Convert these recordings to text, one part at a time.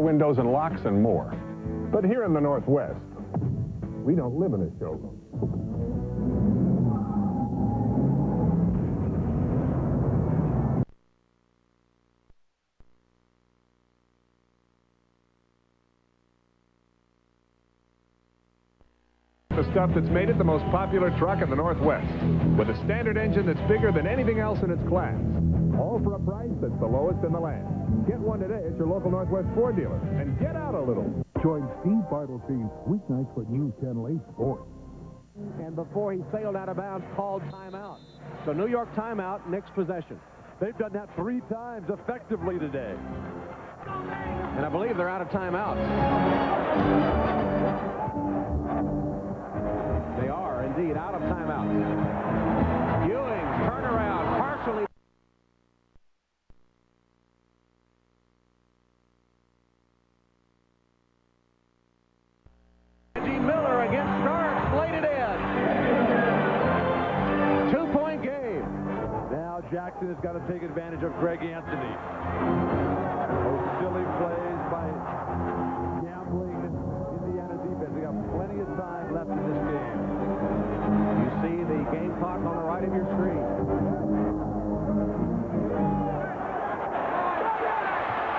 windows and locks and more. But here in the Northwest, we don't live in a showroom. The stuff that's made it the most popular truck in the Northwest, with a standard engine that's bigger than anything else in its class. All for a price that's the lowest in the land. Get one today at your local Northwest Ford dealer and get out a little. Join Steve Bartlefield weeknights for News Channel 8 Sports. And before he sailed out of bounds, called timeout. So New York timeout, Knicks possession. They've done that 3 times effectively today. And I believe they're out of timeouts. They are indeed out of timeout. Ewing, turnaround, partially. Miller against Starks, laid it in. 2-point game. Now Jackson has got to take advantage of Greg Anthony. Those silly plays by gambling Indiana defense. They got plenty of time left in this game. You see the game clock on the right of your screen.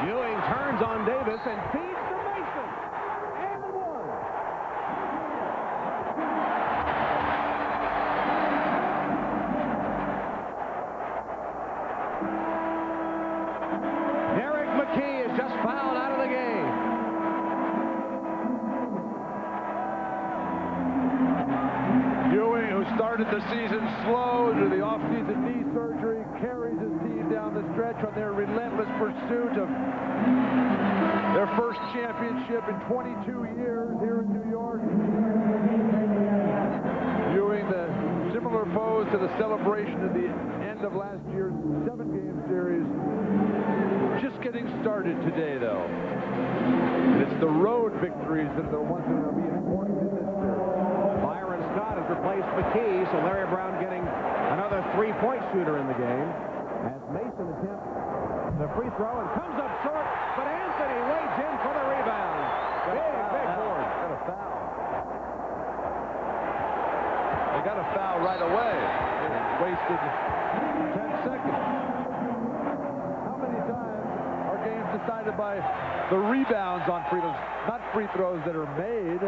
Ewing turns on Davis and feeds to Mason. And one. Derek McKee is just fouled out of the game. Ewing, who started the season slow due to the offseason knee surgery, carries his team down the stretch on their relentless pursuit of their first championship in 22 years here in New York. Ewing, the similar pose to the celebration at the end of last year's 7-game series. Just getting started today, though. And it's the road victories that are the ones that are going to be important in this series. Byron Scott has replaced McKee, so Larry Brown getting another 3-point shooter in the game. As Mason attempts the free throw and comes up short, but Anthony waits in for the rebound. Big board. Got a foul. They got a foul right away. They wasted 10 seconds. How many times are games decided by the rebounds on free throws, not free throws that are made?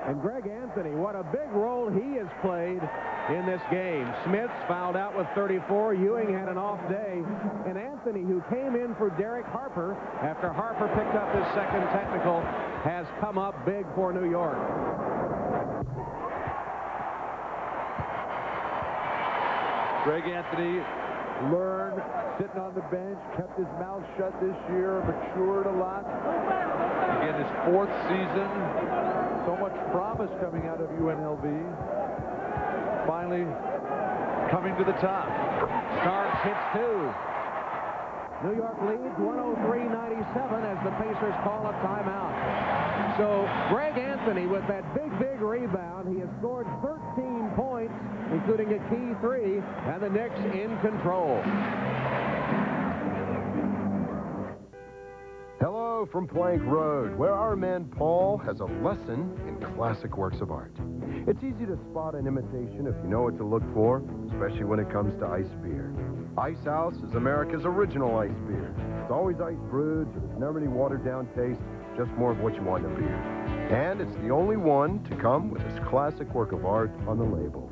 And Greg Anthony, what a big role he has played in this game. Smith's fouled out with 34. Ewing had an off day. And Anthony, who came in for Derek Harper after Harper picked up his second technical, has come up big for New York. Greg Anthony learned sitting on the bench, kept his mouth shut this year, matured a lot. Again, his 4th season. So much promise coming out of UNLV. Finally coming to the top. Starks hits 2. New York leads 103-97 as the Pacers call a timeout. So Greg Anthony with that big rebound. He has scored 13 points, including a key 3, and the Knicks in control. Hello from Plank Road, where our man Paul has a lesson in classic works of art. It's easy to spot an imitation if you know what to look for, especially when it comes to ice beer. Ice House is America's original ice beer. It's always ice brewed, so there's never any watered-down taste, just more of what you want in a beer. And it's the only one to come with this classic work of art on the label.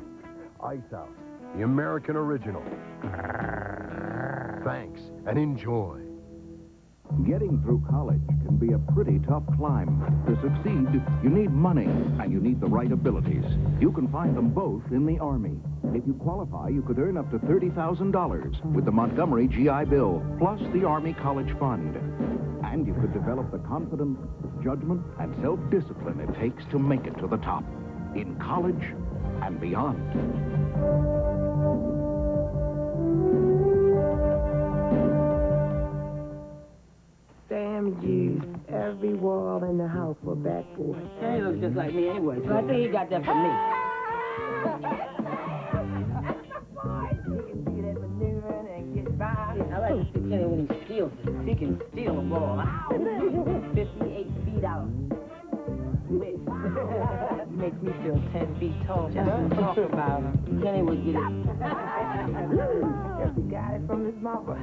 Ice House, the American original. Thanks, and enjoy. Getting through college can be a pretty tough climb. To succeed, you need money, and you need the right abilities. You can find them both in the Army. If you qualify, you could earn up to $30,000 with the Montgomery GI Bill, plus the Army College Fund. And you could develop the confidence, judgment, and self-discipline it takes to make it to the top, in college and beyond. Sam used every wall in the house for backboard. Yeah, he looks just like me anyway, so I think he got that from me. I like to see Kenny when he steals it. He can steal a ball. Ow! feet out. Makes me feel 10 feet tall. Just to talk about him. Kenny would get it. Guess he got it from his mother.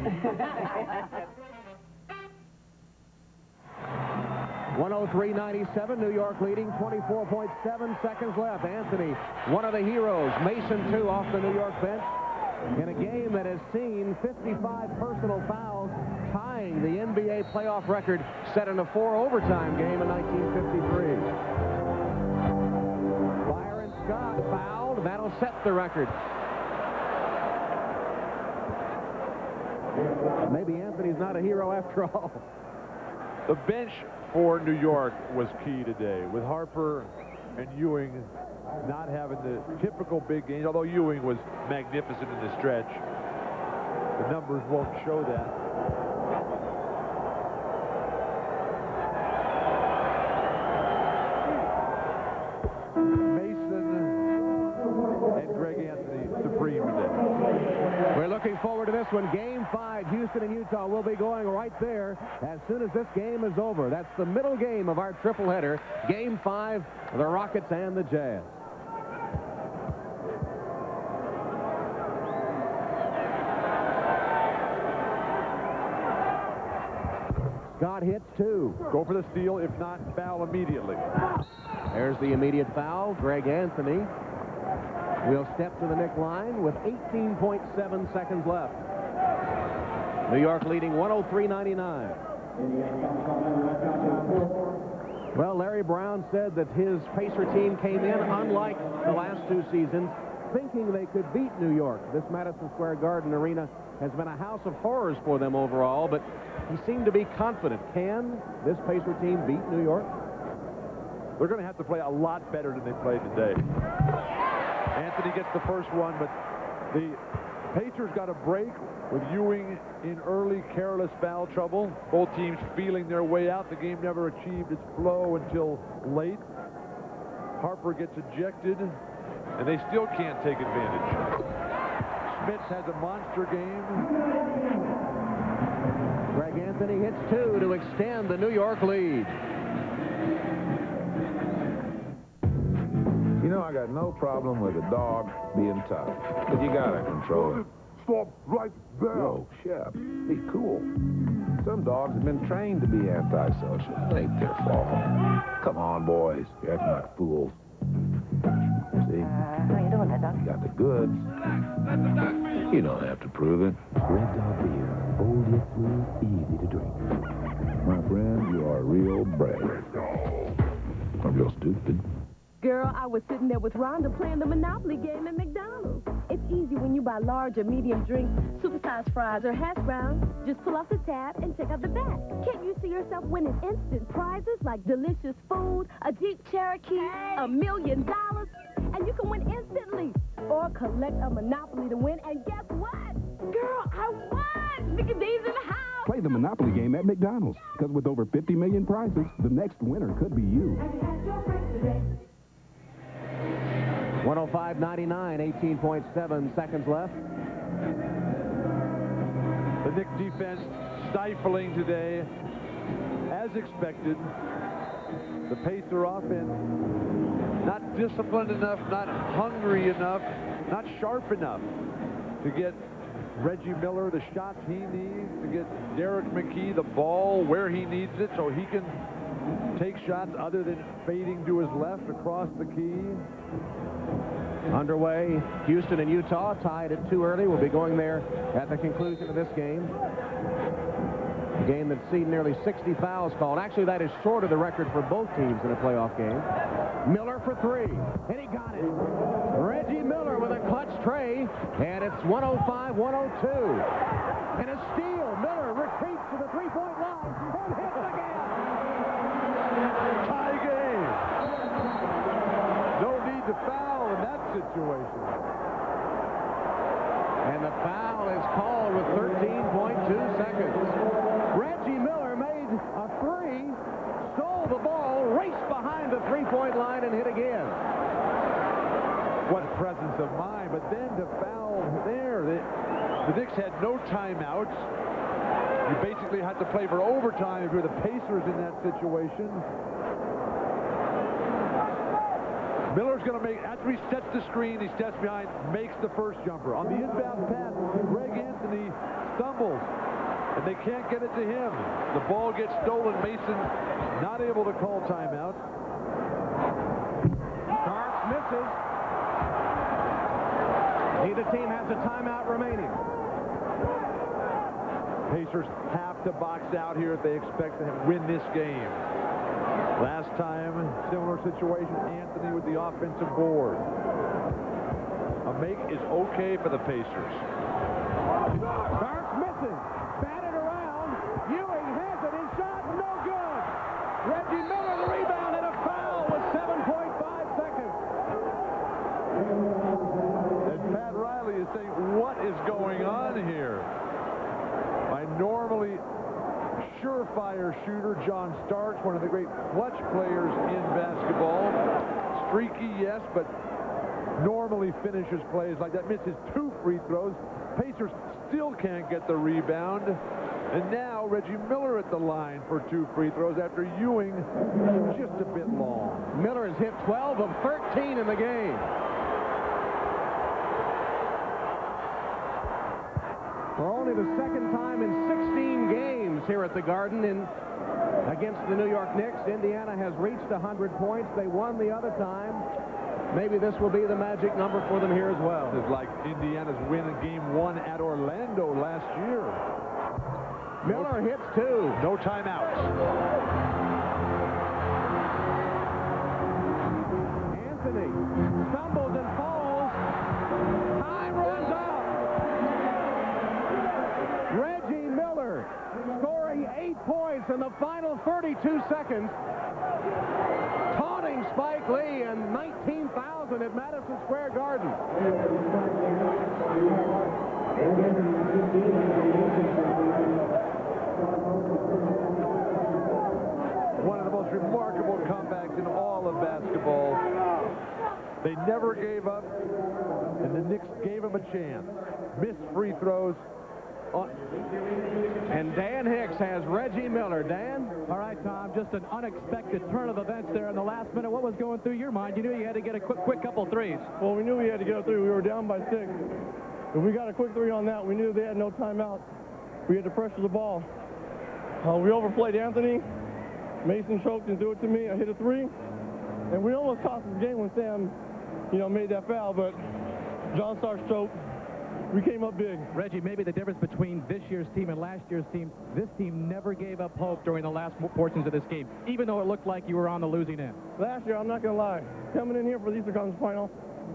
103.97, New York leading, 24.7 seconds left. Anthony, one of the heroes. Mason, too, off the New York bench. In a game that has seen 55 personal fouls, tying the NBA playoff record set in a 4-overtime game in 1953. Byron Scott fouled. That'll set the record. Maybe Anthony's not a hero after all. The bench for New York was key today, with Harper and Ewing not having the typical big games, although Ewing was magnificent in the stretch. The numbers won't show that. Mason and Greg Anthony supreme today. We're looking forward to this one. Game 5, Houston and Utah will be going right there as soon as this game is over. That's the middle game of our triple-header. Game 5, the Rockets and the Jazz. Scott hits 2. Go for the steal, if not, foul immediately. There's the immediate foul. Greg Anthony will step to the Knick line with 18.7 seconds left. New York leading 103.99. Well, Larry Brown said that his Pacer team came in, unlike the last 2 seasons, thinking they could beat New York. This Madison Square Garden arena has been a house of horrors for them overall, but he seemed to be confident. Can this Pacer team beat New York? They're going to have to play a lot better than they played today. Anthony gets the first one, but the Pacers got a break with Ewing in early careless foul trouble. Both teams feeling their way out. The game never achieved its flow until late. Harper gets ejected, and they still can't take advantage. Smith has a monster game. Greg Anthony hits 2 to extend the New York lead. You know, I got no problem with a dog being tough, but you gotta control it. Stop right there. Whoa, Shep, be cool. Some dogs have been trained to be antisocial. It ain't their fault. Come on, boys. You're acting like fools. See? How you doing there, Doc? You got the goods. You don't have to prove it. Red Dog beer. Old yet smooth, easy to drink. My friend, you are real brave. Or real stupid. Girl, I was sitting there with Rhonda playing the Monopoly game at McDonald's. It's easy when you buy large or medium drinks, supersized fries, or hash browns. Just pull off the tab and check out the back. Can't you see yourself winning instant prizes like delicious food, a Jeep Cherokee, $1 million, and you can win instantly? Or collect a Monopoly to win, and guess what? Girl, I won! Mickey D's in the house! Play the Monopoly game at McDonald's, because with over 50 million prizes, the next winner could be you. 105.99, 18.7 seconds left. The Knick defense stifling today, as expected. The Pacer offense not disciplined enough, not hungry enough, not sharp enough to get Reggie Miller the shots he needs, to get Derek McKee the ball where he needs it so he can take shots other than fading to his left across the key. Underway, Houston and Utah tied it too early. We'll be going there at the conclusion of this game. A game that's seen nearly 60 fouls called. Actually, that is short of the record for both teams in a playoff game. Miller for 3, and he got it. Reggie Miller with a clutch tray, and it's 105-102. And a steal. Miller retreats to the three-point line and hits again. Tie game. No need to foul in that situation. And the foul is called with 13.2 seconds. Reggie Miller made a 3, stole the ball, raced behind the three-point line, and hit again. What presence of mind, but then to foul there. The Knicks had no timeouts. You basically had to play for overtime if you're the Pacers in that situation. Miller's going to make, after he sets the screen, he steps behind, makes the first jumper. On the inbound pass, Greg Anthony stumbles, and they can't get it to him. The ball gets stolen. Mason not able to call timeout. Starks misses. Neither team has a timeout remaining. Pacers have to box out here if they expect to win this game. Last time, similar situation, Anthony with the offensive board. A make is okay for the Pacers. Starks misses. Batted around. Ewing has it. His shot, no good. Reggie Miller, the rebound, and a foul with 7.5 seconds. And Pat Riley is saying, what is going on here? My normally surefire shooter, John Starks, one of the great clutch players in basketball. Streaky, yes, but normally finishes plays like that. Misses 2 free throws. Pacers still can't get the rebound. And now Reggie Miller at the line for 2 free throws after Ewing just a bit long. Miller has hit 12 of 13 in the game. For only the second time in 16 games here at the Garden against the New York Knicks, Indiana has reached 100 points. They won the other time. Maybe this will be the magic number for them here as well. It's like Indiana's win in Game 1 at Orlando last year. Miller hits 2. No timeouts. Anthony stumbles and falls. Time runs out. Reggie Miller scoring 8 points in the final 32 seconds. Taunting Spike Lee and 19,000 at Madison Square Garden. One of the most remarkable comebacks in all of basketball. They never gave up, and the Knicks gave them a chance. Missed free throws. And Dan Hicks has Reggie Miller. Dan? All right, Tom, just an unexpected turn of events there in the last minute. What was going through your mind? You knew you had to get a quick couple threes. Well, we knew we had to get a 3. We were down by 6. If we got a quick 3 on that, we knew they had no timeout. We had to pressure the ball. We overplayed Anthony. Mason choked and threw it to me. I hit a 3. And we almost cost the game when Sam, made that foul, but John Starks choked. We came up big. Reggie, maybe the difference between this year's team and last year's team, this team never gave up hope during the last portions of this game, even though it looked like you were on the losing end. Last year, I'm not going to lie, coming in here for the Eastern Conference Final,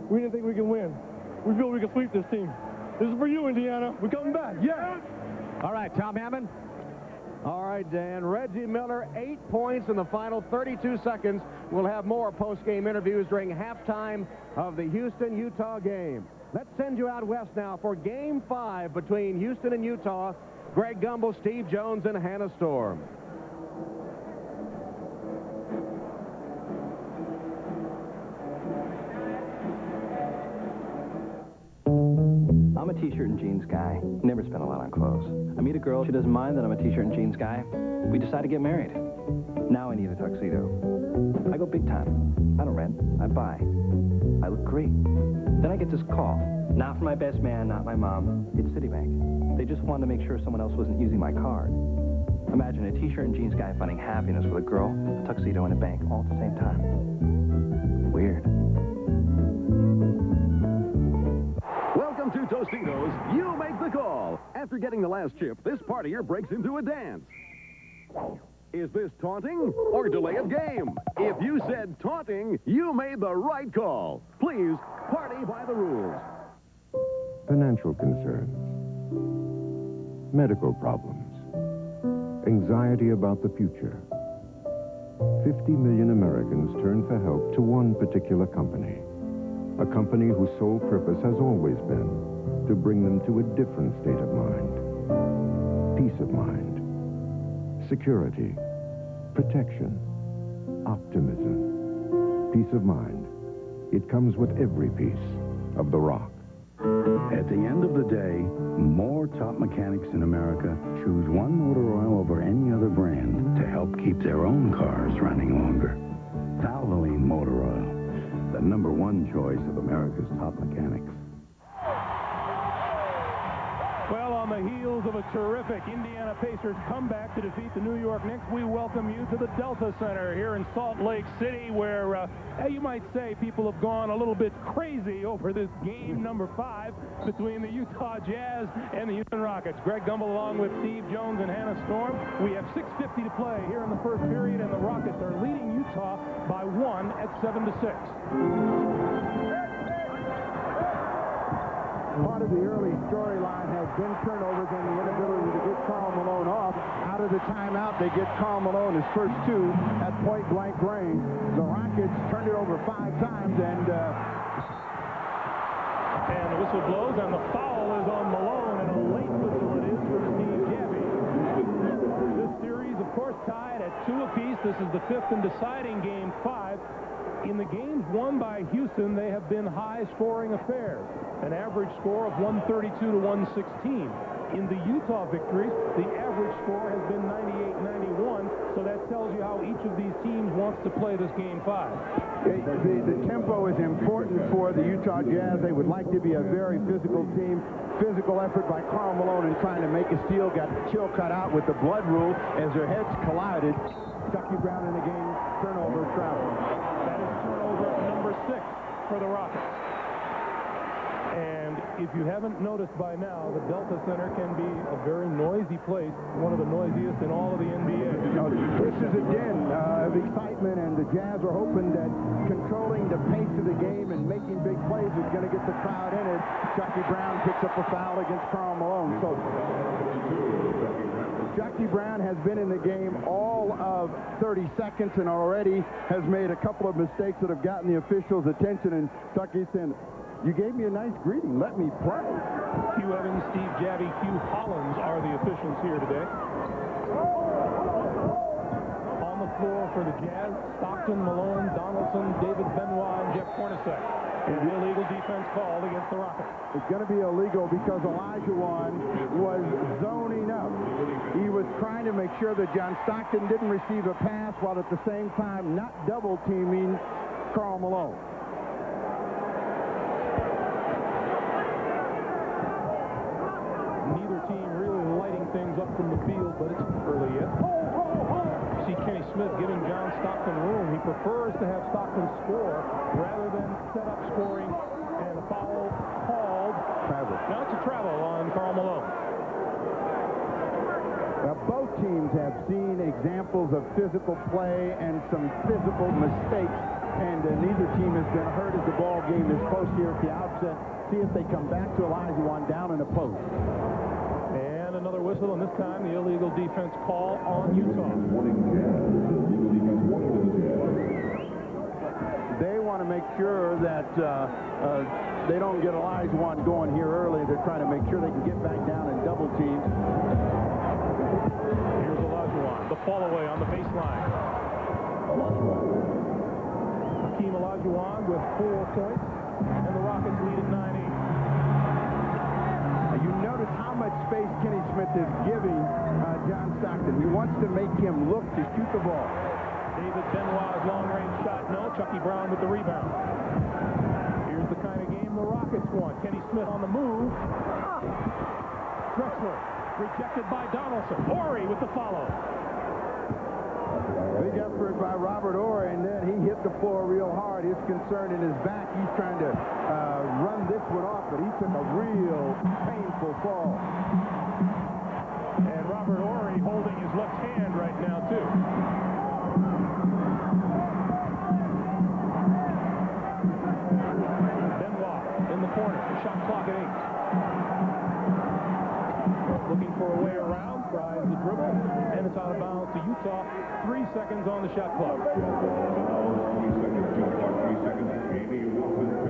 we didn't think we could win. We feel we can sweep this team. This is for you, Indiana. We're coming back. Yeah. All right, Tom Hammond. All right, Dan. Reggie Miller, 8 points in the final 32 seconds. We'll have more post-game interviews during halftime of the Houston-Utah game. Let's send you out west now for Game 5 between Houston and Utah. Greg Gumbel, Steve Jones, and Hannah Storm. I'm a t-shirt and jeans guy. Never spend a lot on clothes. I meet a girl, she doesn't mind that I'm a t-shirt and jeans guy. We decide to get married. Now I need a tuxedo. I go big time. I don't rent, I buy. I look great. Then I get this call. Not from my best man, not my mom. It's Citibank. They just wanted to make sure someone else wasn't using my card. Imagine a t-shirt and jeans guy finding happiness with a girl, a tuxedo, and a bank all at the same time. Weird. Welcome to Tostitos. You make the call. After getting the last chip, this partier breaks into a dance. Is this taunting or delay of game? If you said taunting, you made the right call. Please, party by the rules. Financial concerns, medical problems, anxiety about the future. 50 million Americans turn for help to one particular company. A company whose sole purpose has always been to bring them to a different state of mind. Peace of mind, security, protection, optimism. Peace of mind. It comes with every piece of the rock. At the end of the day, more top mechanics in America choose one motor oil over any other brand to help keep their own cars running longer. Valvoline Motor Oil, the #1 choice of America's top mechanics. Well, on the heels of a terrific Indiana Pacers comeback to defeat the New York Knicks, we welcome you to the Delta Center here in Salt Lake City, where you might say people have gone a little bit crazy over this game number 5 between the Utah Jazz and the Houston Rockets. Greg Gumbel along with Steve Jones and Hannah Storm. We have 6:50 to play here in the first period, and the Rockets are leading Utah by 1 at 7-6. Part of the early storyline has been turnovers and the inability to get Karl Malone off. Out of the timeout, they get Karl Malone his first 2 at point-blank range. The Rockets turned it over 5 times, and the whistle blows, and the foul is on Malone, and a late whistle it is for Steve Gabby. This series, of course, tied at 2 apiece. This is the 5th and deciding game 5. In the games won by Houston, they have been high-scoring affairs, an average score of 132 to 116. In the Utah victories, the average score has been 98-91, so that tells you how each of these teams wants to play this game 5. The tempo is important for the Utah Jazz. They would like to be a very physical team. Physical effort by Karl Malone in trying to make a steal, got cut out with the blood rule as their heads collided. Chucky Brown in the game, turnover, travel. That is turnover number 6 for the Rockets. And if you haven't noticed by now, the Delta Center can be a very noisy place, one of the noisiest in all of the NBA. This is a den of excitement, and the Jazz are hoping that controlling the pace of the game and making big plays is going to get the crowd in it. Chucky Brown picks up a foul against Karl Malone. So Chucky Brown has been in the game all of 30 seconds and already has made a couple of mistakes that have gotten the officials' attention, and Chucky said, "You gave me a nice greeting. Let me play." Hugh Evans, Steve Javy, Hugh Hollins are the officials here today. On the floor for the Jazz, Stockton, Malone, Donaldson, David Benoit, and Jeff Hornacek. And illegal defense called against the Rockets. It's going to be illegal because Olajuwon was zoning up. He was trying to make sure that John Stockton didn't receive a pass while at the same time not double-teaming Karl Malone. Neither team really lighting things up from the field, but it's early yet. You see Kenny Smith giving John Stockton room. He prefers to have Stockton score rather than set up scoring, and a foul called. Travel. Now it's a travel on Karl Malone. Now, both teams have seen examples of physical play and some physical mistakes, and neither team has been hurt as the ball game is close here at the outset. See if they come back to Olajuwon down in the post. And another whistle, and this time the illegal defense call on Utah. They want to make sure that they don't get Olajuwon going here early. They're trying to make sure they can get back down and double team. Here's Olajuwon, the fall away on the baseline. Hakeem Olajuwon with 4 points, and the Rockets lead at 9-8. You notice how much space Kenny Smith is giving John Stockton. He wants to make him look to shoot the ball. David Benoit's long-range shot, no. Chucky Brown with the rebound. Here's the kind of game the Rockets want. Kenny Smith on the move. Drexler rejected by Donaldson. Horry with the follow. Big effort by Robert Orr, and then he hit the floor real hard. His concern in his back, he's trying to run this one off, but he took a real painful fall. And Robert Horry holding his left hand right now, too. Benoit in the corner. Shot clock at 8. Looking for a way around. Tries the dribble, and it's out of bounds to Utah. 3 seconds on the shot clock.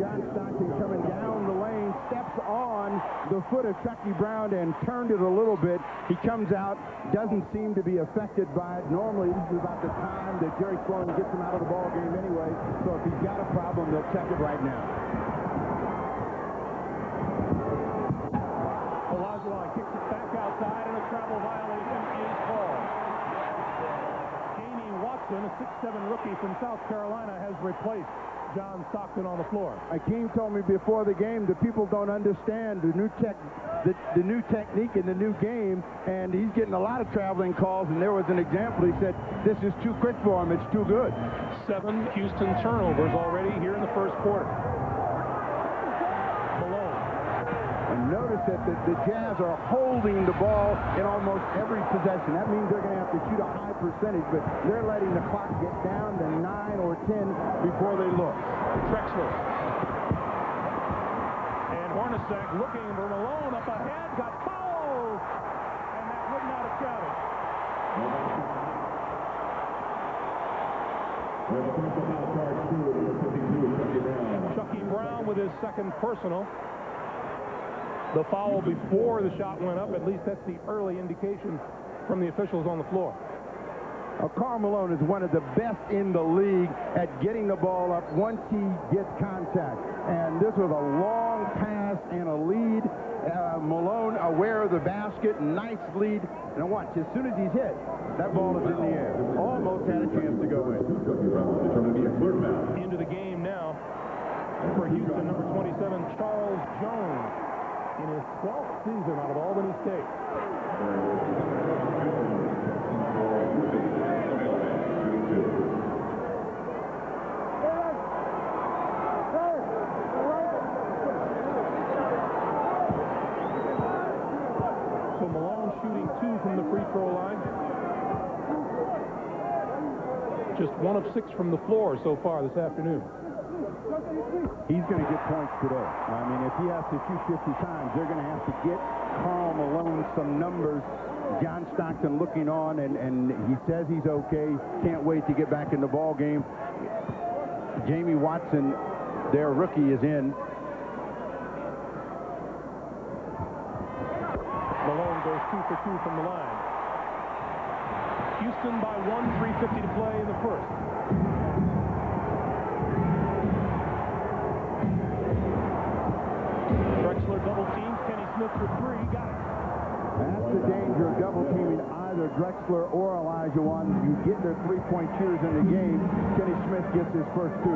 John Stockton coming down the lane, steps on the foot of Chucky Brown and turned it a little bit. He comes out, doesn't seem to be affected by it. Normally, this is about the time that Jerry Sloan gets him out of the ball game anyway. So if he's got a problem, they'll check it right now. travel violation is called. Jamie Watson, a 6'7" rookie from South Carolina, has replaced John Stockton on the floor. Akeem told me before the game the people don't understand the new technique in the new game, and he's getting a lot of traveling calls, and there was an example. He said, this is too quick for him. It's too good. 7 Houston turnovers already here in the first quarter. Malone. And notice that the Jazz are holding the ball in almost every possession. That means they're going to have to shoot a high percentage, but they're letting the clock get down to 9 or 10 before they look. Drexler. And Hornacek looking for Malone up ahead, got fouled, and that would not have counted. Chucky Brown with his second personal. The foul before the shot went up. At least that's the early indication from the officials on the floor. Karl Malone is one of the best in the league at getting the ball up once he gets contact. And this was a long pass and a lead. Malone aware of the basket, nice lead. And watch, as soon as he's hit, that ball is in the air. Almost had a chance to go in. Into the game now for Houston, number 27, Charles Jones, in his 12th season out of Albany State. So Malone shooting 2 from the free throw line. Just 1 of 6 from the floor so far this afternoon. He's going to get points today. I mean, if he has to shoot 50 times, they're going to have to get Karl Malone some numbers. John Stockton looking on, and he says he's okay. Can't wait to get back in the ball game. Jamie Watson, their rookie, is in. Malone goes 2 for 2 from the line. Houston by 1, 3:50 to play in the first. Drexler double teams. Kenny Smith for 3. Got it. That's the danger of double teaming either Drexler or Olajuwon. You get their three-point shooters in the game. Kenny Smith gets his first 2.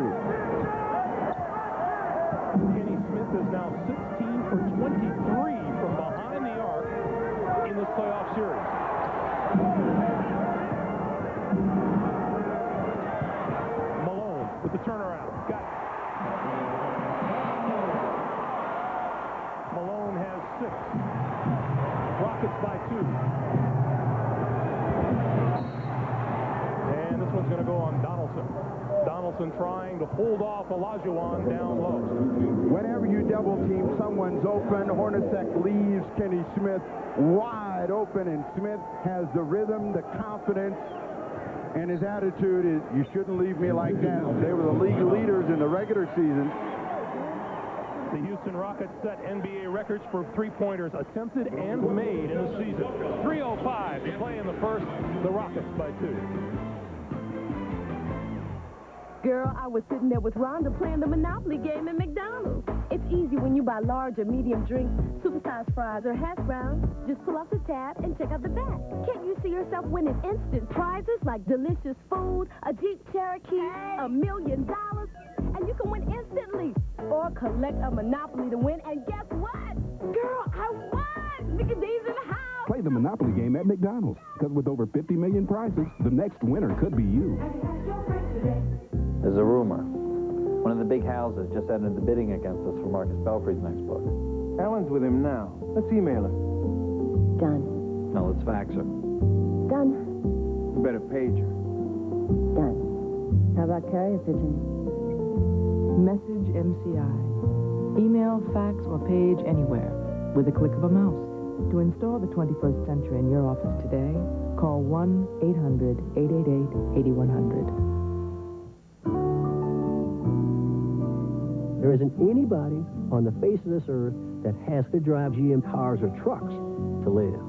Kenny Smith is now 16 for 23 from behind the arc in this playoff series. Malone with the turnaround. Got it. Malone has 6. Rockets by 2. And this one's going to go on Donaldson. Donaldson trying to hold off Olajuwon down low. Whenever you double team, someone's open. Hornacek leaves Kenny Smith wide open, and Smith has the rhythm, the confidence, and his attitude is, you shouldn't leave me like that. They were the league leaders in the regular season. The Houston Rockets set NBA records for three-pointers attempted and made in a season. 3:05 to play in the first. The Rockets by 2. Girl, I was sitting there with Rhonda playing the Monopoly game at McDonald's. It's easy when you buy large or medium drinks, supersized fries, or hash browns. Just pull off the tab and check out the back. Can't you see yourself winning instant prizes like delicious food, a Jeep Cherokee, $1 million? And you can win instantly. Or collect a Monopoly to win, and guess what? Girl, I won! Mickey D's in the house! Play the Monopoly game at McDonald's, because with over 50 million prizes, the next winner could be you. There's a rumor. One of the big houses just entered the bidding against us for Marcus Belfry's next book. Ellen's with him now. Let's email her. Done. No, let's fax her. Done. You better page her. Done. How about carrier pigeon? Message MCI. Email, fax, or page anywhere with a click of a mouse. To install the 21st century in your office today, call 1-800-888-8100. There isn't anybody on the face of this earth that has to drive GM cars or trucks to live.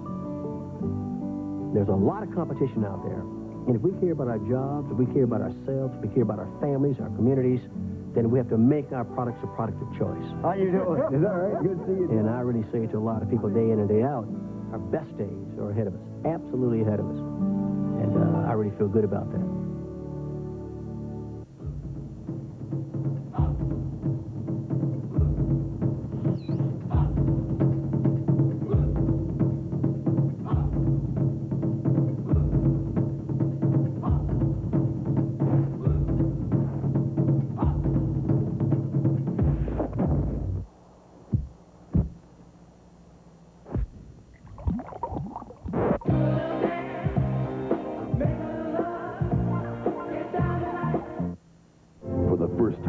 There's a lot of competition out there. And if we care about our jobs, if we care about ourselves, if we care about our families, our communities, then we have to make our products a product of choice. How you doing? Is that right? Good to see you. And I really say to a lot of people day in and day out, Our best days are ahead of us, absolutely ahead of us. And I really feel good about that.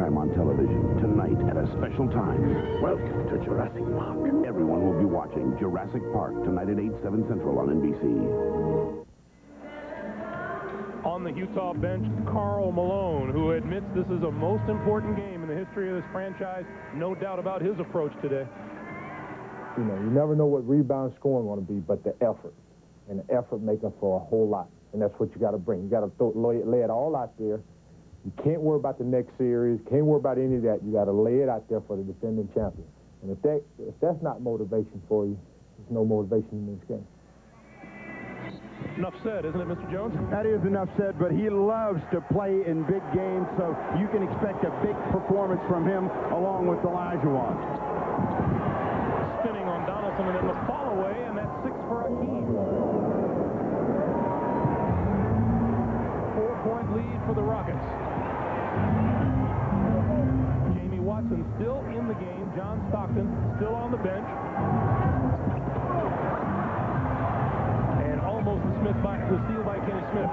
On television tonight at a special time. Welcome to Jurassic Park. Everyone will be watching Jurassic Park tonight at 8, 7 Central on NBC. On the Utah bench, Karl Malone, who admits this is a most important game in the history of this franchise. No doubt about his approach today. You know, you never know what rebound scoring going to be, but the effort. And the effort making for a whole lot. And that's what you got to bring. You got to lay it all out there. You can't worry about the next series, can't worry about any of that. You got to lay it out there for the defending champion. And if that's not motivation for you, there's no motivation in this game. Enough said, isn't it, Mr. Jones? That is enough said, but he loves to play in big games, so you can expect a big performance from him along with Olajuwon. Spinning on Donaldson and then the fall away, and that's 6 for Hakeem. 4-point lead for the Rockets. Jamie Watson still in the game. John Stockton still on the bench. And almost the steal by Kenny Smith.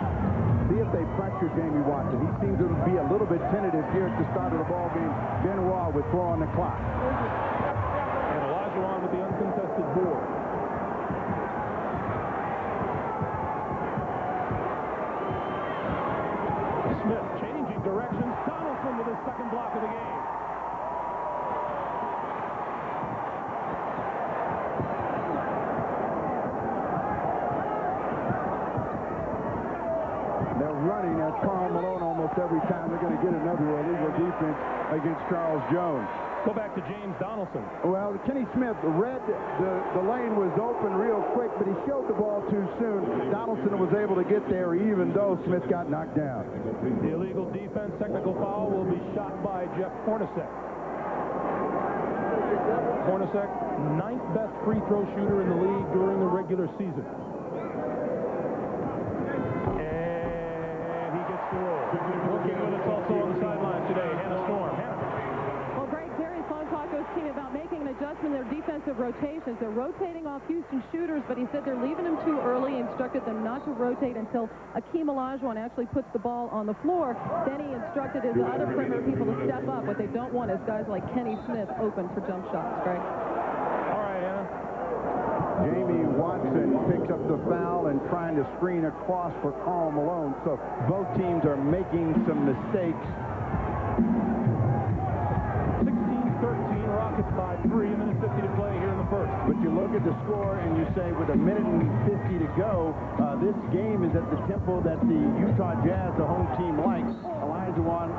See if they pressure Jamie Watson. He seems to be a little bit tentative here at the start of the ball game. Benoit would throw on the clock. And Olajuwon with the uncontested board. Smith changing directions. Donaldson with his second block of the game. They're running at Karl Malone almost every time. They're going to get another illegal defense against Charles Jones. Go back to James Donaldson. Well, Kenny Smith read the lane was open real quick, but he showed the ball too soon. Donaldson was able to get there even though Smith got knocked down. The illegal defense, technical foul, will be shot by Jeff Hornacek. Hornacek, 9th best free throw shooter in the league during the regular season. And he gets the roll. Working with us also on the sideline today, Hannah Storm. Well, Greg, Terry Sloan talked to his team about making an adjustment in their defensive rotations. They're rotating off Houston shooters, but he said they're leaving them too early, instructed them not to rotate until Hakeem Olajuwon actually puts the ball on the floor. Then he instructed his other perimeter people to step up. What they don't want is guys like Kenny Smith open for jump shots, Greg. All right, Anna. Jamie Watson picks up the foul and trying to screen across for Karl Malone. So both teams are making some mistakes. 16-13, Rockets by 3, a minute 50 to play here in the first. But you look at the score and you say with a minute and 50 to go, this game is at the tempo that the Utah Jazz, the home team, likes. Olajuwon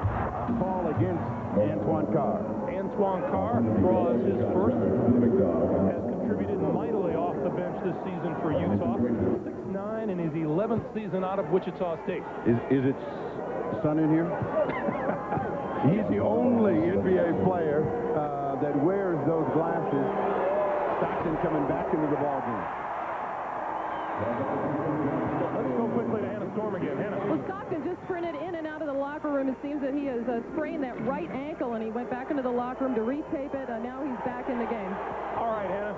call against Antoine Carr. Antoine Carr draws his first. Has contributed mightily off the bench this season for Utah. 6'9" in his 11th season out of Wichita State. Is it sun in here? He's the only NBA player that wears those glasses. Stockton coming back into the ballgame. Let's go quickly to Hannah Storm again. Hannah. Well, Stockton just sprinted in and out of the locker room. It seems that he has sprained that right ankle, and he went back into the locker room to retape it. Now he's back in the game. All right, Hannah.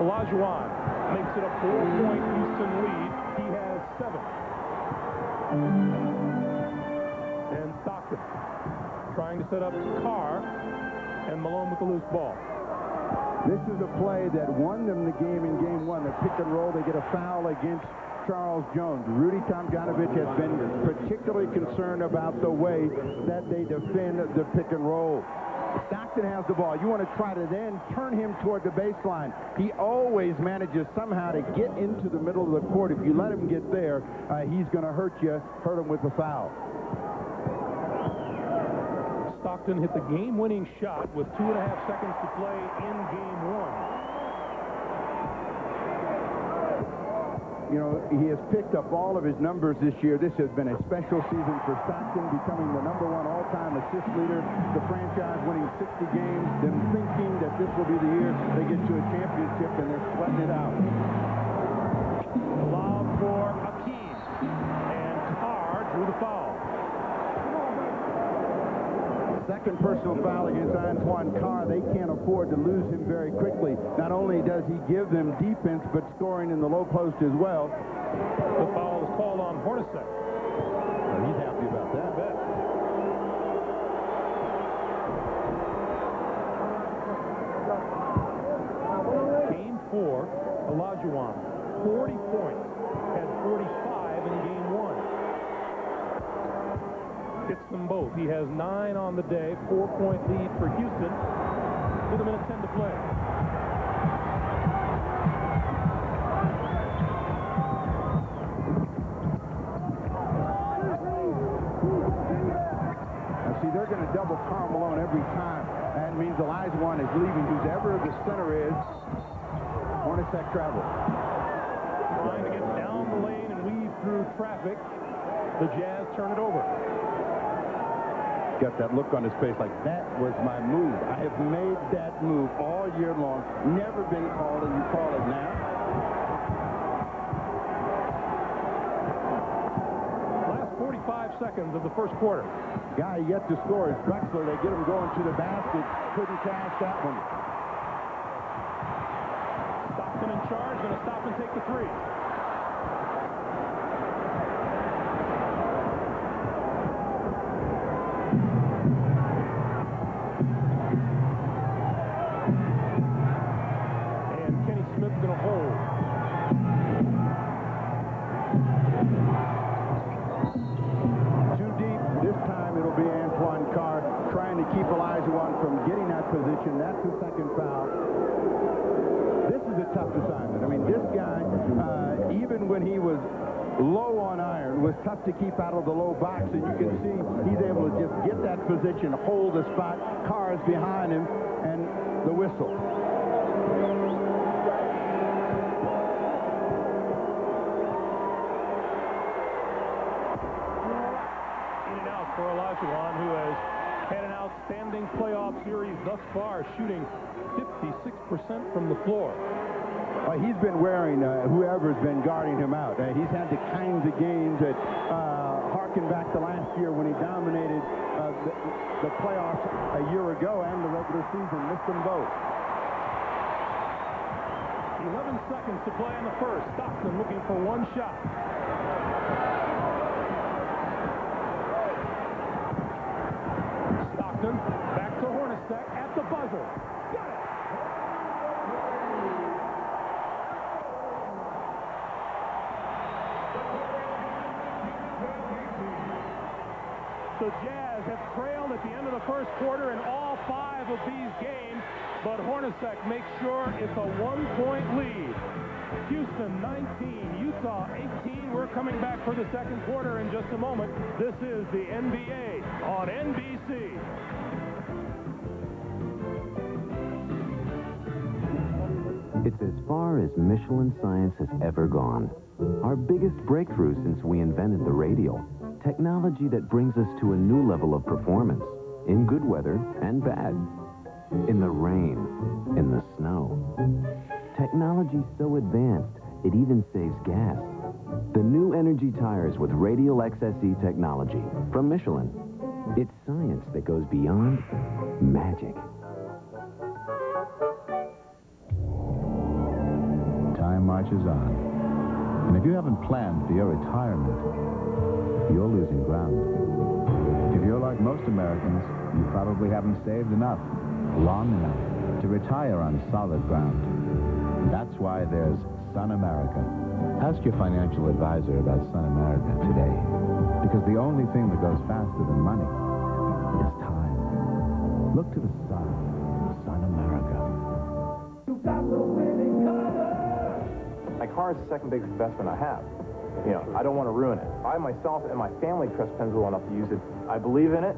Olajuwon makes it a 4-point Houston lead. He has 7. And Stockton trying to set up Carr, and Malone with the loose ball. This is a play that won them the game in game 1. The pick and roll, they get a foul against Charles Jones. Rudy Tomjanovich has been particularly concerned about the way that they defend the pick and roll. Stockton has the ball. You want to try to then turn him toward the baseline. He always manages somehow to get into the middle of the court. If you let him get there, he's going to hurt him with the foul. Stockton hit the game-winning shot with 2.5 seconds to play in game 1. you know, he has picked up all of his numbers this year. This has been a special season for Stockton, becoming the #1 all-time assist leader. The franchise winning 60 games, them thinking that this will be the year they get to a championship, and they're sweating it out. Allowed for Akeem, and Carr drew the foul. Second personal foul against Antoine Carr. They can't afford to lose him very quickly. Not only does he give them defense, but scoring in the low post as well. The foul is called on Hornacek. Well, he's happy about that. Game 4, Olajuwon, 40 points, had 45 in Game 1. Hits them both. He has 9 on the day, 4-point lead for Houston with 1:10 to play. Now, see, they're going to double Karl Malone every time. That means Olajuwon is leaving. Whoever the center is, Hornacek travels. Trying to get down the lane and weave through traffic. The Jazz turn it over. Got that look on his face like, that was my move. I have made that move all year long. Never been called, and you call it now. Last 45 seconds of the first quarter. Guy yet to score is Drexler. They get him going to the basket. Couldn't cash that one. Stockton in charge. Going to stop and take the three. Position. That's the second foul. This is a tough assignment. I mean, this guy, even when he was low on iron, was tough to keep out of the low box, and you can see he's able to just get that position, hold the spot, Carr's behind him, and the whistle. In and out for Olajuwon, who has had an outstanding playoff series thus far, shooting 56% from the floor. He's been wearing whoever's been guarding him out. He's had the kinds of games that harken back to last year when he dominated the playoffs a year ago and the regular season. Missed them both. 11 seconds to play in the first. Stockton looking for one shot. Back to Hornacek at the buzzer. Got it! The Jazz have trailed at the end of the first quarter in all 5 of these games, but Hornacek makes sure it's a 1-point lead. Houston 19, Utah 18. We're coming back for the second quarter in just a moment. This is the NBA on NBC. It's as far as Michelin science has ever gone. Our biggest breakthrough since we invented the radial. Technology that brings us to a new level of performance, in good weather and bad. In the rain, in the snow. Technology so advanced, it even saves gas. The new energy tires with Radial XSE technology from Michelin. It's science that goes beyond magic. Time marches on. And if you haven't planned for your retirement, you're losing ground. If you're like most Americans, you probably haven't saved enough, long enough, to retire on solid ground. That's why there's Sun America. Ask your financial advisor about Sun America today. Because the only thing that goes faster than money is time. Look to the sun. Sun America. My car is the second biggest investment I have. You know, I don't want to ruin it. I myself and my family trust Pennzoil enough to use it. I believe in it.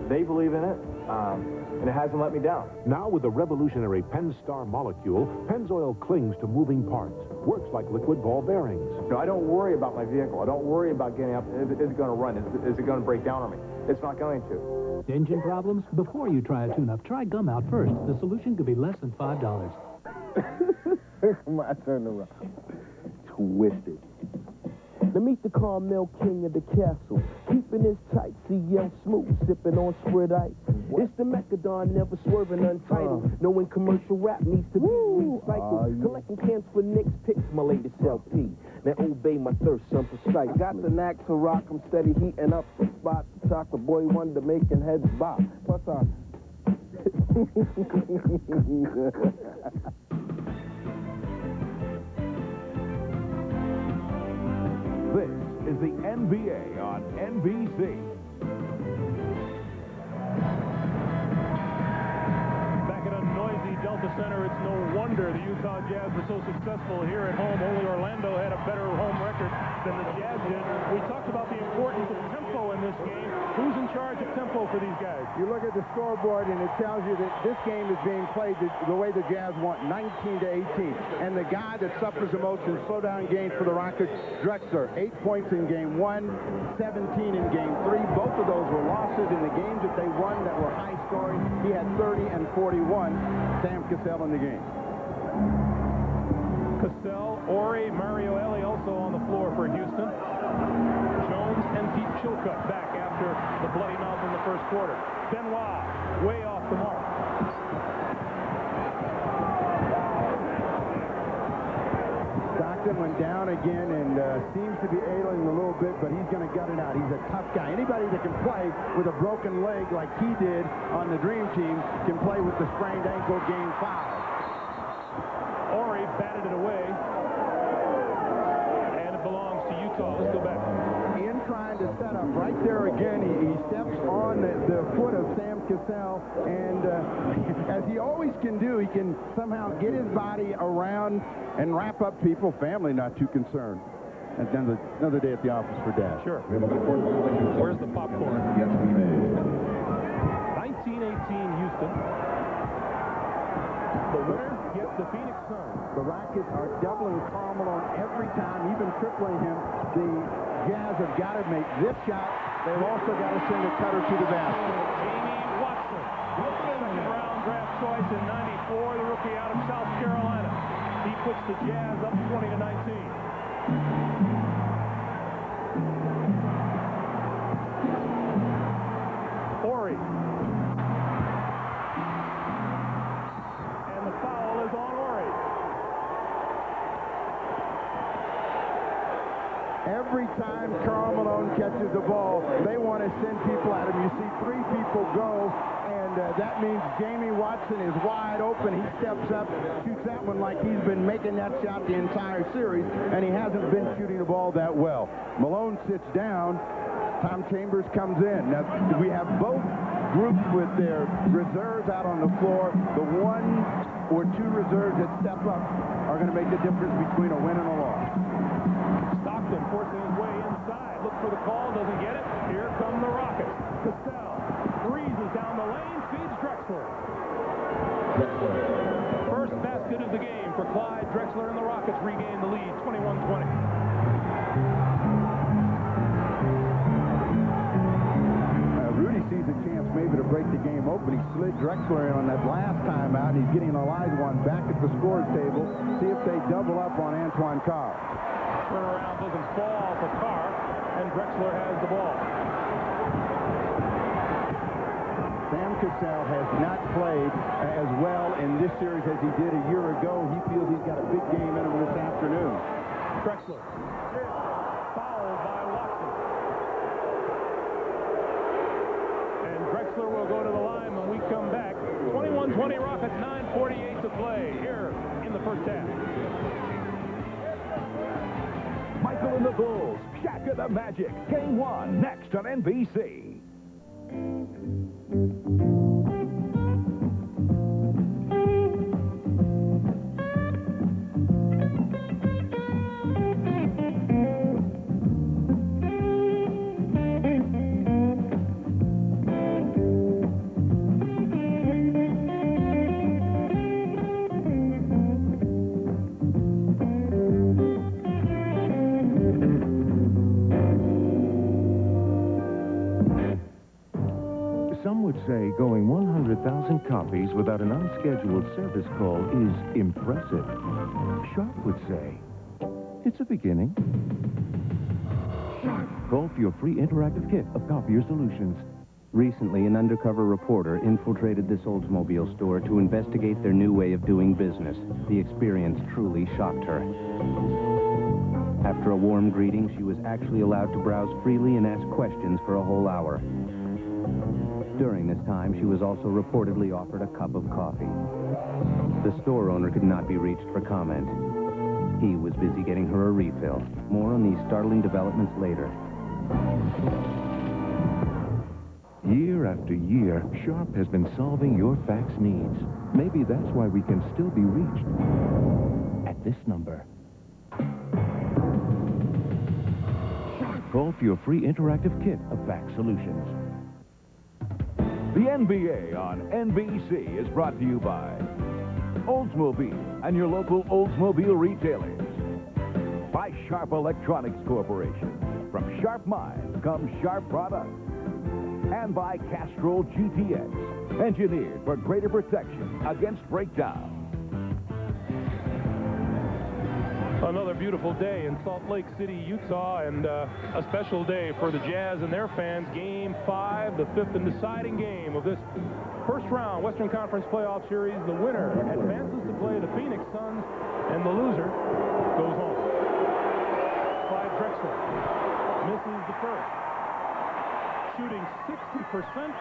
They believe in it. And it hasn't let me down. Now with the revolutionary Penn-Star molecule, Pennzoil clings to moving parts. Works like liquid ball bearings. You know, I don't worry about my vehicle. I don't worry about getting up. Is it going to run? Is it going to break down on me? It's not going to. Engine problems? Before you try a tune-up, try Gum Out first. The solution could be less than $5. My turn around. Twisted. Now meet the Carmel King of the castle, keeping his tight, CL smooth, sipping on spread ice. It's the Mechadon, never swerving untitled, knowing commercial rap needs to be recycled. Collecting cans for Nick's picks, my latest LP. Now obey my thirst, some precise. Got the knack to rock, I'm steady heating up the spot. Chocolate boy wonder making heads bop. Plus I... This is the NBA on NBC. Back at a noisy Delta Center, it's no wonder the Utah Jazz were so successful here at home. Only Orlando had a better home record than the Jazz did. We talked about the importance of tempo in this game. Who's in charge of tempo for these guys? You look at the scoreboard, and it tells you that this game is being played the way the Jazz want, 19-18. And the guy that suffers the most in slowdown games for the Rockets, Drexler, 8 points in Game 1, 17 in Game 3. Both of those were losses in the games that they won that were high-scoring. He had 30 and 41. Sam Cassell in the game. Cassell, Ori, Mario Elie also on the floor for Houston. Jones and Pete Chilcutt back after the bloody mouth in the first quarter. Benoit way off the mark. Stockton went down again and seems to be ailing a little bit, but he's going to gut it out. He's a tough guy. Anybody that can play with a broken leg like he did on the Dream Team can play with the sprained ankle. Game 5. Ori batted it away, and it belongs to Utah. Let's go back. In trying to set up right there again, he steps on the foot of Sam Cassell, and as he always can do, he can somehow get his body around and wrap up people. Family not too concerned. And then another day at the office for Dad. Sure. Where's the popcorn? 1918 Houston. The winner gets the Phoenix Suns. The Rockets are doubling Karl Malone every time, even tripling him. The Jazz have got to make this shot. They've also got to send a cutter to the basket. Jamie Watson, second-round draft choice in '94, the rookie out of South Carolina. He puts the Jazz up 20-19. Ori. And the foul is on Ori. Every time Karl Malone catches the ball, they want to send people at him. You see 3 people go, and that means Jamie Watson is wide open. He steps up, shoots that one like he's been making that shot the entire series, and he hasn't been shooting the ball that well. Malone sits down. Tom Chambers comes in. Now, we have both groups with their reserves out on the floor. The 1 or 2 reserves that step up are going to make the difference between a win and a loss. Stockton forcing his way inside. Looks for the call, doesn't get it. Here come the Rockets. Cassell breezes down the lane, feeds Drexler. First basket of the game for Clyde Drexler, and the Rockets regain the lead, 21-20. Rudy sees a chance maybe to break the game open. He slid Drexler in on that last time out. He's getting Olajuwon back at the scores table. See if they double up on Antoine Carr. Turnaround doesn't fall for Carr, and Drexler has the ball. Sam Cassell has not played as well in this series as he did a year ago. He feels he's got a big game in him this afternoon. Drexler. Fouled by Watson. And Drexler will go to the line when we come back. 21-20 Rockets, 9:48 to play here in the first half. Michael and the Bulls, Shaq and the Magic. Game 1 next on NBC. Some would say going 100,000 copies without an unscheduled service call is impressive. Sharp would say, it's a beginning. Sharp. Call for your free interactive kit of copier solutions. Recently, an undercover reporter infiltrated this Oldsmobile store to investigate their new way of doing business. The experience truly shocked her. After a warm greeting, she was actually allowed to browse freely and ask questions for a whole hour. During this time, she was also reportedly offered a cup of coffee. The store owner could not be reached for comment. He was busy getting her a refill. More on these startling developments later. Year after year, Sharp has been solving your fax needs. Maybe that's why we can still be reached at this number. Call for your free interactive kit of fax solutions. The NBA on NBC is brought to you by Oldsmobile and your local Oldsmobile retailers. By Sharp Electronics Corporation. From Sharp Minds comes Sharp Products. And by Castrol GTX, engineered for greater protection against breakdown. Another beautiful day in Salt Lake City, Utah, and a special day for the Jazz and their fans. Game 5, the 5th and deciding game of this first round Western Conference Playoff Series. The winner advances to play the Phoenix Suns, and the loser goes home. Drexler misses the first. Shooting 60%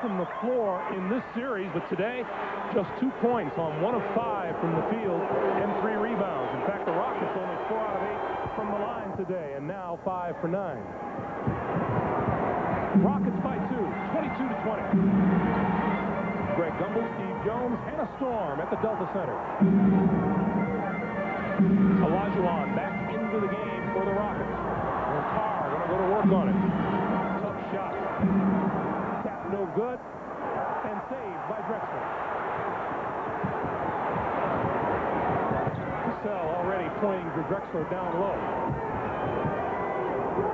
from the floor in this series, but today just 2 points on 1 of 5 from the field and 3 rebounds. In fact, the Rockets only 4 out of 8 from the line today, and now 5 for 9. Rockets by 2, 22-20. Greg Gumbel, Steve Jones, Hannah Storm at the Delta Center. Olajuwon back into the game for the Rockets. And Carr going to go to work on it. Tough shot. Tap no good. And saved by Drexler. Cassell already pointing to Drexler down low.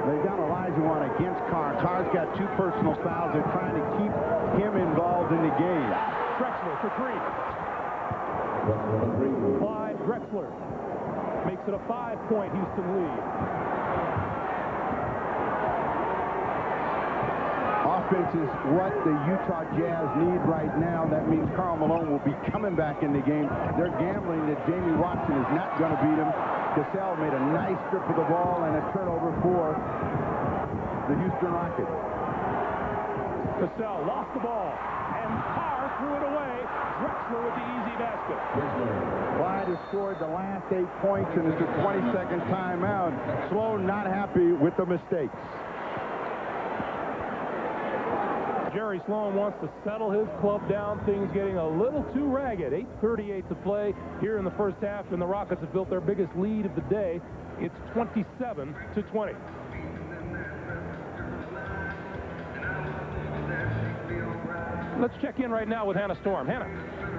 They've got Olajuwon against Carr. Carr's got 2 personal fouls. They're trying to keep him involved in the game. Drexler for 3. Clyde Drexler makes it a 5-point Houston lead. Offense is what the Utah Jazz need right now. That means Karl Malone will be coming back in the game. They're gambling that Jamie Watson is not going to beat him. Cassell made a nice strip of the ball and a turnover for the Houston Rockets. Cassell lost the ball, and Carr threw it away. Drexler with the easy basket. Clyde has scored the last 8 points, and it's a 20-second timeout. Sloan not happy with the mistakes. Jerry Sloan wants to settle his club down. Things getting a little too ragged. 8:38 to play here in the first half, and the Rockets have built their biggest lead of the day. It's 27-20. Let's check in right now with Hannah Storm. Hannah.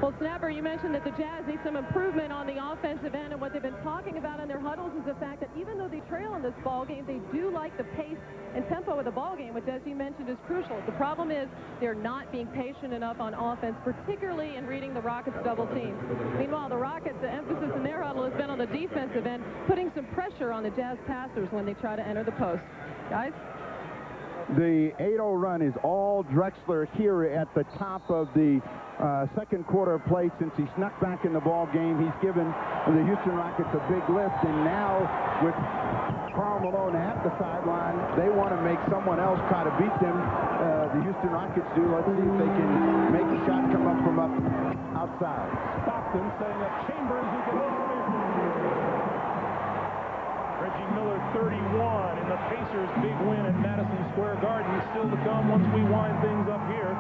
Well, Snapper, you mentioned that the Jazz need some improvement on the offensive end, and what they've been talking about in their huddles is the fact that even though they trail in this ball game, they do like the pace and tempo of the ball game, which, as you mentioned, is crucial. The problem is they're not being patient enough on offense, particularly in reading the Rockets' double team. Meanwhile, the Rockets, the emphasis in their huddle has been on the defensive end, putting some pressure on the Jazz passers when they try to enter the post. Guys? The 8-0 run is all Drexler here at the top of the second quarter play. Since he snuck back in the ball game, he's given the Houston Rockets a big lift, and now with Karl Malone at the sideline, they want to make someone else try to beat them. The Houston Rockets do. Let's see if they can make a shot come up from outside. Stockton setting up Chambers, who gets Reggie Miller 31 in the Pacers' big win at Madison Square Garden. Still to come once we wind things up here.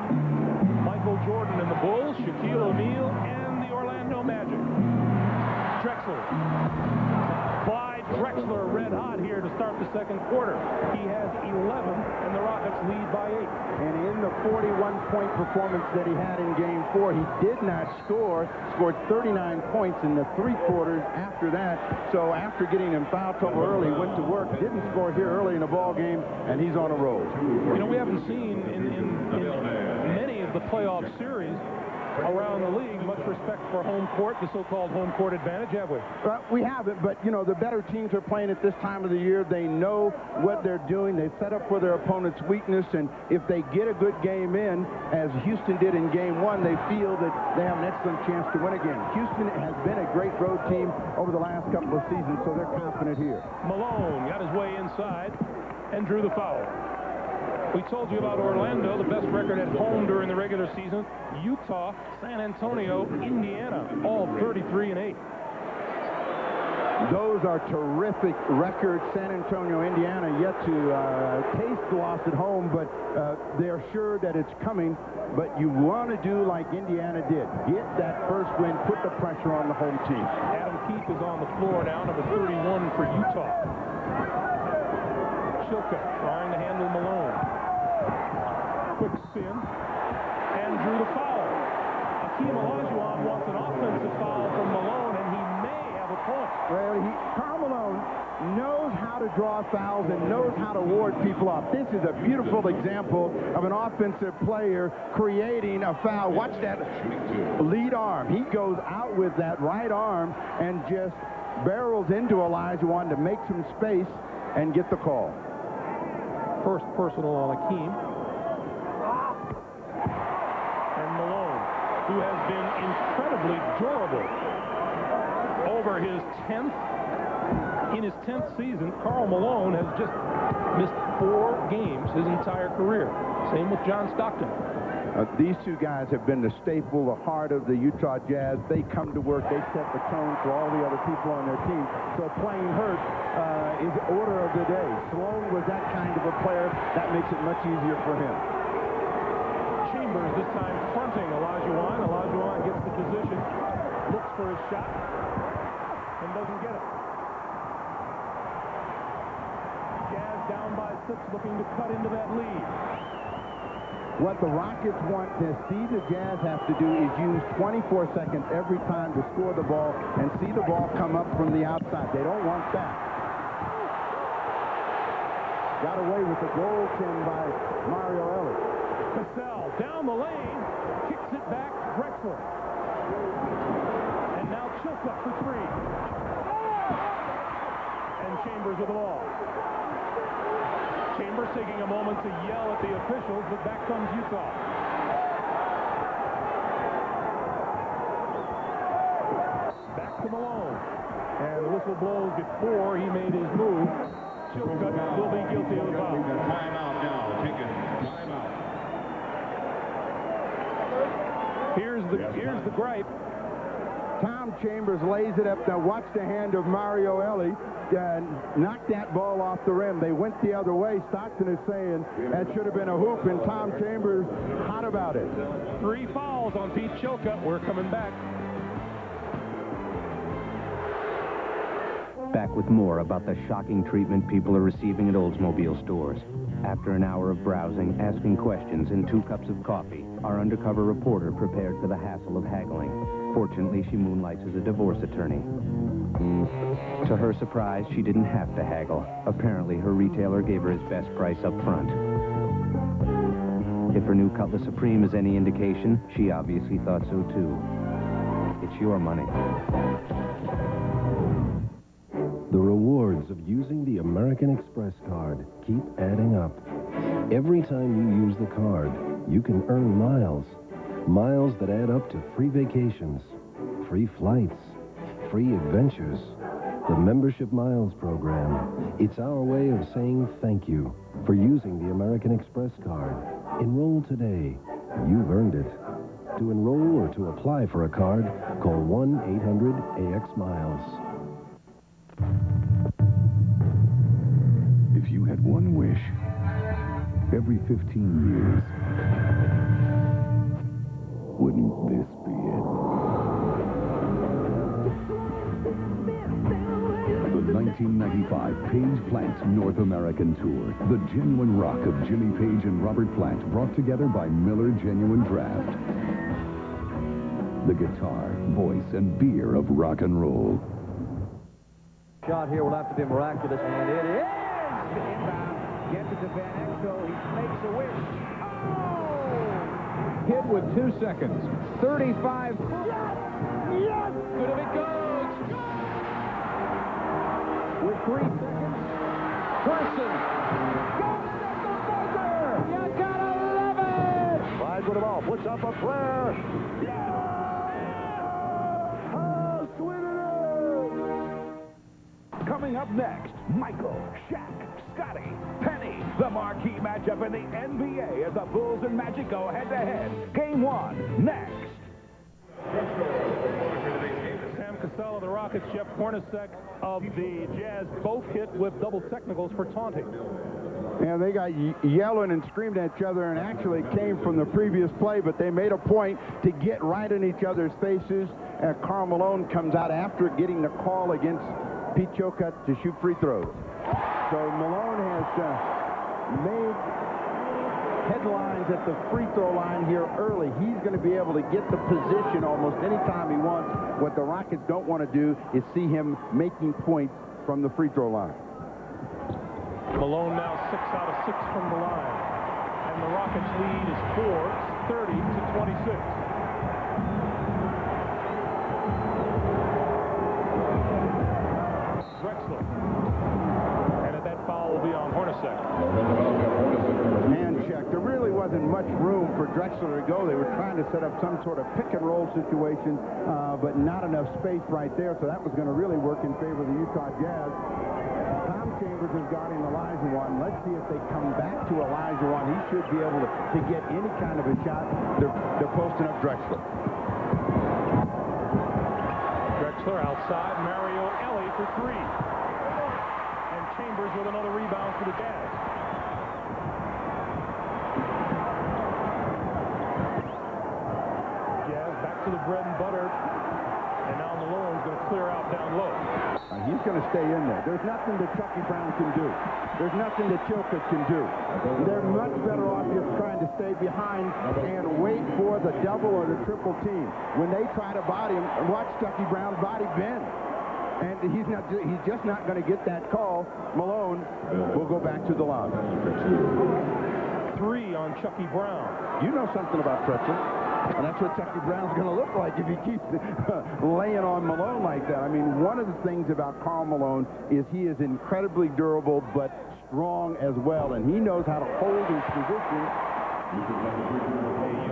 Michael Jordan and the Bulls, Shaquille O'Neal, and the Orlando Magic. Drexler. Clyde Drexler red hot here to start the second quarter. He has 11, and the Rockets lead by 8. And in the 41-point performance that he had in Game 4, he did not score. Scored 39 points in the 3 quarters after that. So after getting in foul trouble early, went to work, didn't score here early in the ball game, and he's on a roll. You know, we haven't seen in many of the playoff series around the league. Much respect for home court, the so-called home court advantage, have we? We haven't, but, you know, the better teams are playing at this time of the year. They know what they're doing. They set up for their opponent's weakness, and if they get a good game in, as Houston did in Game 1, they feel that they have an excellent chance to win again. Houston has been a great road team over the last couple of seasons, so they're confident here. Malone got his way inside and drew the foul. We told you about Orlando, the best record at home during the regular season. Utah, San Antonio, Indiana, all 33-8. Those are terrific records. San Antonio, Indiana, yet to taste the loss at home, but they're sure that it's coming. But you want to do like Indiana did. Get that first win, put the pressure on the home team. Adam Keefe is on the floor now, number 31 for Utah. Chilka trying to handle Malone. Quick spin, and drew the foul. Hakeem Olajuwon wants an offensive foul from Malone, and he may have a point. Well, Karl Malone knows how to draw fouls and knows how to ward people up. This is a beautiful example of an offensive player creating a foul. Watch that lead arm. He goes out with that right arm and just barrels into Olajuwon to make some space and get the call. First personal on Hakeem. Who has been incredibly durable over his 10th. In his 10th season, Karl Malone has just missed 4 games his entire career. Same with John Stockton. These two guys have been the staple, the heart of the Utah Jazz. They come to work. They set the tone for all the other people on their team. So playing hurt is order of the day. Sloan was that kind of a player. That makes it much easier for him. Chambers this time fronting Olajuwon. Olajuwon gets the position, looks for his shot, and doesn't get it. Jazz down by 6, looking to cut into that lead. What the Rockets want to see the Jazz have to do is use 24 seconds every time to score the ball and see the ball come up from the outside. They don't want that. Got away with the goaltend by Mario Ellis. Cassell down the lane, kicks it back, Drexler. And now Chilka for 3. And Chambers with the ball. Chambers taking a moment to yell at the officials, but back comes Utah. Back to Malone. And the whistle blows before he made his move. Chilka will be guilty of the foul. Timeout now. Take it. Here's the gripe. Tom Chambers lays it up. Now watch the hand of Mario Ellie. Knocked that ball off the rim. They went the other way. Stockton is saying that should have been a hoop, and Tom Chambers hot about it. 3 fouls on Pete Chilka. We're coming back. Back with more about the shocking treatment people are receiving at Oldsmobile stores. After an hour of browsing, asking questions, and 2 cups of coffee, our undercover reporter prepared for the hassle of haggling. Fortunately, she moonlights as a divorce attorney. To her surprise, she didn't have to haggle. Apparently, her retailer gave her his best price up front. If her new Cutlass Supreme is any indication, she obviously thought so too. It's your money. The rewards of using the American Express card keep adding up. Every time you use the card, you can earn miles. Miles that add up to free vacations, free flights, free adventures. The Membership Miles program. It's our way of saying thank you for using the American Express card. Enroll today. You've earned it. To enroll or to apply for a card, call 1-800-AX-MILES. If you had one wish, every 15 years, wouldn't this be it? The 1995 Page Plant North American Tour. The genuine rock of Jimmy Page and Robert Plant brought together by Miller Genuine Draft. The guitar, voice, and beer of rock and roll. Shot here will have to be miraculous, and it is! Inbound, gets it to Van Exel, he makes a wish. Oh! hit with 2 seconds. 35. Yes! Good if it goes. With 3 seconds. Person. Goes at the buzzer. You gotta love it. Slides with the ball. Puts up a flare. Yeah! How sweet it is! Coming up next, Michael, Shaq, Scotty, Penny. The marquee matchup in the NBA as the Bulls and Magic go head-to-head. Game 1, next. Sam Cassell of the Rockets, Jeff Hornacek of the Jazz both hit with double technicals for taunting. And they got yelling and screamed at each other, and actually came from the previous play, but they made a point to get right in each other's faces. And Karl Malone comes out after getting the call against Pete Chilcutt to shoot free throws. So Malone has made headlines at the free throw line here early. He's going to be able to get the position almost any time he wants. What the Rockets don't want to do is see him making points from the free throw line. Malone now 6 out of 6 from the line. And the Rockets lead is 30-26. Drexler. And at that foul will be on Hornacek. Hand check. There really wasn't much room for Drexler to go. They were trying to set up some sort of pick and roll situation, but not enough space right there, so that was going to really work in favor of the Utah Jazz. Chambers is guarding Olajuwon. Let's see if they come back to Olajuwon. He should be able to get any kind of a shot. They're posting up Drexler. Drexler outside. Mario Ellie for 3. And Chambers with another rebound for the Jazz. Jazz back to the bread and butter. And now Malone's going to clear out down low. He's going to stay in there. There's nothing that Chucky Brown can do. There's nothing that Chilcutt can do. They're much better off just trying to stay behind and wait for the double or the triple team. When they try to body him, watch Chucky Brown's body bend. And he's just not going to get that call. Malone will go back to the line. 3 on Chucky Brown. You know something about Drexler. And that's what Chucky Brown's going to look like if he keeps laying on Malone like that. I mean, one of the things about Karl Malone is he is incredibly durable, but strong as well. And he knows how to hold his position.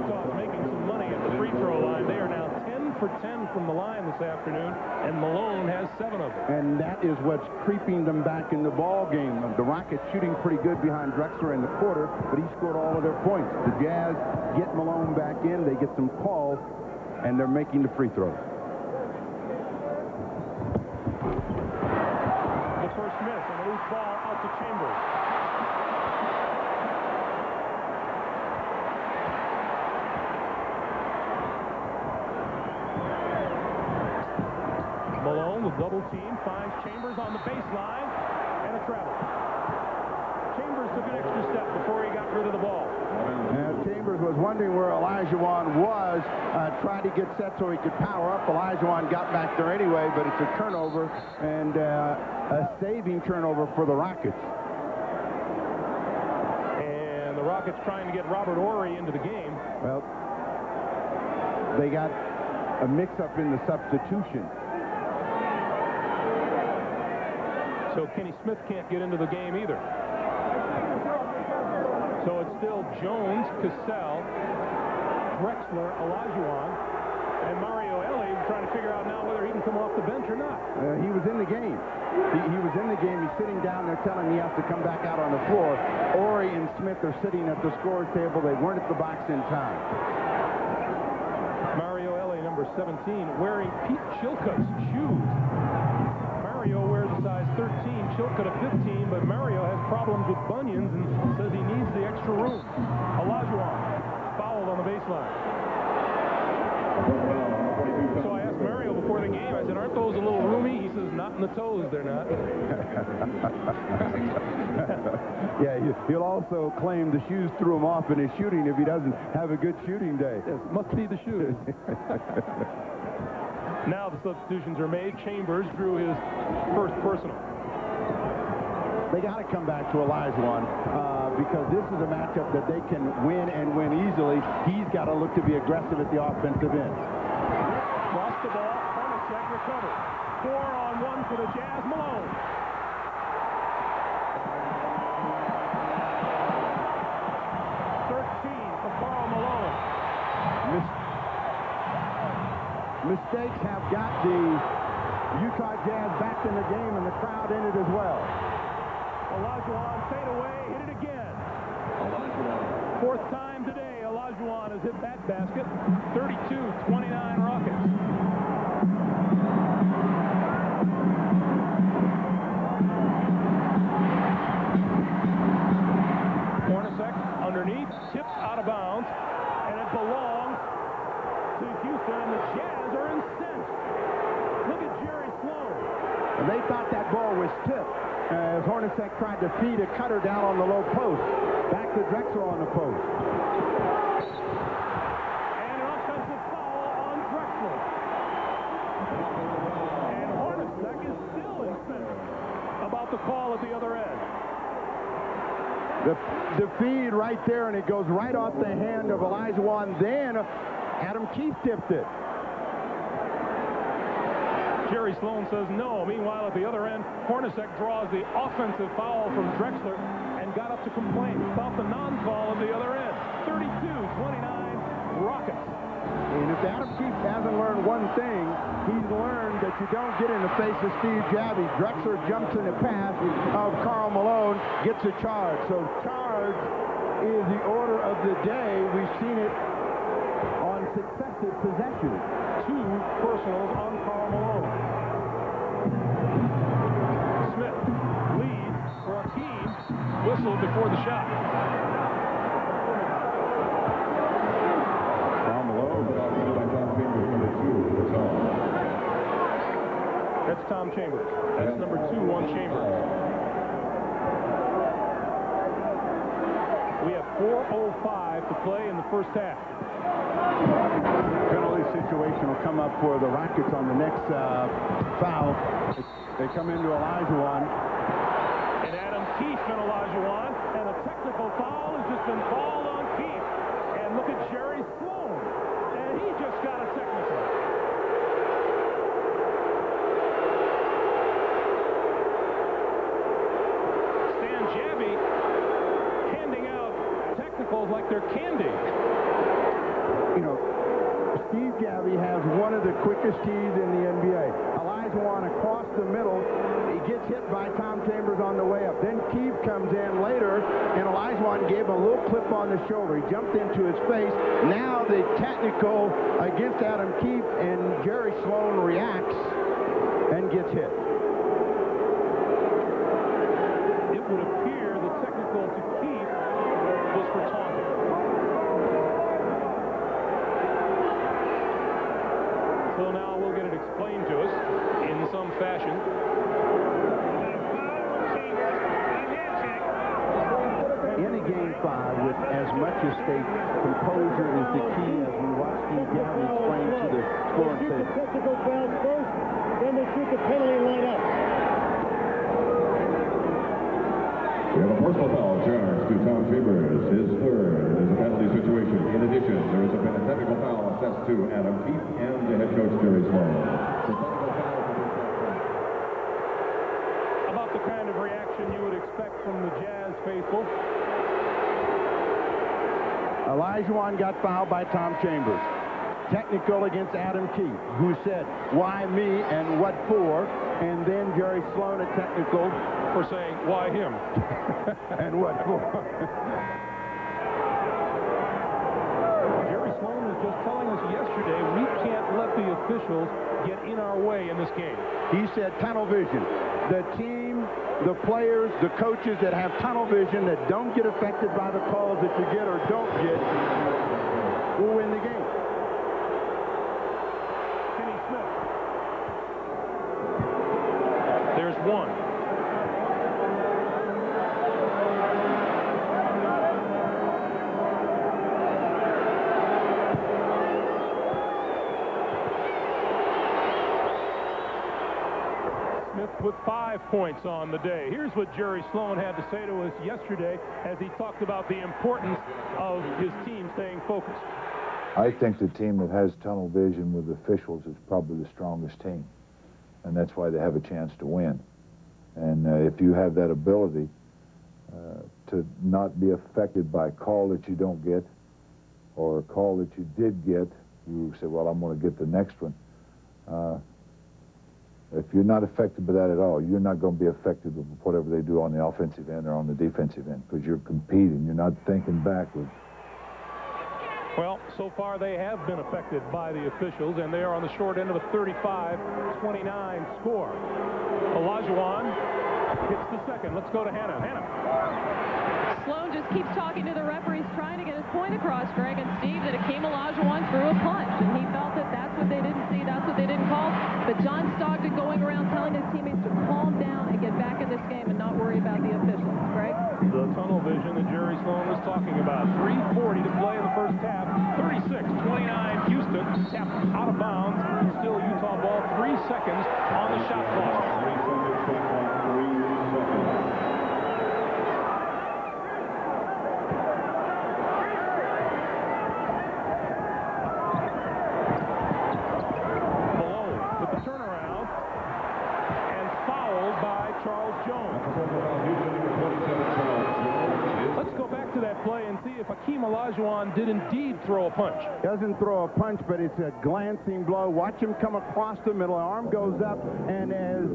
Utah's making some money at the free throw line. They are now 10 for 10 from the line this afternoon, and Malone has 7 of them. And that is what's creeping them back in the ball game. The Rockets shooting pretty good behind Drexler in the quarter, but he scored all of their points. The Jazz get Malone back in, they get some calls, and they're making the free throws. The first miss, and a loose ball out to Chambers. Malone with double team finds Chambers on the baseline, and a travel. Chambers took an extra step before he got rid of the ball. Chambers was wondering where Olajuwon was, tried to get set so he could power up. Olajuwon got back there anyway, but it's a turnover, and a saving turnover for the Rockets. And the Rockets trying to get Robert Horry into the game. Well, they got a mix-up in the substitution. So Kenny Smith can't get into the game either. So it's still Jones, Cassell, Drexler, Olajuwon, and Mario Ellie trying to figure out now whether he can come off the bench or not. He was in the game. He was in the game. He's sitting down there telling him he has to come back out on the floor. Horry and Smith are sitting at the scorer's table. They weren't at the box in time. Mario Ellie, number 17, wearing Pete Chilcutt's shoes. Mario wears a size 13, Chilcutt a 15, but Mario has problems with bunions and says he needs the extra room. Olajuwon fouled on the baseline. So I asked Mario before the game, I said, aren't those a little roomy? He says, not in the toes, they're not. Yeah, he'll also claim the shoes threw him off in his shooting if he doesn't have a good shooting day. Yes, must be the shoes. Now the substitutions are made. Chambers drew his first personal. They got to come back to Olajuwon because this is a matchup that they can win and win easily. He's got to look to be aggressive at the offensive end. Lost the ball. Hornacek recovered. 4-on-1 for the Jazz. Malone. Mistakes have got the Utah Jazz back in the game, and the crowd in it as well. Olajuwon fade away, hit it again. Fourth time today, Olajuwon has hit that basket. 32-29 Rockets. Hornacek underneath, tipped out of bounds, and it belongs to Houston, and the Jazz are incensed. Look at Jerry Sloan. And they thought that ball was tipped as Hornacek tried to feed a cutter down on the low post. Back to Drexler on the post. And an offensive foul on Drexler. And Hornacek is still incensed about the call at the other end. The feed right there, and it goes right off the hand of Olajuwon. Then Adam Keefe tipped it. Jerry Sloan says no. Meanwhile, at the other end, Hornacek draws the offensive foul from Drexler and got up to complain about the non-call at the other end. 32-29 Rockets. And if Adam Keefe hasn't learned one thing, he's learned that you don't get in the face of Steve Javie. Drexler jumps in the path of Karl Malone, gets a charge. So charge is the order of the day. We've seen it on successive possessions. 2 personals on Karl Malone. Smith leads for Hakeem. Whistle before the shot. Karl Malone, by Tom Chambers, number 2. That's all. That's Tom Chambers. That's number 2 on Chambers. We have 4:05 to play in the first half. Penalty situation will come up for the Rockets on the next foul. They come into Olajuwon. And Adam Keefe and Olajuwon, and a technical foul has just been called on Keefe. And look at Jerry Sloan, and he just got a technical. Stan Javie handing out technicals like they're candy. You know, Steve Javie has one of the quickest keys in the NBA. Olajuwon across the middle. He gets hit by Tom Chambers on the way up. Then Keefe comes in later, and Olajuwon gave him a little clip on the shoulder. He jumped into his face. Now the technical against Adam Keefe, and Jerry Sloan reacts and gets hit. It would appear the technical to Keefe was for taunting. So now we'll get it explained to us in some fashion. In a game 5 with as much at stake, composure is the key, as we watch Steve Javie explain to the scoring table. Technical fouls first, then they shoot the penalty line up. We have a personal foul charged to Tom Chambers, his third. It is a penalty situation. In addition, there has been a technical foul assessed to Adam Keefe and the head coach Jerry Sloan. About the kind of reaction you would expect from the Jazz faithful. Olajuwon got fouled by Tom Chambers. Technical against Adam Keefe, who said, "Why me and what for?" And then Jerry Sloan a technical for saying, "Why him?" and what for? Jerry Sloan was just telling us yesterday we can't let the officials get in our way in this game. He said tunnel vision. The team, the players, the coaches that have tunnel vision, that don't get affected by the calls that you get or don't get, will win the game. Kenny Smith. There's one. Smith with 5 points on the day. Here's what Jerry Sloan had to say to us yesterday as he talked about the importance of his team staying focused. I think the team that has tunnel vision with officials is probably the strongest team, and that's why they have a chance to win. And if you have that ability to not be affected by a call that you don't get or a call that you did get, you say, well, I'm going to get the next one. If you're not affected by that at all, you're not going to be affected with whatever they do on the offensive end or on the defensive end, because you're competing. You're not thinking backwards. Well, so far they have been affected by the officials, and they are on the short end of a 35-29 score. Olajuwon hits the second. Let's go to Hannah. Sloan just keeps talking to the referees, trying to get his point across, Greg and Steve, that Hakeem Olajuwon threw a punch, and he felt that that's what they didn't see, that's what they didn't call. But John Stockton going around telling his teammates to calm down and get back in this game and not worry about the officials. Greg? The tunnel vision that Jerry Sloan was talking about. 3:40 to play in the first half. 36-29 Houston. Tapped out of bounds. Still Utah ball. 3 seconds on the shot clock. Malone with the turnaround and fouled by Charles Jones. Let's go back to that play and see if Hakeem Olajuwon did indeed throw a punch. Doesn't throw a punch, but it's a glancing blow. Watch him come across the middle. Arm goes up, and as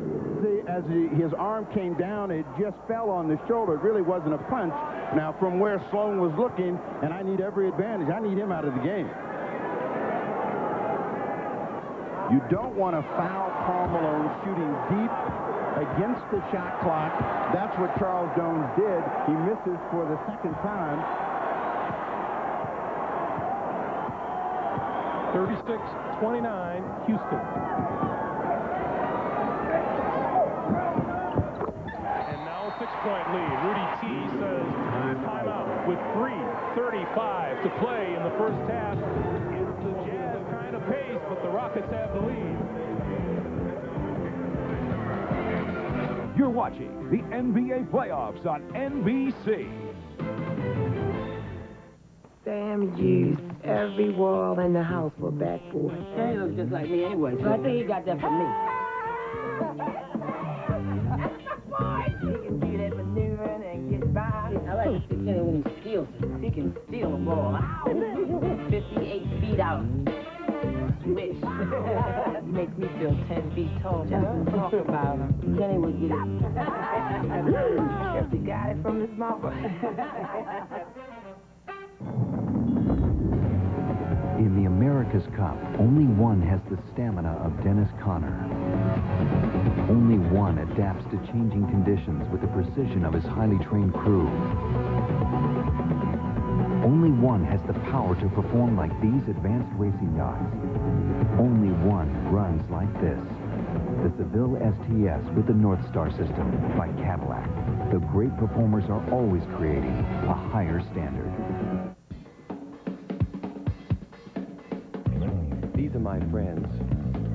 his arm came down, it just fell on the shoulder. It really wasn't a punch. Now, from where Sloan was looking, and I need every advantage, I need him out of the game. You don't want to foul Karl Malone shooting deep against the shot clock. That's what Charles Jones did. He misses for the second time. 36-29 Houston. And now a 6-point lead. Rudy T says timeout with 3:35 to play in the first half. It's the Jazz kind of pace, but the Rockets have the lead. You're watching the NBA playoffs on NBC. Sam used every wall in the house for backboard. He looks just like me anyway, so I think he got that from me. He can do that maneuvering and get by. I like to see Kenny when he steals it. He can steal a ball. 58 feet out. Swish. Makes me feel 10 feet tall just to talk about him. Kenny would get it. Except he got it from his mother. In the America's Cup, only one has the stamina of Dennis Conner. Only one adapts to changing conditions with the precision of his highly trained crew. Only one has the power to perform like these advanced racing yachts. Only one runs like this. The Seville STS with the North Star system by Cadillac. The great performers are always creating a higher standard. These are my friends.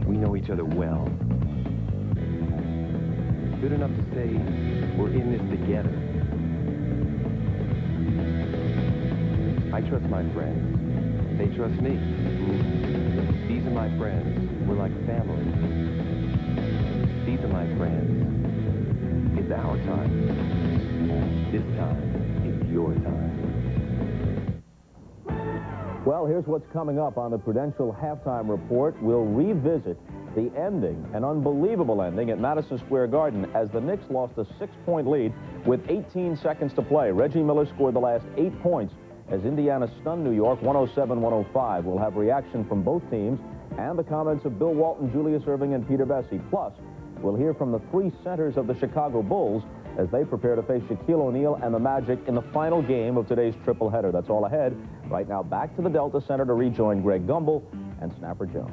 We know each other well. Good enough to say we're in this together. I trust my friends. They trust me. These are my friends. We're like family. These are my friends. It's our time. This time is your time. Well, here's what's coming up on the Prudential Halftime Report. We'll revisit the ending, an unbelievable ending at Madison Square Garden as the Knicks lost a 6-point lead with 18 seconds to play. Reggie Miller scored the last 8 points as Indiana stunned New York 107-105. We'll have reaction from both teams and the comments of Bill Walton, Julius Erving, and Peter Bessie. Plus, we'll hear from the 3 centers of the Chicago Bulls as they prepare to face Shaquille O'Neal and the Magic in the final game of today's triple header. That's all ahead. Right now, back to the Delta Center to rejoin Greg Gumbel and Snapper Jones.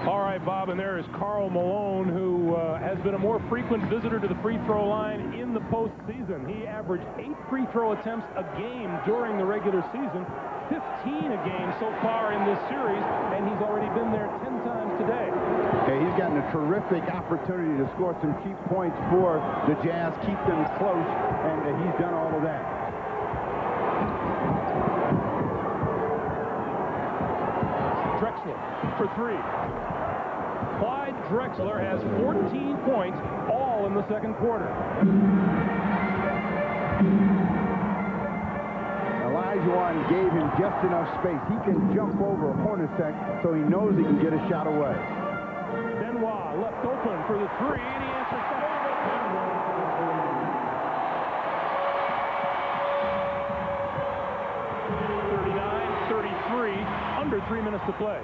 All right, Bob, and there is Karl Malone, who has been a more frequent visitor to the free throw line in the postseason. He averaged 8 free throw attempts a game during the regular season, 15 a game so far in this series, and he's already been there 10 times today. Okay, he's gotten a terrific opportunity to score some cheap points for the Jazz, keep them close, and he's done all of that. Drexler for 3. Clyde Drexler has 14 points, all in the second quarter. Olajuwon gave him just enough space. He can jump over Hornacek, so he knows he can get a shot away. Benoit left open for the 3, and he answers back. 39-33, under 3 minutes to play.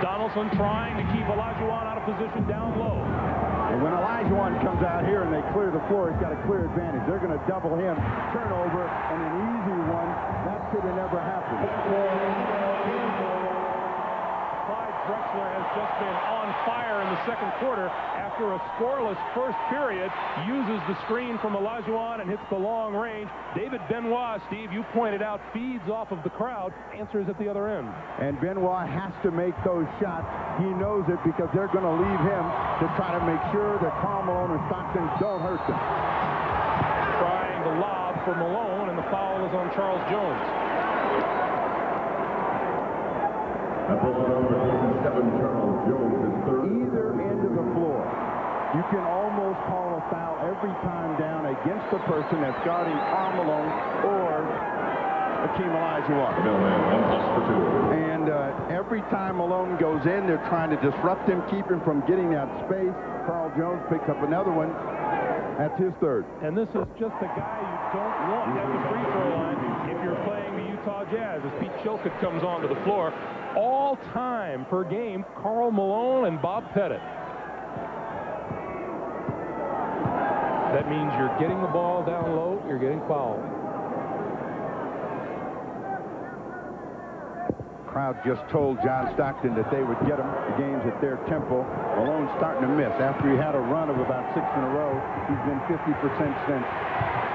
Donaldson trying to keep Olajuwon out of position down low. And when Olajuwon comes out here and they clear the floor, he's got a clear advantage. They're going to double him, turnover, and an easy one. That should have never happened. Clyde Drexler has just been on fire in the second quarter after a scoreless first period. Uses the screen from Olajuwon and hits the long range. David Benoit, Steve, you pointed out, feeds off of the crowd, answers at the other end. And Benoit has to make those shots. He knows it because they're going to leave him to try to make sure that Karl Malone and Stockton don't hurt them. Trying to lob for Malone, and the foul is on Charles Jones. Either end of the floor, you can almost call a foul every time down against the person that's guarding Karl Malone or Hakeem Olajuwon. And every time Malone goes in, they're trying to disrupt him, keep him from getting that space. Karl Jones picks up another one. That's his third. And this is just a guy you don't want at the free throw line if you're playing the Utah Jazz, as Pete Chilcutt comes onto the floor. All time per game, Karl Malone and Bob Pettit. That means you're getting the ball down low, you're getting fouled. Crowd just told John Stockton that they would get him the games at their tempo. Malone's starting to miss. After he had a run of about 6 in a row, he's been 50% since.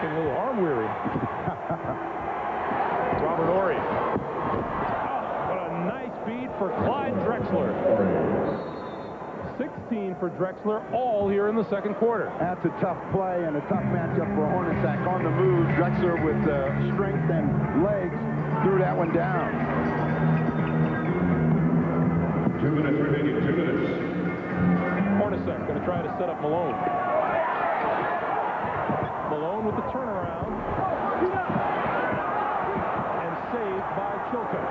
Getting a little arm weary. Robert Horry. What a nice feed for Clyde Drexler. 16 for Drexler, all here in the second quarter. That's a tough play and a tough matchup for Hornacek. On the move, Drexler with strength and legs threw that one down. 2 minutes remaining, 2 minutes. Hornacek going to try to set up Malone. Malone with the turnaround. And saved by Chilcutt.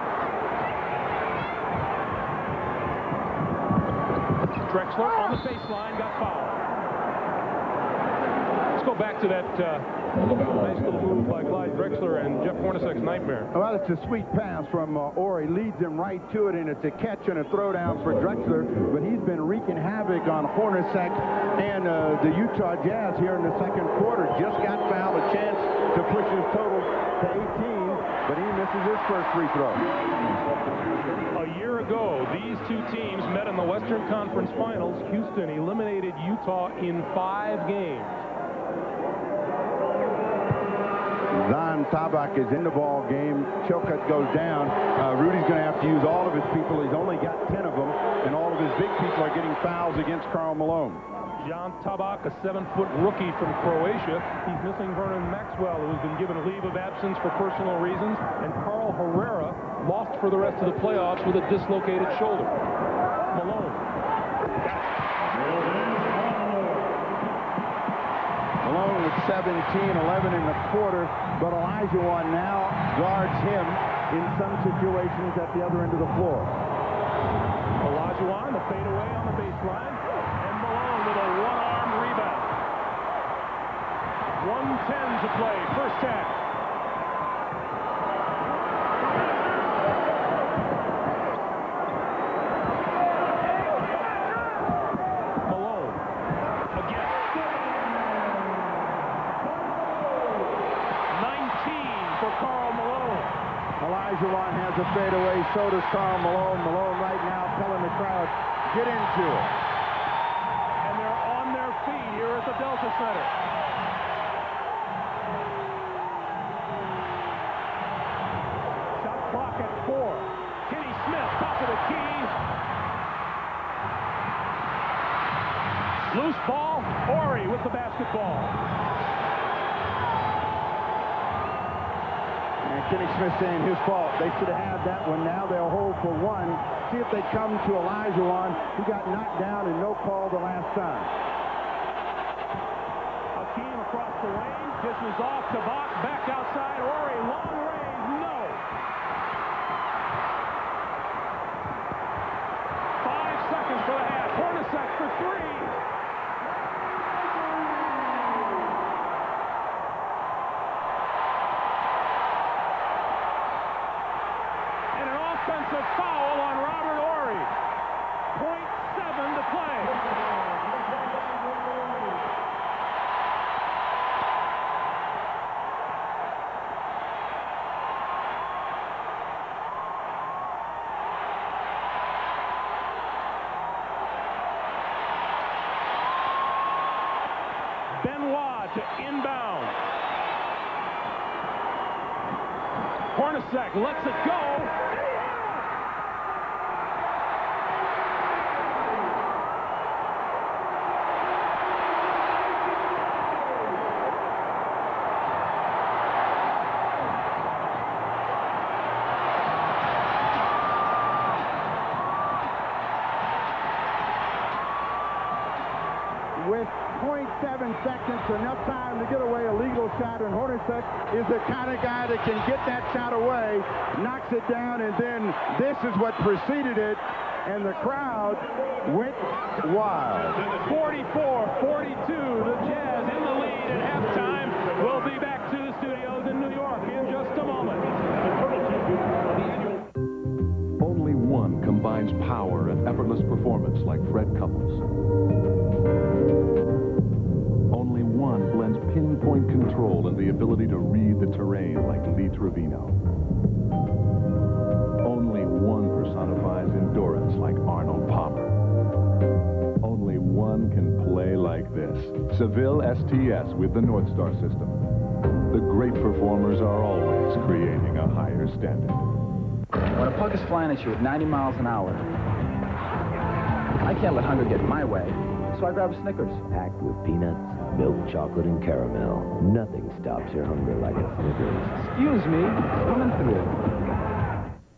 Drexler on the baseline, got fouled. Let's go back to that nice little move by Clyde Drexler and Jeff Hornacek's nightmare. Well, it's a sweet pass from Horry. Leads him right to it, and it's a catch and a throwdown for Drexler. But he's been wreaking havoc on Hornacek and the Utah Jazz here in the second quarter. Just got fouled, a chance to push his total to 18, but he misses his first free throw. A year ago, these two teams met in the Western Conference Finals. Houston eliminated Utah in 5 games. Zan Tabak is in the ball game. Chilcutt goes down. Rudy's going to have to use all of his people. He's only got 10 of them, and all of his big people are getting fouls against Karl Malone. Jan Tabak, a 7-foot rookie from Croatia. He's missing Vernon Maxwell, who's been given a leave of absence for personal reasons, and Carl Herrera lost for the rest of the playoffs with a dislocated shoulder. Malone. Malone with 17, 11 in the quarter, but Olajuwon now guards him in some situations at the other end of the floor. Olajuwon, the fadeaway on the baseline, and Malone with a one-armed rebound. 1:10 to play, first half. Olajuwon has a fadeaway, so does Karl Malone. Malone right now telling the crowd, get into it. And they're on their feet here at the Delta Center. Shot clock at 4. Kenny Smith, top of the key. Loose ball, Horry with the basketball. And Kenny Smith saying his fault. They should have had that one. Now they'll hold for one. See if they come to Olajuwon, who got knocked down and no call the last time. Hakeem across the range, dishes off to Bach, back outside, Horry, long range, no. 5 seconds for the half. Hornacek for 3. Offensive foul on Robert Horry. 0.7 to play. Benoit to inbound. Hornacek lets it go. With 0.7 seconds, enough time to get away a legal shot, and Hornacek is the kind of guy that can get that shot away, knocks it down, and then this is what preceded it, and the crowd went wild. 44-42, the Jazz in the lead at halftime. We'll be back to the studios in New York in just a moment. Only one combines power and effortless performance like Fred Couples. Only one blends pinpoint control and the ability to read the terrain like Lee Trevino. Only one personifies endurance like Arnold Palmer. Only one can play like this. Seville STS with the North Star system. The great performers are always creating a higher standard. When a puck is flying at you at 90 miles an hour, I can't let hunger get in my way, so I grab a Snickers. Packed with peanuts, milk, chocolate, and caramel. Nothing stops your hunger like a Snickers. Excuse me, coming through.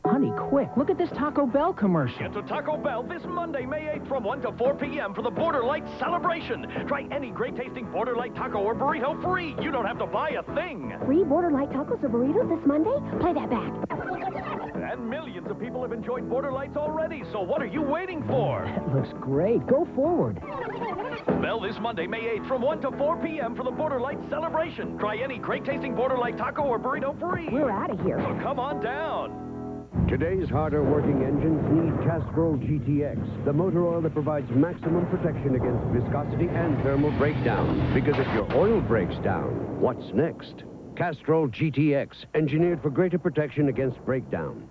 Honey, quick, look at this Taco Bell commercial. Get to Taco Bell this Monday, May 8th from 1 to 4 p.m. for the Border Light celebration. Try any great-tasting Border Light taco or burrito free. You don't have to buy a thing. Free Border Light tacos or burritos this Monday? Play that back. And millions of people have enjoyed Border Lights already, so what are you waiting for? That looks great. Go forward. Bell this Monday, May 8th from 1 to 4 p.m. for the Border Light celebration. Try any great-tasting Border Light taco or burrito free. We're out of here. So come on down. Today's harder-working engines need Castrol GTX, the motor oil that provides maximum protection against viscosity and thermal breakdown. Because if your oil breaks down, what's next? Castrol GTX, engineered for greater protection against breakdown.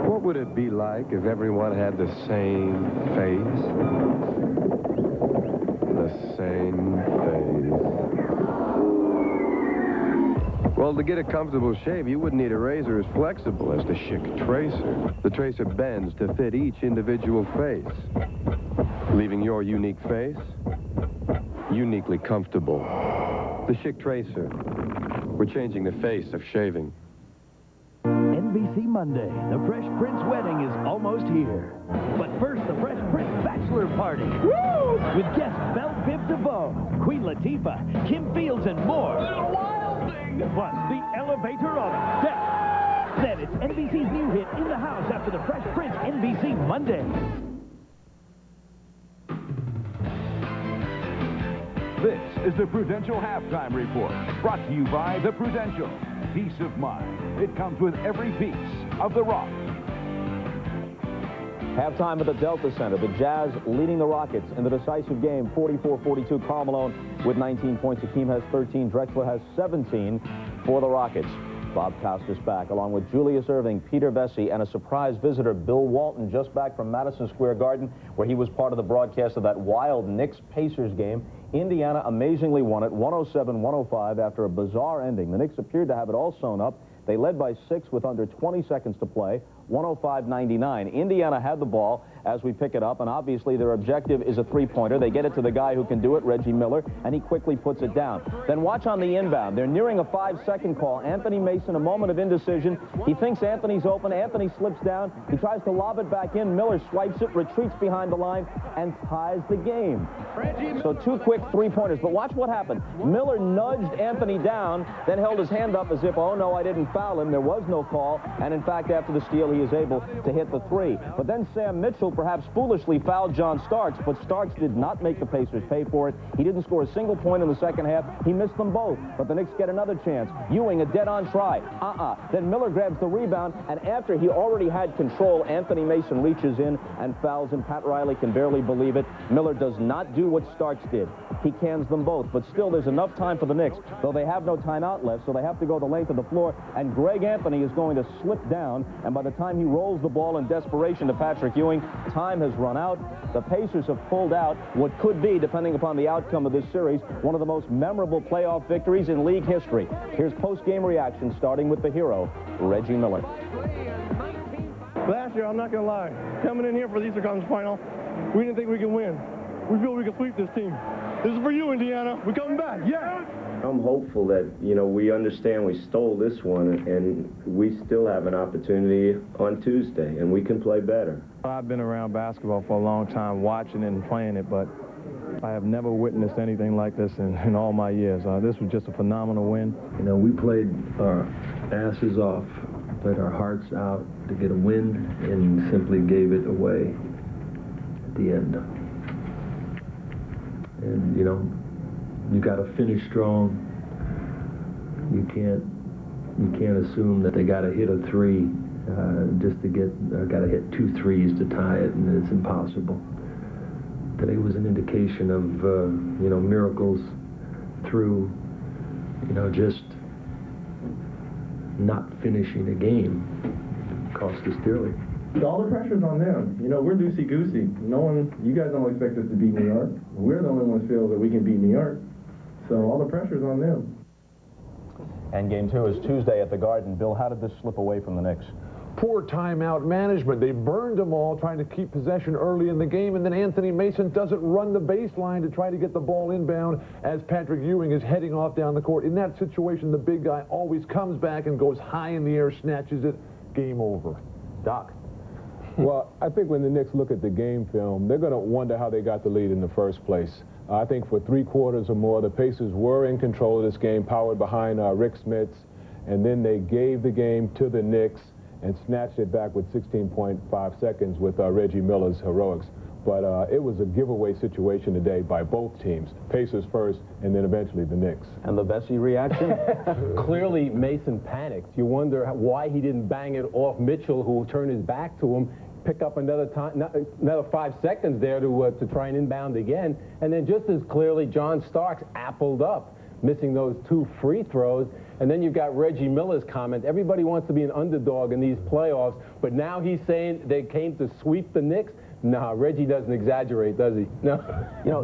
What would it be like if everyone had the same face? The same face. Well, to get a comfortable shave, you wouldn't need a razor as flexible as the Schick Tracer. The Tracer bends to fit each individual face, leaving your unique face uniquely comfortable. The Schick Tracer. We're changing the face of shaving. NBC Monday, the Fresh Prince wedding is almost here. But first, the Fresh Prince bachelor party. Woo! With guests Belle Biv DeVoe, Queen Latifah, Kim Fields, and more. Plus, the elevator of death. Then it's NBC's new hit, In the House, after the Fresh Prince, NBC Monday. This is the Prudential Halftime Report, brought to you by the Prudential. Peace of mind. It comes with every piece of the rock. Halftime at the Delta Center. The Jazz leading the Rockets in the decisive game, 44-42. Karl Malone with 19 points. Hakeem has 13. Drexler has 17 for the Rockets. Bob Costas back, along with Julius Erving, Peter Vesey, and a surprise visitor, Bill Walton, just back from Madison Square Garden, where he was part of the broadcast of that wild Knicks-Pacers game. Indiana amazingly won it, 107-105, after a bizarre ending. The Knicks appeared to have it all sewn up. They led by 6 with under 20 seconds to play, 105-99. Indiana had the ball as we pick it up, and obviously their objective is a three-pointer. They get it to the guy who can do it, Reggie Miller, and he quickly puts it down. Then watch on the inbound. They're nearing a 5-second call. Anthony Mason, a moment of indecision. He thinks Anthony's open. Anthony slips down. He tries to lob it back in. Miller swipes it, retreats behind the line, and ties the game. So 2 quick three-pointers. But watch what happened. Miller nudged Anthony down, then held his hand up as if, oh, no, I didn't foul him. There was no call. And, in fact, after the steal, he is able to hit the three. But then Sam Mitchell perhaps foolishly fouled John Starks, but Starks did not make the Pacers pay for it. He didn't score a single point in the second half. He missed them both. But the Knicks get another chance. Ewing, a dead-on try. Then Miller grabs the rebound, and after he already had control, Anthony Mason reaches in and fouls him. Pat Riley can barely believe it. Miller does not do what Starks did. He cans them both. But still, there's enough time for the Knicks, though they have no timeout left, so they have to go the length of the floor, and Greg Anthony is going to slip down, and by the time he rolls the ball in desperation to Patrick Ewing, time has run out. The Pacers have pulled out what could be, depending upon the outcome of this series, one of the most memorable playoff victories in league history. Here's post-game reaction, starting with the hero, Reggie Miller. Last year, I'm not going to lie, coming in here for the Eastern Conference Final, we didn't think we could win. We feel we can sweep this team. This is for you, Indiana. We're coming back. Yeah! I'm hopeful that, we understand we stole this one, and we still have an opportunity on Tuesday, and we can play better. I've been around basketball for a long time, watching it and playing it, but I have never witnessed anything like this in all my years. This was just a phenomenal win. We played our asses off, played our hearts out to get a win, and simply gave it away at the end. And, you got to finish strong. You can't assume that they got to hit a three just to get, got to hit 2 threes to tie it, and it's impossible. Today was an indication of, miracles through, just not finishing a game cost us dearly. All the pressure's on them. We're loosey-goosey. You guys don't expect us to beat New York. We're the only ones feel that we can beat New York. So all the pressure's on them. And game 2 is Tuesday at the Garden. Bill, how did this slip away from the Knicks? Poor timeout management. They burned them all trying to keep possession early in the game, and then Anthony Mason doesn't run the baseline to try to get the ball inbound as Patrick Ewing is heading off down the court. In that situation, the big guy always comes back and goes high in the air, snatches it. Game over. Doc. Well, I think when the Knicks look at the game film, they're going to wonder how they got the lead in the first place. I think for 3 quarters or more, the Pacers were in control of this game, powered behind Rick Smits, and then they gave the game to the Knicks and snatched it back with 16.5 seconds with Reggie Miller's heroics. But it was a giveaway situation today by both teams, Pacers first, and then eventually the Knicks. And the Vesey reaction? Clearly, Mason panicked. You wonder why he didn't bang it off Mitchell, who turned his back to him, pick up another 5 seconds there to try and inbound again. And then just as clearly, John Starks appled up, missing those 2 free throws. And then you've got Reggie Miller's comment. Everybody wants to be an underdog in these playoffs, but now he's saying they came to sweep the Knicks. No, Reggie doesn't exaggerate, does he? No.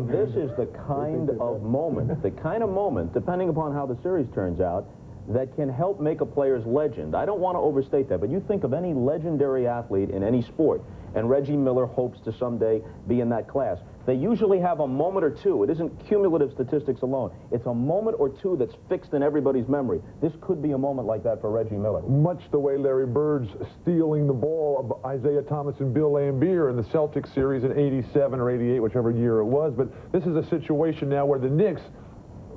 This is the kind of moment, depending upon how the series turns out, that can help make a player's legend. I don't want to overstate that, but you think of any legendary athlete in any sport, and Reggie Miller hopes to someday be in that class. They usually have a moment or two. It isn't cumulative statistics alone. It's a moment or two that's fixed in everybody's memory. This could be a moment like that for Reggie Miller. Much the way Larry Bird's stealing the ball of Isaiah Thomas and Bill Laimbeer in the Celtics series in '87 or '88, whichever year it was. But this is a situation now where the Knicks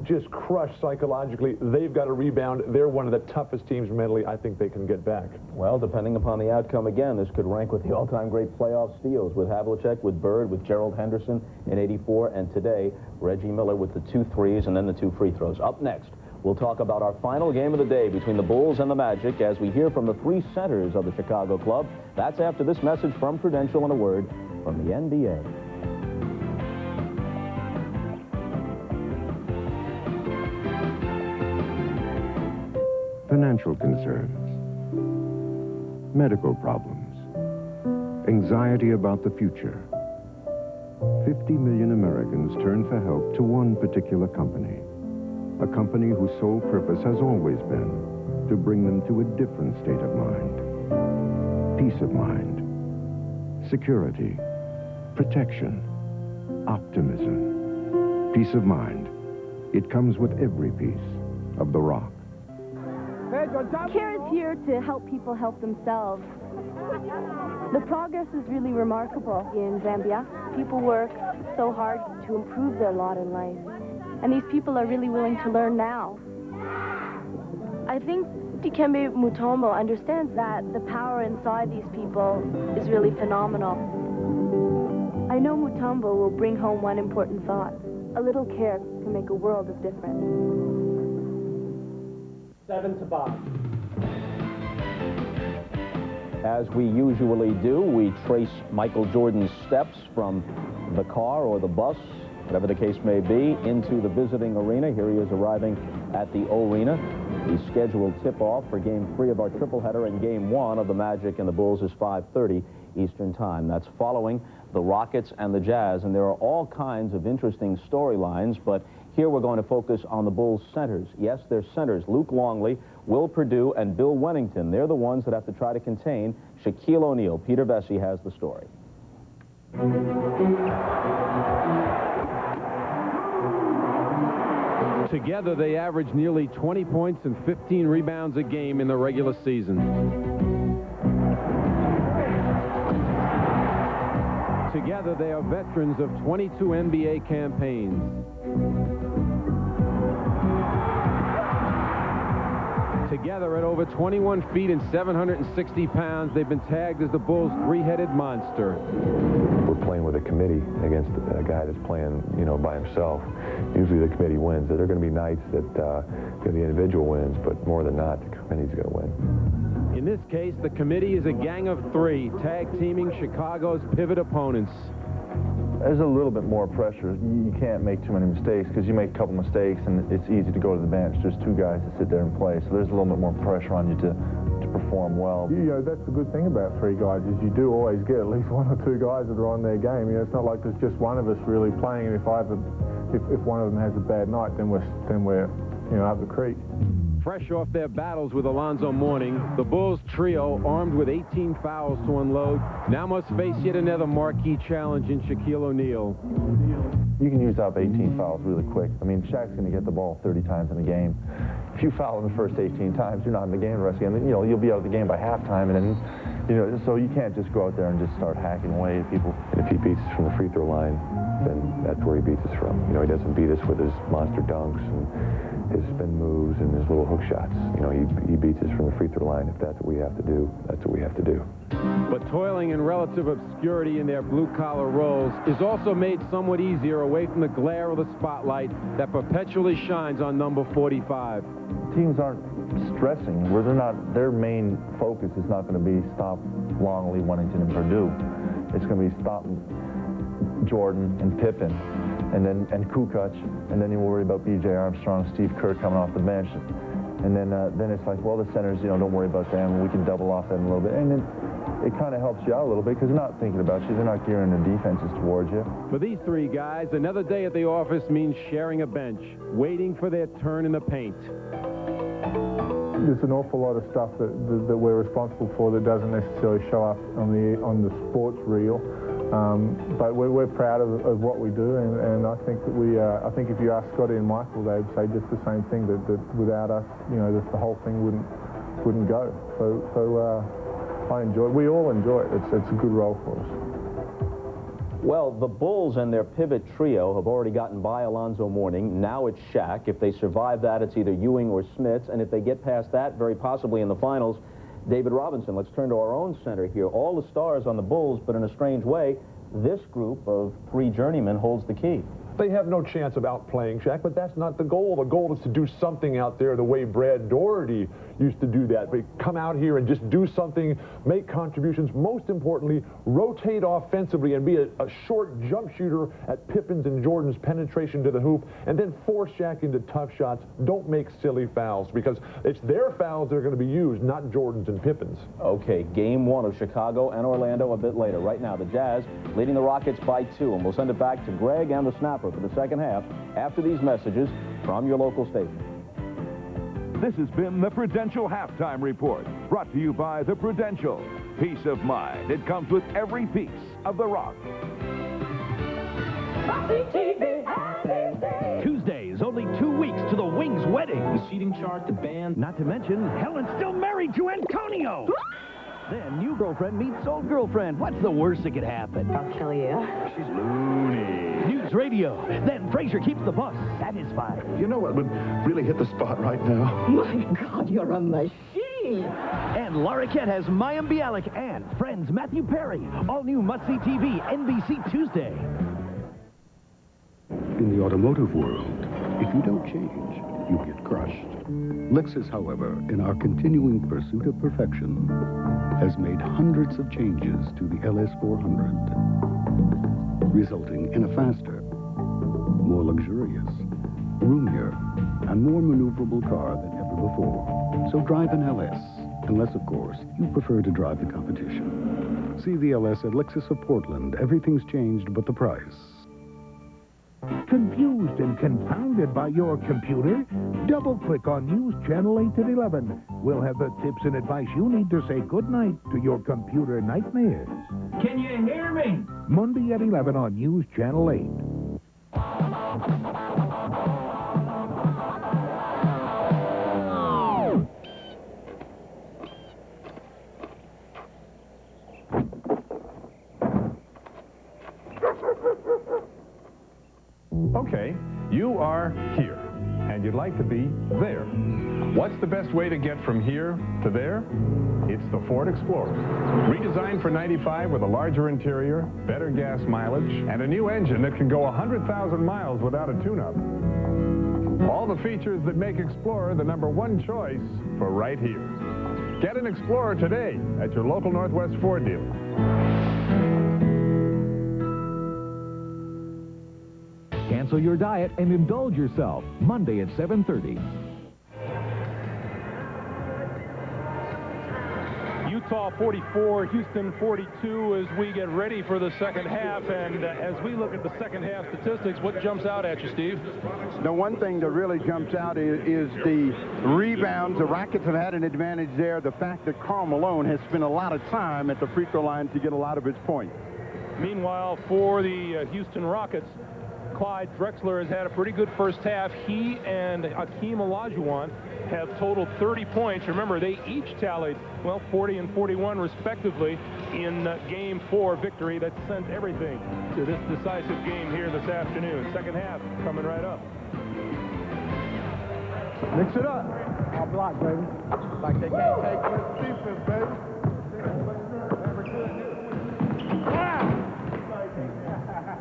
just crushed psychologically. They've got a rebound. They're one of the toughest teams mentally. I think they can get back. Well, depending upon the outcome, again, this could rank with the all-time great playoff steals with Havlicek, with Bird, with Gerald Henderson in '84, and today, Reggie Miller with the 2 threes and then the 2 free throws. Up next, we'll talk about our final game of the day between the Bulls and the Magic as we hear from the 3 centers of the Chicago club. That's after this message from Prudential and a word from the NBA. financial concerns, medical problems, anxiety about the future. 50 million Americans turn for help to one particular company, a company whose sole purpose has always been to bring them to a different state of mind. Peace of mind, security, protection, optimism. Peace of mind. It comes with every piece of the rock. CARE is here to help people help themselves. The progress is really remarkable in Zambia. People work so hard to improve their lot in life. And these people are really willing to learn now. I think Dikembe Mutombo understands that the power inside these people is really phenomenal. I know Mutombo will bring home one important thought. A little care can make a world of difference. 7 to Bob. As we usually do, we trace Michael Jordan's steps from the car or the bus, whatever the case may be, into the visiting arena. Here he is arriving at the O-Arena. The scheduled tip-off for Game 3 of our tripleheader and Game 1 of the Magic and the Bulls is 5:30 Eastern Time. That's following the Rockets and the Jazz, and there are all kinds of interesting storylines, but here we're going to focus on the Bulls' centers. Yes, they're centers. Luke Longley, Will Perdue, and Bill Wennington. They're the ones that have to try to contain Shaquille O'Neal. Peter Vesey has the story. Together, they average nearly 20 points and 15 rebounds a game in the regular season. Together, they are veterans of 22 NBA campaigns. Together, at over 21 feet and 760 pounds, they've been tagged as the Bulls' three-headed monster. We're playing with a committee against a guy that's playing, by himself. Usually the committee wins. There are going to be nights that the individual wins, but more than not, the committee's going to win. In this case, the committee is a gang of three, tag-teaming Chicago's pivot opponents. There's a little bit more pressure. You can't make too many mistakes, because you make a couple mistakes and it's easy to go to the bench. There's two guys that sit there and play, so there's a little bit more pressure on you to perform well. That's the good thing about three guys, is you do always get at least one or two guys that are on their game. It's not like there's just one of us really playing, and if one of them has a bad night, then we're up the creek. Fresh off their battles with Alonzo Mourning, the Bulls trio, armed with 18 fouls to unload, now must face yet another marquee challenge in Shaquille O'Neal. You can use up 18 fouls really quick. I mean, Shaq's going to get the ball 30 times in a game. If you foul in the first 18 times, you're not in the game the rest of the game. You'll be out of the game by halftime, and then, so you can't just go out there and just start hacking away at people. And if he beats us from the free throw line, then that's where he beats us from. He doesn't beat us with his monster dunks and his spin moves and his little hook shots. He beats us from the free throw line. If that's what we have to do, that's what we have to do. But toiling in relative obscurity in their blue-collar roles is also made somewhat easier away from the glare of the spotlight that perpetually shines on number 45. Teams aren't stressing where their main focus is not going to be stop Longley, Wennington, and Perdue. It's going to be stop Jordan and Pippen, and Kukoc, and then you worry about B.J. Armstrong, Steve Kerr coming off the bench, and then it's like, well, the centers, don't worry about them. We can double off them a little bit, and then it kind of helps you out a little bit because they're not thinking about you. They're not gearing the defenses towards you. For these three guys, another day at the office means sharing a bench, waiting for their turn in the paint. There's an awful lot of stuff that we're responsible for that doesn't necessarily show up on the sports reel, but we're proud of what we do, and I think that I think if you ask Scotty and Michael, they'd say just the same thing, that without us, the whole thing wouldn't go. So I enjoy it. We all enjoy it. It's a good role for us. Well, the Bulls and their pivot trio have already gotten by Alonzo Mourning. Now it's Shaq. If they survive that, it's either Ewing or Smits. And if they get past that, very possibly in the finals, David Robinson. Let's turn to our own center here. All the stars on the Bulls, but in a strange way, this group of three journeymen holds the key. They have no chance of outplaying Shaq, but that's not the goal. The goal is to do something out there the way Brad Doherty used to do that. But come out here and just do something, make contributions. Most importantly, rotate offensively and be a short jump shooter at Pippen's and Jordan's penetration to the hoop, and then force Shaq into tough shots. Don't make silly fouls, because it's their fouls that are going to be used, not Jordan's and Pippen's. Okay, game one of Chicago and Orlando a bit later. Right now, the Jazz leading the Rockets by 2, and we'll send it back to Greg and the Snapper for the second half after these messages from your local station. This has been the Prudential Halftime Report, brought to you by the Prudential. Peace of mind. It comes with every piece of the rock. Tuesdays, only 2 weeks to the Wings wedding. The seating chart, the band. Not to mention, Helen's still married to Antonio. Then new girlfriend meets old girlfriend. What's the worst that could happen? I'll kill you. She's loony. News radio. Then Fraser keeps the boss satisfied. You know what would really hit the spot right now? My God, you're a machine. And Laura Kent has Mayim Bialik and Friends Matthew Perry. All new must-see TV, NBC Tuesday. In the automotive world, if you don't change, you get crushed. Lexus, however, in our continuing pursuit of perfection, has made hundreds of changes to the LS400, resulting in a faster, more luxurious, roomier, and more maneuverable car than ever before. So drive an LS, unless, of course, you prefer to drive the competition. See the LS at Lexus of Portland. Everything's changed but the price. Confused and confounded by your computer? Double-click on News Channel 8 at 11. We'll have the tips and advice you need to say goodnight to your computer nightmares. Can you hear me? Monday at 11 on News Channel 8. Okay, you are here, and you'd like to be there. What's the best way to get from here to there? It's the Ford Explorer. Redesigned for 95 with a larger interior, better gas mileage, and a new engine that can go 100,000 miles without a tune-up. All the features that make Explorer the #1 choice for right here. Get an Explorer today at your local Northwest Ford dealer. Cancel your diet and indulge yourself. Monday at 7:30. Utah 44, Houston 42 as we get ready for the second half. And as we look at the second half statistics, what jumps out at you, Steve? The one thing that really jumps out is the rebounds. The Rockets have had an advantage there. The fact that Karl Malone has spent a lot of time at the free throw line to get a lot of his points. Meanwhile, for the Houston Rockets, Clyde Drexler has had a pretty good first half. He and Hakeem Olajuwon have totaled 30 points. Remember, they each tallied, well, 40 and 41 respectively in Game 4 victory that sent everything to this decisive game here this afternoon. Second half coming right up. Mix it up. All block, baby. Like they can't take good defense, baby.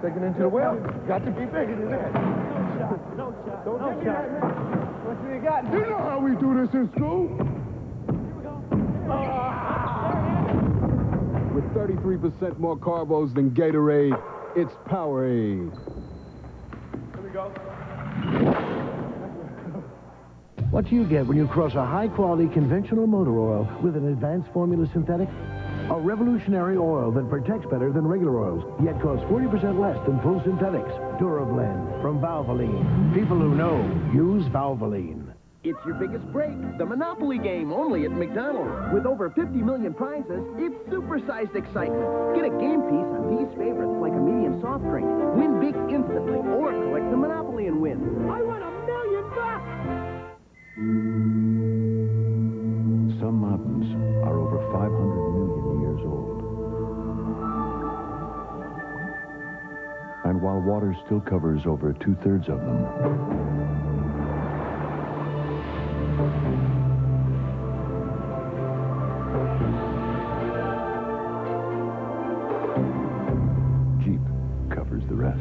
Taking into the well. Got to be bigger than that. No shot. Don't take it. What you got? You know how we do this in school. With 33% more carbos than Gatorade, it's Powerade. Here we go. What do you get when you cross a high-quality conventional motor oil with an advanced formula synthetic? A revolutionary oil that protects better than regular oils, yet costs 40% less than full synthetics. Durablend from Valvoline. People who know use Valvoline. It's your biggest break, the Monopoly game, only at McDonald's. With over 50 million prizes, it's supersized excitement. Get a game piece on these favorites like a medium soft drink. Win big instantly, or collect the Monopoly and win. I won $1 million! Some mountains are over 500 million years old. And while water still covers over 2/3 of them, Jeep covers the rest.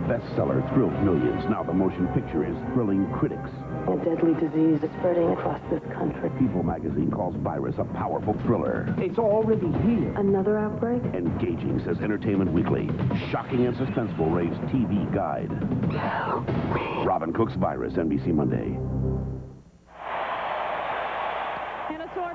bestseller thrilled millions. Now the motion picture is thrilling critics. A deadly disease is spreading across this country. People magazine calls Virus a powerful thriller. It's already here. Another outbreak? Engaging, says Entertainment Weekly. Shocking and suspenseful Ray's TV guide. Robin Cook's Virus, NBC Monday.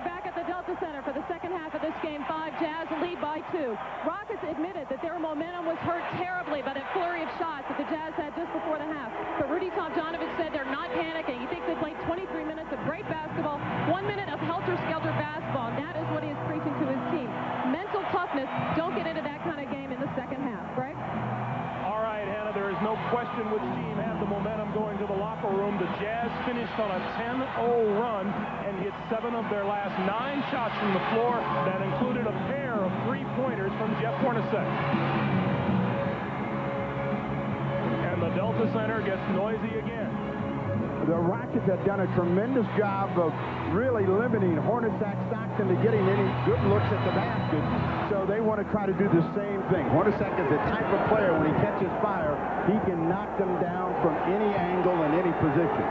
Back at the Delta Center for the second half of this game. 5 Jazz lead by 2. Rockets admitted that their momentum was hurt terribly by that flurry of shots that the Jazz had just before the half. But Rudy Tomjanovich said they're not panicking. He thinks they played 23 minutes of great basketball, 1 minute of helter-skelter basketball, and that is what he is preaching to his team. Mental toughness. Don't get into that kind of game in the second half. Greg? All right, Hannah, there is no question which team had the momentum going to the locker room. The Jazz finished on a 10-0 run and hit 7 of their last 9 shots from the floor. That included a pair of 3-pointers from Jeff Hornacek. And the Delta Center gets noisy again. The Rockets have done a tremendous job of really limiting Hornacek, Stockton to getting any good looks at the basket. So they want to try to do the same thing. Hornacek is the type of player, when he catches fire, he can knock them down from any angle and any position.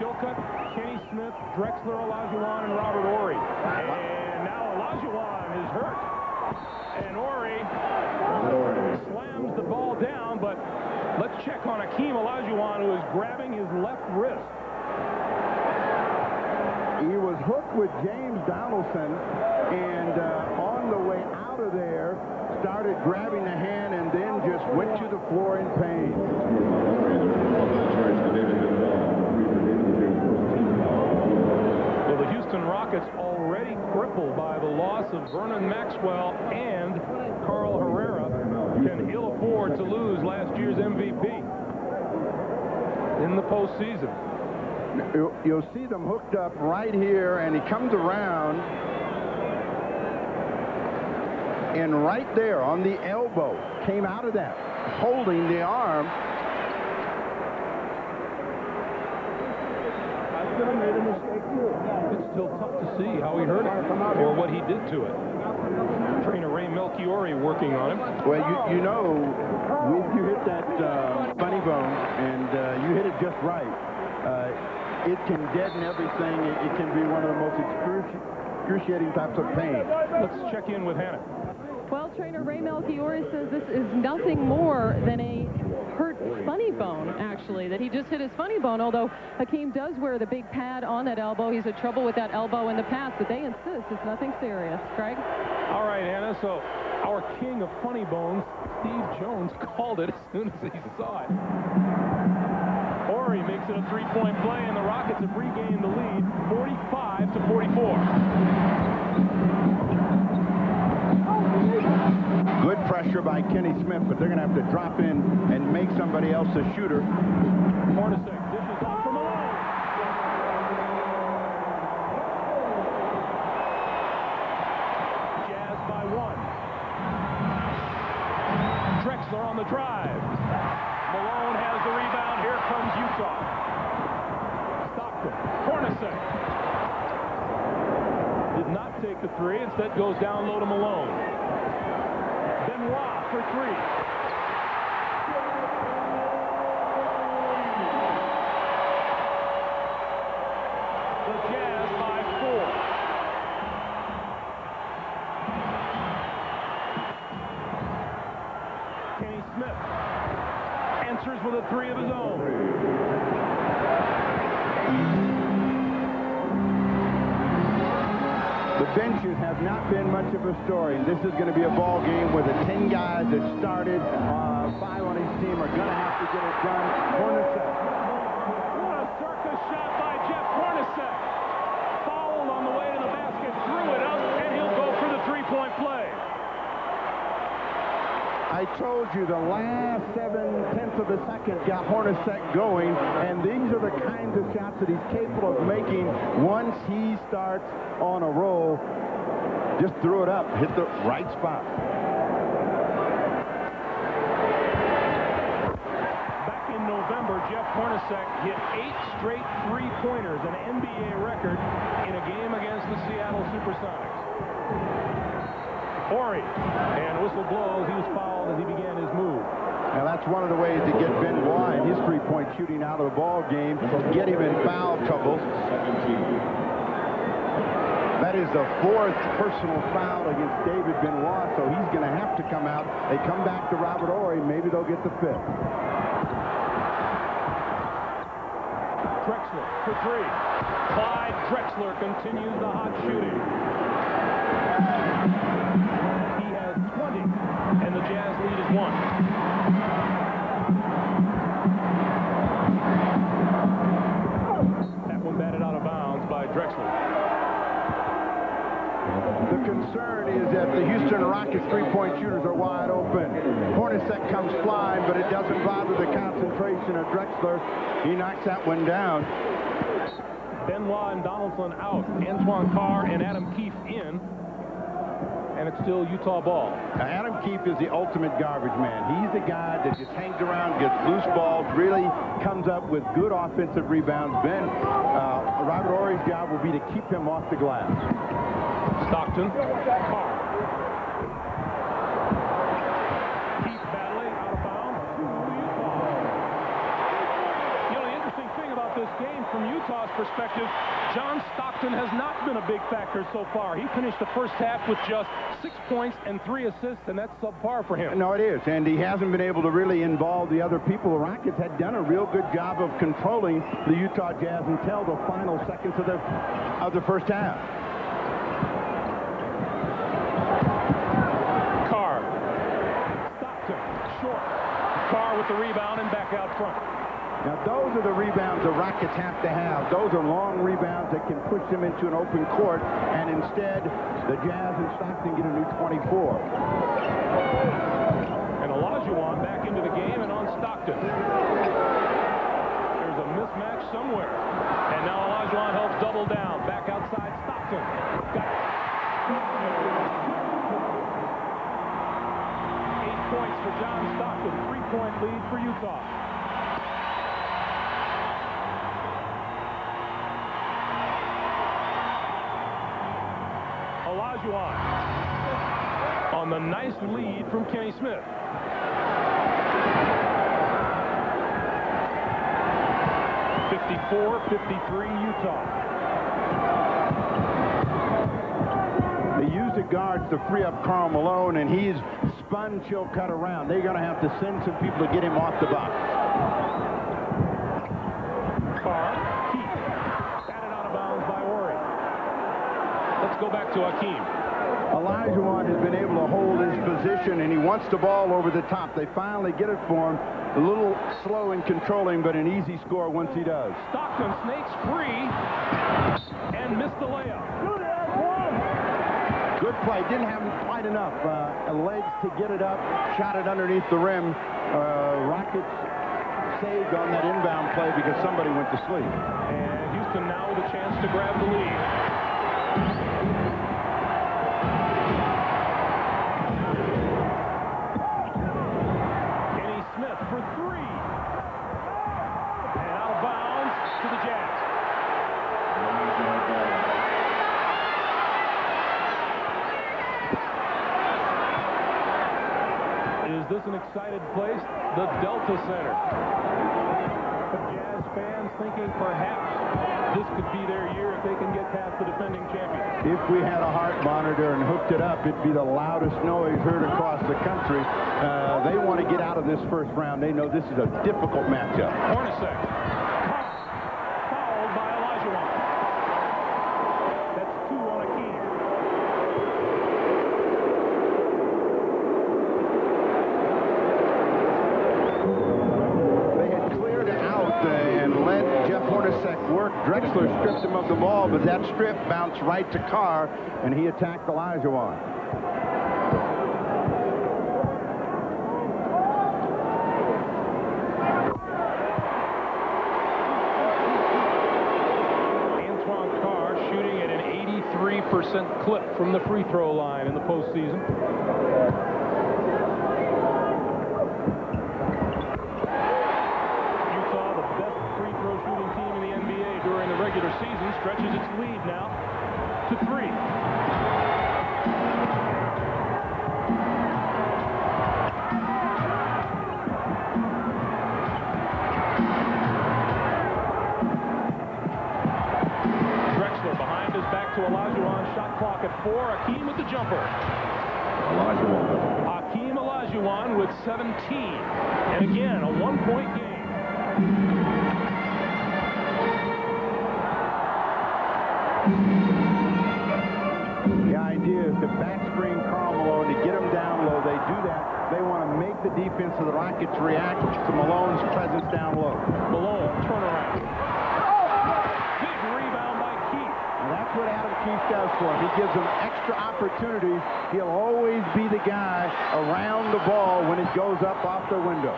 Shilcutt, Kenny Smith, Drexler, Olajuwon, and Robert Horry. And now Olajuwon is hurt. And Horry slams the ball down, but let's check on Hakeem Olajuwon, who is grabbing his left wrist. He was hooked with James Donaldson, and on the way out of there, started grabbing the hand and then just went to the floor in pain. Well, the Houston Rockets already crippled by the loss of Vernon Maxwell and Carl Herrera can ill afford to lose last year's MVP in the postseason. You'll see them hooked up right here, and he comes around, and right there on the elbow, came out of that, holding the arm. It's still tough to see how he hurt it or what he did to it. Trainer Ray Melchiori working on him. Well, you know, if you hit that funny bone and you hit it just right, it can deaden everything. It can be one of the most excruciating types of pain. Let's check in with Hannah. Well, trainer Ray Melchiori says this is nothing more than a hurt funny bone, actually, that he just hit his funny bone, although Hakeem does wear the big pad on that elbow. He's had trouble with that elbow in the past, but they insist it's nothing serious. Greg? All right, Hannah, so our king of funny bones, Steve Jones, called it as soon as he saw it. Horry makes it a 3-point play, and the Rockets have regained the lead, 45-44. Good pressure by Kenny Smith, but they're going to have to drop in and make somebody else a shooter. Hornacek dishes off for Malone. Jazz by 1. Drexler on the drive. Malone has the rebound. Here comes Utah. Stockton. Hornacek. Did not take the 3. Instead goes down low to Malone. Benoit for 3. The Jazz by 4. Kenny Smith answers with a 3 of his own. The benches have not been much of a story. This is going to be a ball game where the 10 guys that started, 5 on each team, are going to have to get it done. Hornacek. What a circus shot by Jeff Hornacek. Fouled on the way to the basket, threw it up, and he'll go for the 3-point play. I told you the last 7/10 of a second got Hornacek going, and these are the kinds of shots that he's capable of making once he starts on a roll. Just threw it up, hit the right spot. Back in November, Jeff Hornacek hit 8 straight 3-pointers, an NBA record, in a game against the Seattle Supersonics. Horry, and whistle blows, he was fouled that's one of the ways to get Benoit and his three-point shooting out of the ball game, get him in foul trouble. That is the fourth personal foul against David Benoit, so he's going to have to come out. They come back to Robert Horry. Maybe they'll get the fifth. Drexler for three. Clyde Drexler continues the hot shooting. He has 20, and the Jazz lead is 1. That one batted out of bounds by Drexler. The concern is that the Houston Rockets three-point shooters are wide open. Hornacek comes flying, but it doesn't bother the concentration of Drexler. He knocks that one down. Benoit and Donaldson out. Antoine Carr and Adam Keefe in. And it's still Utah ball. Now, Adam Keefe is the ultimate garbage man. He's the guy that just hangs around, gets loose balls, really comes up with good offensive rebounds. Robert Horry's job will be to keep him off the glass. Stockton, Carr. Keefe battling out of bounds. You know, the interesting thing about this game from Utah's perspective, John Stockton has not been a big factor so far. He finished the first half with just 6 points and 3 assists, and that's subpar for him. No, it is, and he hasn't been able to really involve the other people. The Rockets had done a real good job of controlling the Utah Jazz until the final seconds of the first half. Carr with the rebound and back out front. Now, those are the rebounds the Rockets have to have. Those are long rebounds that can push them into an open court, and instead, the Jazz and Stockton get a new 24. And Olajuwon back into the game and on Stockton. There's a mismatch somewhere. And now Olajuwon helps double down. Back outside Stockton. Got it. 8 points for John Stockton. 3-point lead for Utah. Olajuwon on the nice lead from Kenny Smith. (54-53) Utah. They use the guards to free up Karl Malone, and he's spun chill cut around. They're going to have to send some people to get him off the box. Carr, Keefe, batted out of bounds by Horry. Let's go back to Hakeem. Olajuwon has been able to hold his position, and he wants the ball over the top. They finally get it for him. A little slow in controlling, but an easy score once he does. Stockton snakes free and missed the layup. Good play. Didn't have quite enough legs to get it up. Shot it underneath the rim. Rockets saved on that inbound play because somebody went to sleep. And Houston now with a chance to grab the lead. Kenny Smith for three. And out of bounds to the Jazz. Is this an excited place? The Delta Center. The Jazz fans thinking perhaps this could be their year if they can get past the defending champions. If we had a heart monitor and hooked it up, it'd be the loudest noise heard across the country. They want to get out of this first round. They know this is a difficult matchup. Hornacek. Fouled by Olajuwon. That's 2 on Hakeem. They had cleared out and let Jeff Hornacek work. Drexler stripped him of the ball, but that strip bounced right to Carr, and he attacked Olajuwon. Antoine Carr shooting at an 83% clip from the free throw line in the postseason. Season stretches its lead now to 3. at 4. Hakeem with the jumper. Hakeem Olajuwon with 17. And again, a 1-point game. The idea is to back screen Karl Malone to get him down low. They do that. They want to make the defense of the Rockets react to Malone's presence down low. Malone, turnaround. Big rebound by Keith. And that's what Adam Keith does for him. He gives him extra opportunities. He'll always be the guy around the ball when it goes up off the window.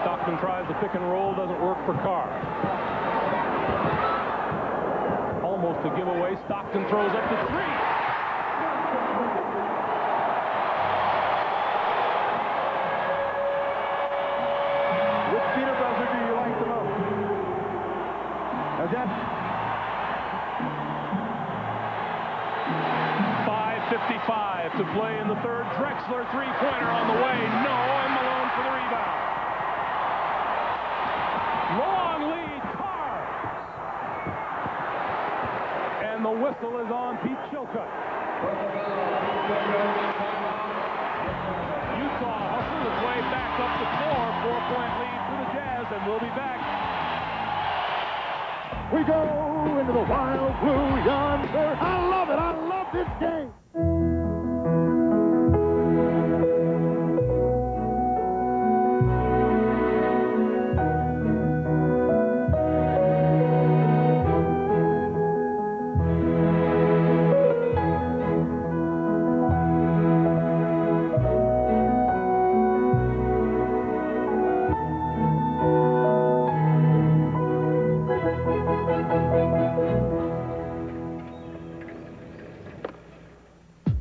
Stockton tries the pick and roll, doesn't work for Carr. Almost a giveaway. Stockton throws up the 3. Which beater buzzer do you like the most? Now that 5:55 to play in the third. Drexler three-pointer on the way. No, and Malone for the rebound. Long lead, Carr. And the whistle is on Pete Chilcutt. Utah hustles its way back up the floor. 4-point lead for the Jazz, and we'll be back. We go into the wild blue yonder. I love it. I love this game.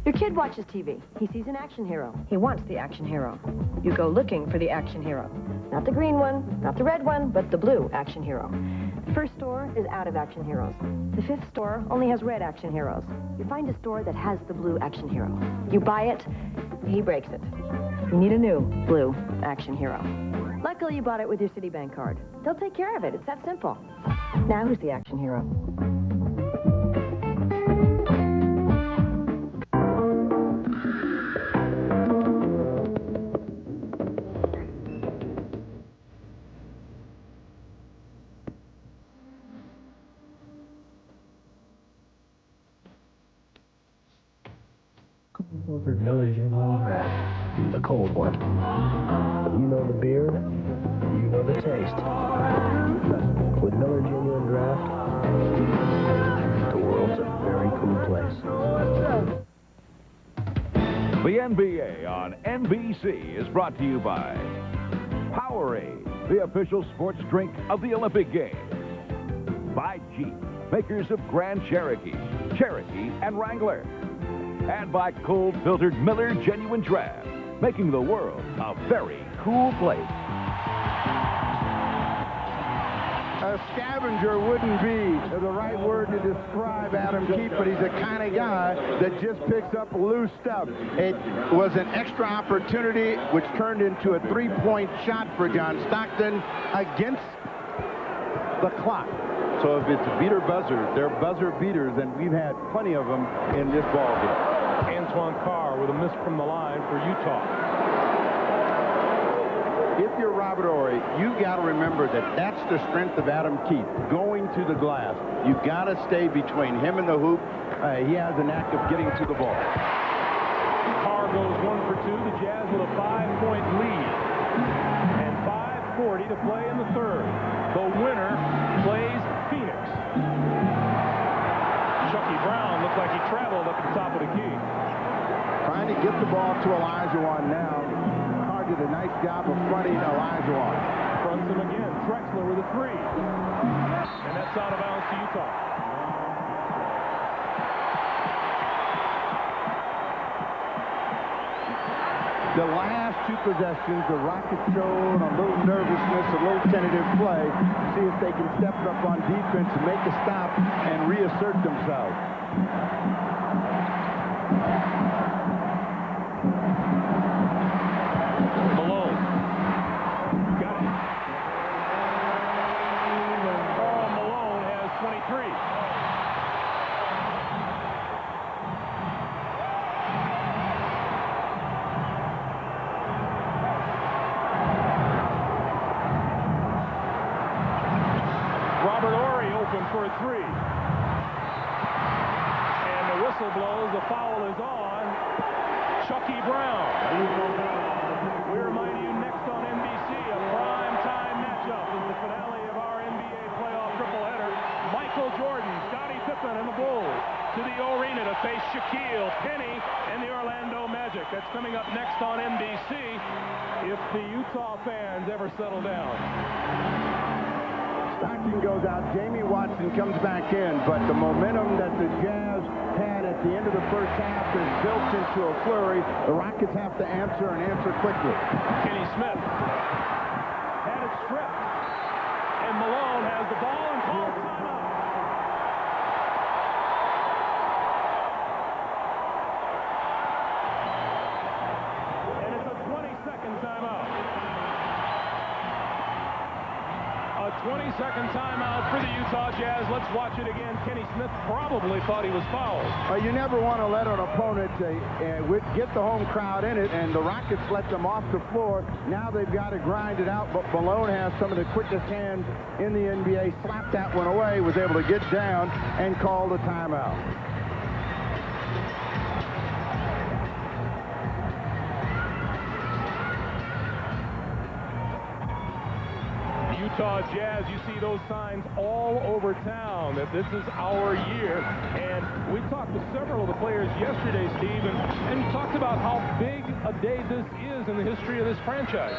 Your kid watches TV. He sees an action hero. He wants the action hero. You go looking for the action hero. Not the green one, not the red one, but the blue action hero. The first store is out of action heroes. The fifth store only has red action heroes. You find a store that has the blue action hero. You buy it, he breaks it. You need a new blue action hero. Luckily, you bought it with your Citibank card. They'll take care of it. It's that simple. Now, who's the action hero? The cold one. You know the beer, you know the taste. With Miller Genuine Draft, the world's a very cool place. The NBA on NBC is brought to you by Powerade, the official sports drink of the Olympic Games. By Jeep, makers of Grand Cherokee, Cherokee, and Wrangler. And by cold-filtered Miller Genuine Draft, making the world a very cool place. A scavenger wouldn't be the right word to describe Adam Keefe, but he's the kind of guy that just picks up loose stuff. It was an extra opportunity, which turned into a three-point shot for John Stockton against the clock. So if it's a beater buzzer, they're buzzer beaters, and we've had plenty of them in this ball game. Antoine Carr with a miss from the line for Utah. If you're Robert Horry, you've got to remember that that's the strength of Adam Keefe, going to the glass. You've got to stay between him and the hoop. He has a knack of getting to the ball. Carr goes 1 for 2. The Jazz with a 5-point lead. And 5:40 to play in the third. The winner plays Phoenix. Chucky Brown looks like he traveled up the top of the key. Trying to get the ball to Olajuwon now. Carr did a nice job of fronting Olajuwon. Fronts him again. Drexler with a 3. And that's out of bounds to Utah. The last two possessions, the Rockets showed a little nervousness, a little tentative play. See if they can step it up on defense and make a stop and reassert themselves. Malone. Got it. Oh, Malone has 23. three. And the whistle blows. The foul is on Chucky Brown. We remind you next on NBC, a prime-time matchup is the finale of our NBA playoff tripleheader. Michael Jordan, Scottie Pippen, and the Bulls to the arena to face Shaquille, Penny, and the Orlando Magic. That's coming up next on NBC if the Utah fans ever settle down. Stockton goes out. Jamie Watson comes back in, but the momentum that the Jazz had at the end of the first half is built into a flurry. The Rockets have to answer and answer quickly. Kenny Smith had it stripped, and Malone has the ball and calls timeout. And it's a 20-second timeout. A 20-second timeout for the Utah Jazz. Let's watch it again. Kenny Smith probably thought he was fouled. You never want to let an opponent get the home crowd in it, and the Rockets let them off the floor. Now they've got to grind it out, but Malone has some of the quickest hands in the NBA. Slapped that one away, was able to get down and call the timeout. Utah Jazz, you see those signs all over town that this is our year. And we talked to several of the players yesterday, Steve, and talked about how big a day this is in the history of this franchise.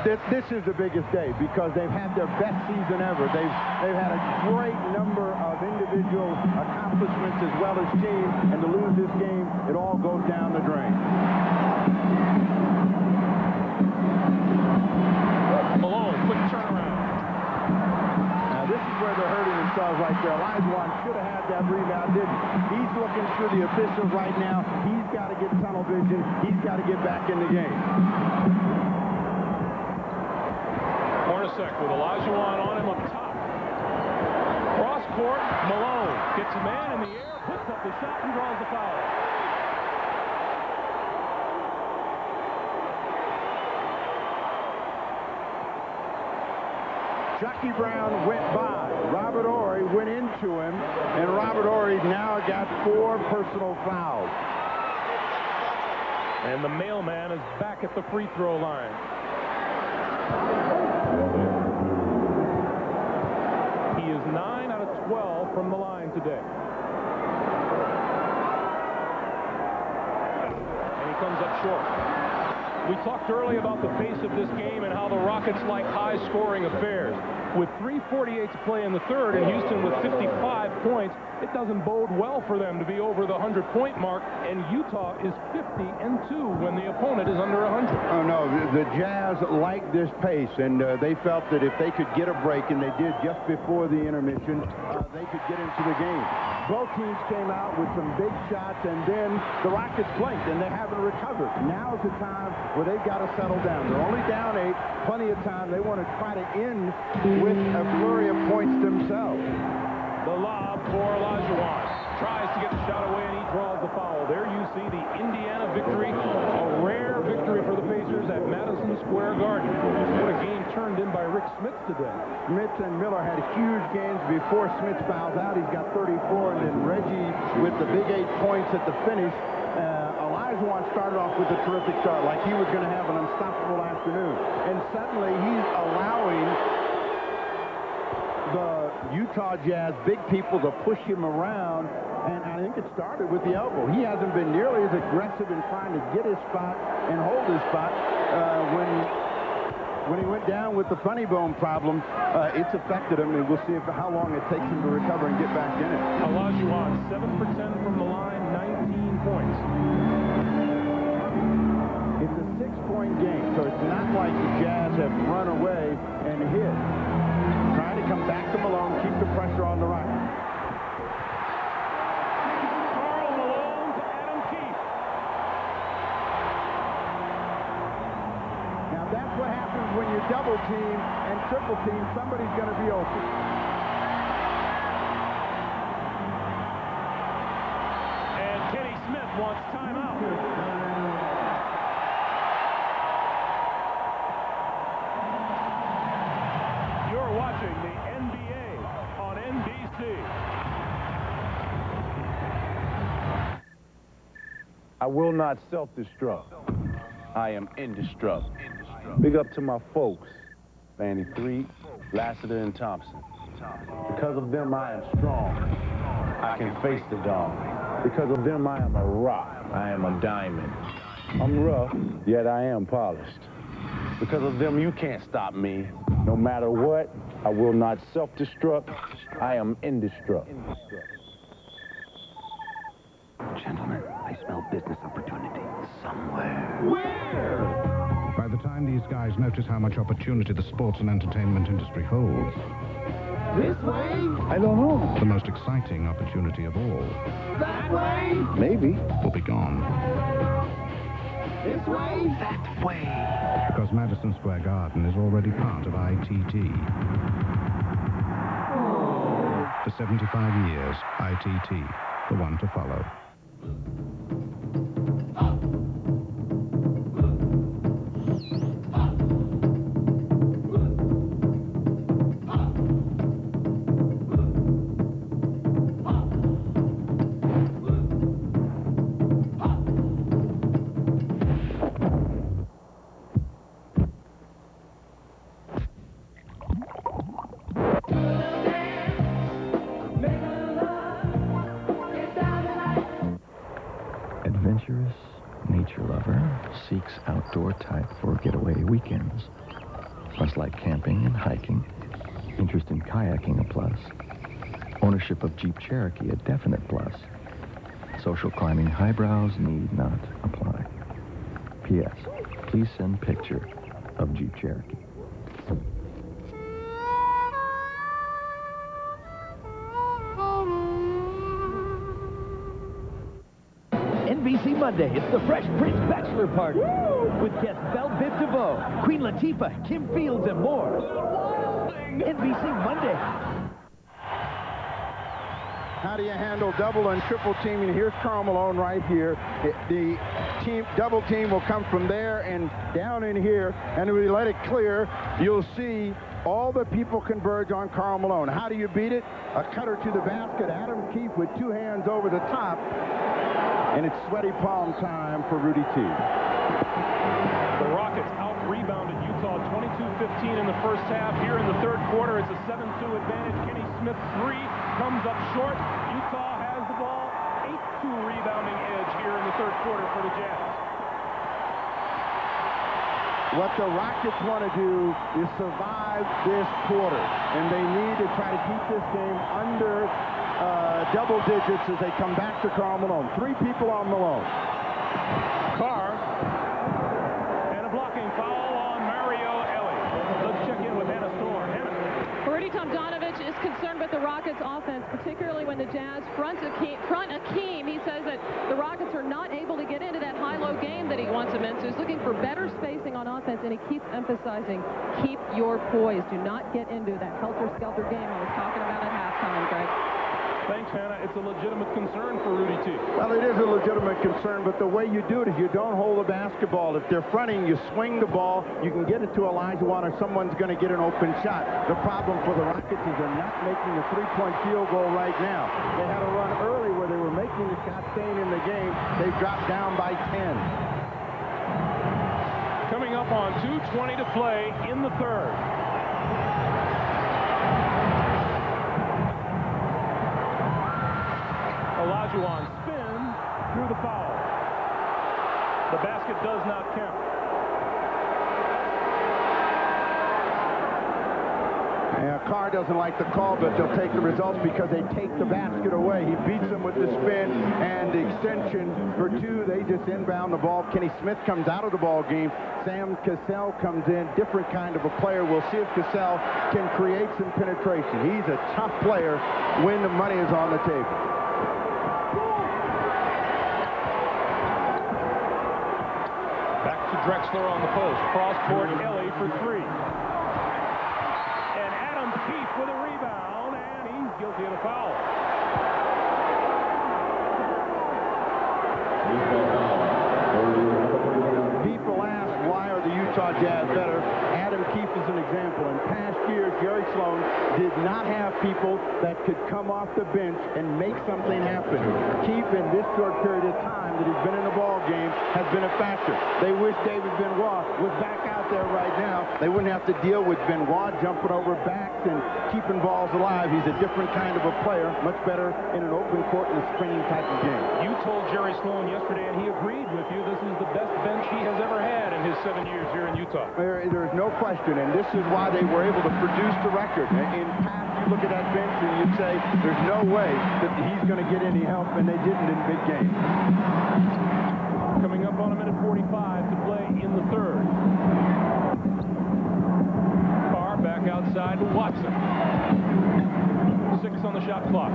This is the biggest day because they've had their best season ever. They've had a great number of individual accomplishments as well as team, and to lose this game, it all goes down the drain. Malone, quick turnaround. This is where they're hurting themselves right there. Olajuwon should have had that rebound, didn't he? He's looking through the officials right now. He's got to get tunnel vision. He's got to get back in the game. Hornacek with Olajuwon on him up top. Cross court, Malone gets a man in the air, puts up the shot, and draws the foul. Chucky Brown went by. Robert Horry went into him, and Robert Horry's now got 4 personal fouls. And the mailman is back at the free throw line. He is 9 out of 12 from the line today. And he comes up short. We talked earlier about the pace of this game and how the Rockets like high-scoring affairs. With 3:48 to play in the third and Houston with 55 points, it doesn't bode well for them to be over the 100-point mark, and Utah is 50-2 when the opponent is under 100. Oh, no, the Jazz like this pace, and they felt that if they could get a break, and they did just before the intermission, they could get into the game. Both teams came out with some big shots, and then the Rockets blinked, and they haven't recovered. Now is the time where they've got to settle down. They're only down 8, plenty of time. They want to try to end with a flurry of points themselves. The lob for Olajuwon. Tries to get the shot away, and he draws the foul. There you see the Indiana victory, a rare victory for the Pacers at Madison Square Garden. What a game turned in by Rick Smith today. Smith and Miller had huge games before Smith fouls out. He's got 34, and then Reggie with the big 8 points at the finish. Olajuwon started off with a terrific start, like he was going to have an unstoppable afternoon. And suddenly he's allowing the Utah Jazz big people to push him around, and I think it started with the elbow. He hasn't been nearly as aggressive in trying to get his spot and hold his spot. When he went down with the funny bone problem, it's affected him, and we'll see how long it takes him to recover and get back in it. Olajuwon, 7 for 10 from the line, 19 points. It's a 6-point game, so it's not like the Jazz have run away and hit. Trying to come back to Malone, keep the pressure on the Rockets. Karl Malone to Adam Keefe. Now that's what happens when you double team and triple team. Somebody's going to be open. And Kenny Smith wants timeout. You're watching the NBA on NBC. I will not self-destruct. I am indestructible. Big up to my folks, Fanny 3, Lassiter, and Thompson. Because of them, I am strong. I can face the dawn. Because of them, I am a rock. I am a diamond. I'm rough, yet I am polished. Because of them, you can't stop me. No matter what, I will not self-destruct. I am indestructible. Gentlemen, I smell business opportunity somewhere. Where? By the time these guys notice how much opportunity the sports and entertainment industry holds, This way? I don't know. The most exciting opportunity of all. That way? Maybe. Will be gone. This way? That way. Because Madison Square Garden is already part of ITT. For 75 years, ITT, the one to follow. Adventurous nature lover seeks outdoor type for getaway weekends. Must like camping and hiking. Interest in kayaking a plus. Ownership of Jeep Cherokee a definite plus. Social climbing highbrows need not apply. P.S. Please send picture of Jeep Cherokee. NBC Monday, it's the Fresh Prince Bachelor Party. With guests Belle Biv DeVoe, Queen Latifah, Kim Fields, and more. NBC Monday. How do you handle double and triple teaming? Here's Karl Malone right here. The team, double team will come from there and down in here, and if we let it clear, you'll see all the people converge on Karl Malone. How do you beat it? A cutter to the basket. Adam Keefe with two hands over the top. And it's sweaty palm time for Rudy T. The Rockets out-rebounded Utah 22-15 in the first half. Here in the third quarter, it's a 7-2 advantage. Kenny Smith 3 comes up short. Utah has the ball. 8-2 rebounding edge here in the third quarter for the Jazz. What the Rockets want to do is survive this quarter, and they need to try to keep this game under double digits as they come back to Karl Malone. 3 people on Malone. Carr, and a blocking foul on Mario Ellie. Let's check in with Hannah Storm. Hannah. Rudy Tomjanovich is concerned with the Rockets' offense, particularly when the Jazz front Akeem. He says that the Rockets are not able to get into that high-low game that he wants them into. He's looking for better spacing on offense, and he keeps emphasizing, keep your poise. Do not get into that helter-skelter game I was talking about at halftime, Greg. Thanks, Hannah. It's a legitimate concern for Rudy T. Well, it is a legitimate concern, but the way you do it is you don't hold the basketball. If they're fronting, you swing the ball, you can get it to Olajuwon, or someone's going to get an open shot. The problem for the Rockets is they're not making a three-point field goal right now. They had a run early where they were making the shot, staying in the game. They dropped down by 10. Coming up on 2:20 to play in the third. Olajuwon spins through the foul. The basket does not count. Yeah, Carr doesn't like the call, but they'll take the results because they take the basket away. He beats them with the spin and the extension for 2. They just inbound the ball. Kenny Smith comes out of the ball game. Sam Cassell comes in, different kind of a player. We'll see if Cassell can create some penetration. He's a tough player when the money is on the table. Drexler on the post. Cross court Ellie for 3. And Adam Keefe with a rebound, and he's guilty of a foul. People ask, why are the Utah Jazz better? Adam Keefe as an example. In past years, Jerry Sloan did not have people that could come off the bench and make something happen. Keefe, in this short period of time that he's been in the ball game, has been a factor. They wish David Benoit was back out there right now. They wouldn't have to deal with Benoit jumping over backs and keeping balls alive. He's a different kind of a player, much better in an open court and a sprinting type of game. You told Jerry Sloan yesterday, and he agreed with you, this is the best bench he has ever had in his 7 years here in Utah. There's no question, and this is why they were able to produce the record. In past, you look at that bench and you'd say, there's no way that he's going to get any help, and they didn't in big games. Coming up on a minute 45 to play in the third. Carr back outside to Watson. 6 on the shot clock.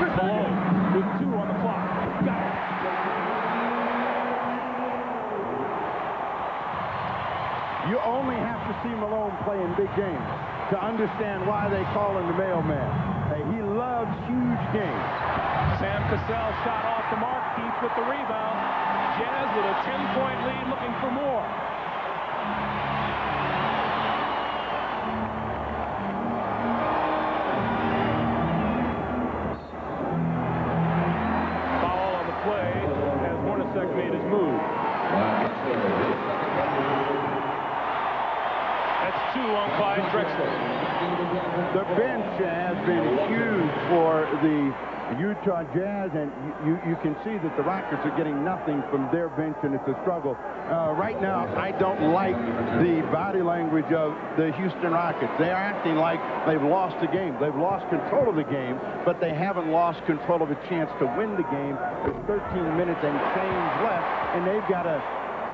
Malone with 2 on the clock. Got it. You only have to see Malone play in big games to understand why they call him the mailman. He loves huge games. Sam Cassell shot off the mark. Keefe with the rebound. Jazz with a 10-point lead, looking for more. Foul on the play as Hornacek made his move. That's 2 on Clyde Drexler. The bench has been huge for the Utah Jazz, and you can see that the Rockets are getting nothing from their bench, and it's a struggle. Right now, I don't like the body language of the Houston Rockets. They are acting like they've lost the game. They've lost control of the game, but they haven't lost control of a chance to win the game. There's 13 minutes and change left, and they've got to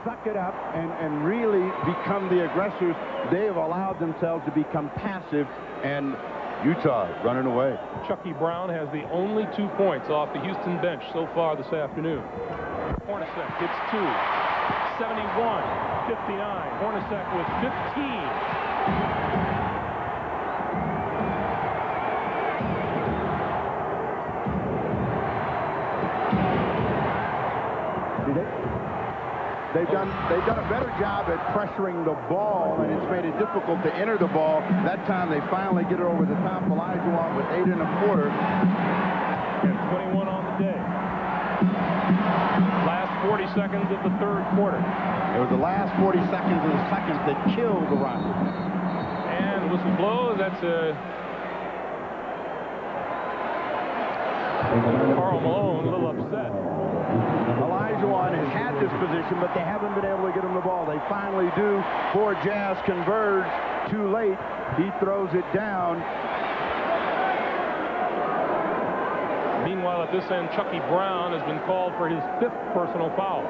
suck it up and really become the aggressors. They have allowed themselves to become passive, and Utah running away. Chucky Brown has the only 2 points off the Houston bench so far this afternoon. Hornacek gets 2. 71-59. Hornacek with 15. They've done a better job at pressuring the ball, and it's made it difficult to enter the ball. That time they finally get it over the top. Olajuwon with 8 1/4. And 21 on the day. Last 40 seconds of the third quarter. It was the last 40 seconds of the second that killed the Rockets. And whistle blows. That's Karl Malone a little upset. Olajuwon has had this position, but they haven't been able to get him the ball. They finally do. Poor Jazz converge too late. He throws it down. Meanwhile, at this end, Chucky Brown has been called for his 5th personal foul.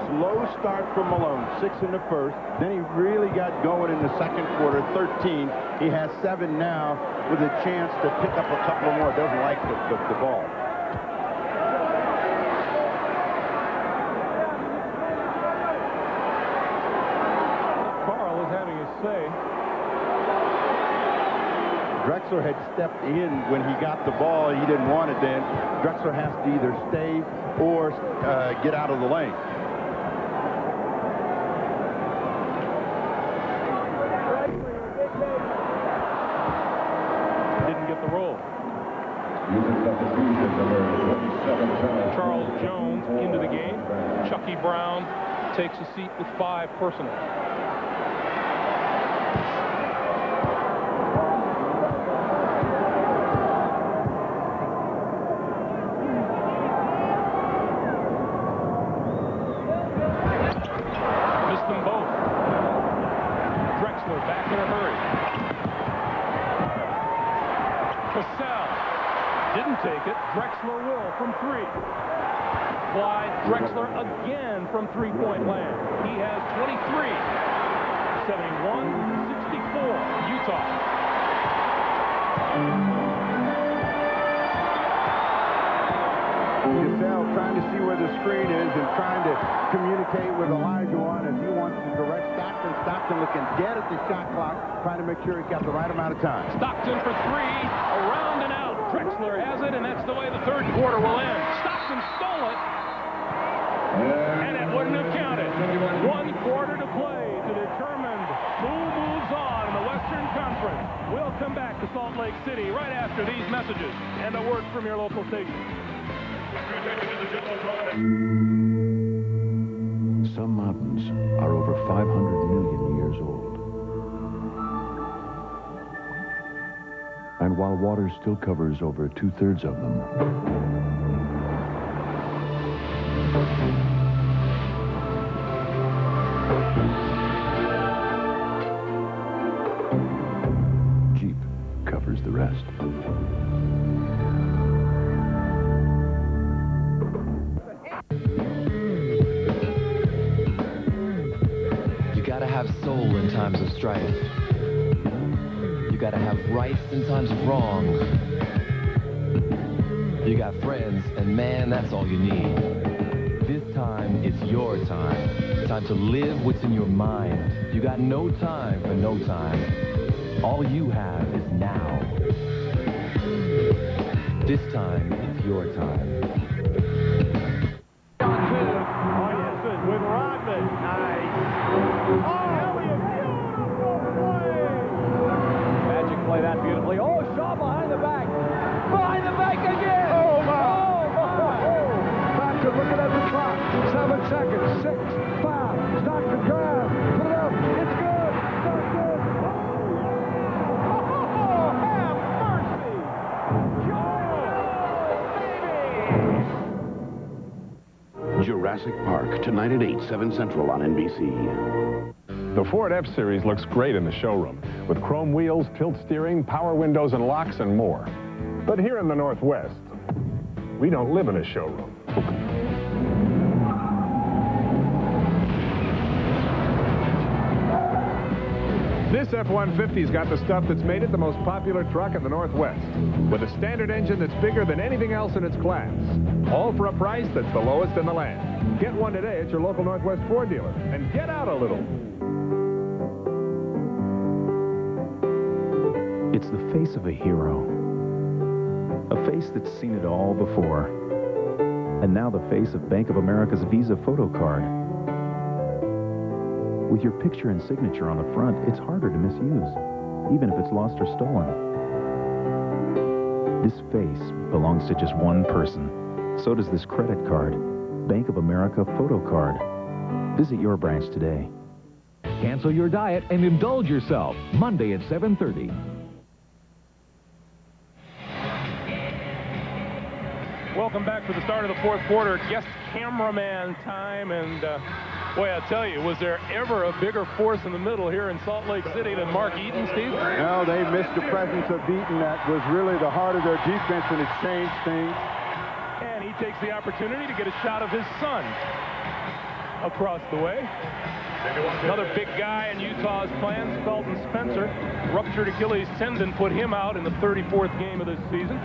Slow start from Malone, 6 in the first. Then he really got going in the second quarter, 13. He has 7 now with a chance to pick up a couple more. Doesn't like the ball. Carl is having his say. Drexler had stepped in when he got the ball. He didn't want it then. Drexler has to either stay or get out of the lane. Didn't get the roll. Charles Jones into the game. Chucky Brown takes a seat with 5 personal. Missed them both. Drexler back in a hurry. Cassell didn't take it. Drexler will from 3. Clyde Drexler again from 3-point land. He has 23. 71-64. Utah. Cassell trying to see where the screen is and trying to communicate with Olajuwon as he wants to direct Stockton. Stockton looking dead at the shot clock, trying to make sure he's got the right amount of time. Stockton for 3. Around and out. Drexler has it, and that's the way the third quarter will end. Stockton stole it. And it quarter to play to determine who moves on in the Western Conference. We'll come back to Salt Lake City right after these messages and a word from your local station. Some mountains are over 500 million years old. And while water still covers over 2/3 of them, Jeep covers the rest. You gotta have soul in times of strife. You gotta have right in times of wrong. You got friends, and man, that's all you need. This time, it's your time. Time to live what's in your mind. You got no time for no time. All you have is now. This time, it's your time. With Rodman. Nice. Oh, Elliott, beautiful play. Magic play that beautifully. Oh, Shaw behind the back. Behind the back again. Oh, my. Oh, Stockton looking at the clock. 7 seconds. 6, 5. Stockton grab. Put it up. It's good. Stockton. Oh, have mercy. Jurassic Park, tonight at 8, 7 Central on NBC. The Ford F-Series looks great in the showroom, with chrome wheels, tilt steering, power windows and locks, and more. But here in the Northwest, we don't live in a showroom. This F-150's got the stuff that's made it the most popular truck in the Northwest, with a standard engine that's bigger than anything else in its class, all for a price that's the lowest in the land. Get one today at your local Northwest Ford dealer, and get out a little. It's the face of a hero. A face that's seen it all before. And now the face of Bank of America's Visa photo card. With your picture and signature on the front, it's harder to misuse, even if it's lost or stolen. This face belongs to just one person. So does this credit card. Bank of America photo card. Visit your branch today. Cancel your diet and indulge yourself. Monday at 7:30. Welcome back for the start of the fourth quarter. Guest cameraman time, and boy, I tell you, was there ever a bigger force in the middle here in Salt Lake City than Mark Eaton, Steve? No, they missed the presence of Eaton. That was really the heart of their defense, and it changed things. And he takes the opportunity to get a shot of his son across the way. Another big guy in Utah's plans, Dalton Spencer. Ruptured Achilles tendon put him out in the 34th game of this season.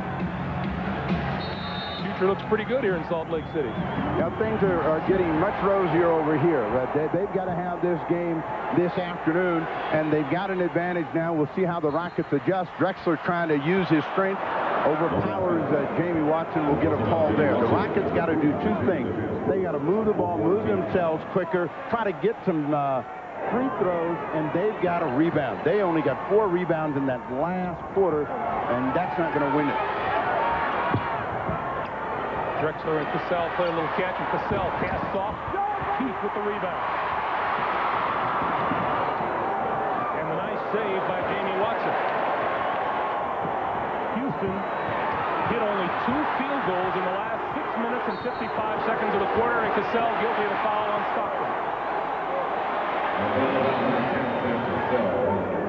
Future looks pretty good here in Salt Lake City. Yeah, things are getting much rosier over here. They've got to have this game this afternoon, and they've got an advantage now. We'll see how the Rockets adjust. Drexler trying to use his strength, overpowers Jamie Watson, will get a call there. The Rockets got to do two things. They got to move the ball, move themselves quicker, try to get some free throws, and they've got to rebound. They only got 4 rebounds in that last quarter, and that's not going to win it. Drexler and Cassell play a little catch, and Cassell casts off. Keith with the rebound. And the nice save by Jamie Watson. Houston hit only 2 field goals in the last 6 minutes and 55 seconds of the quarter, and Cassell guilty of the foul on Stockton.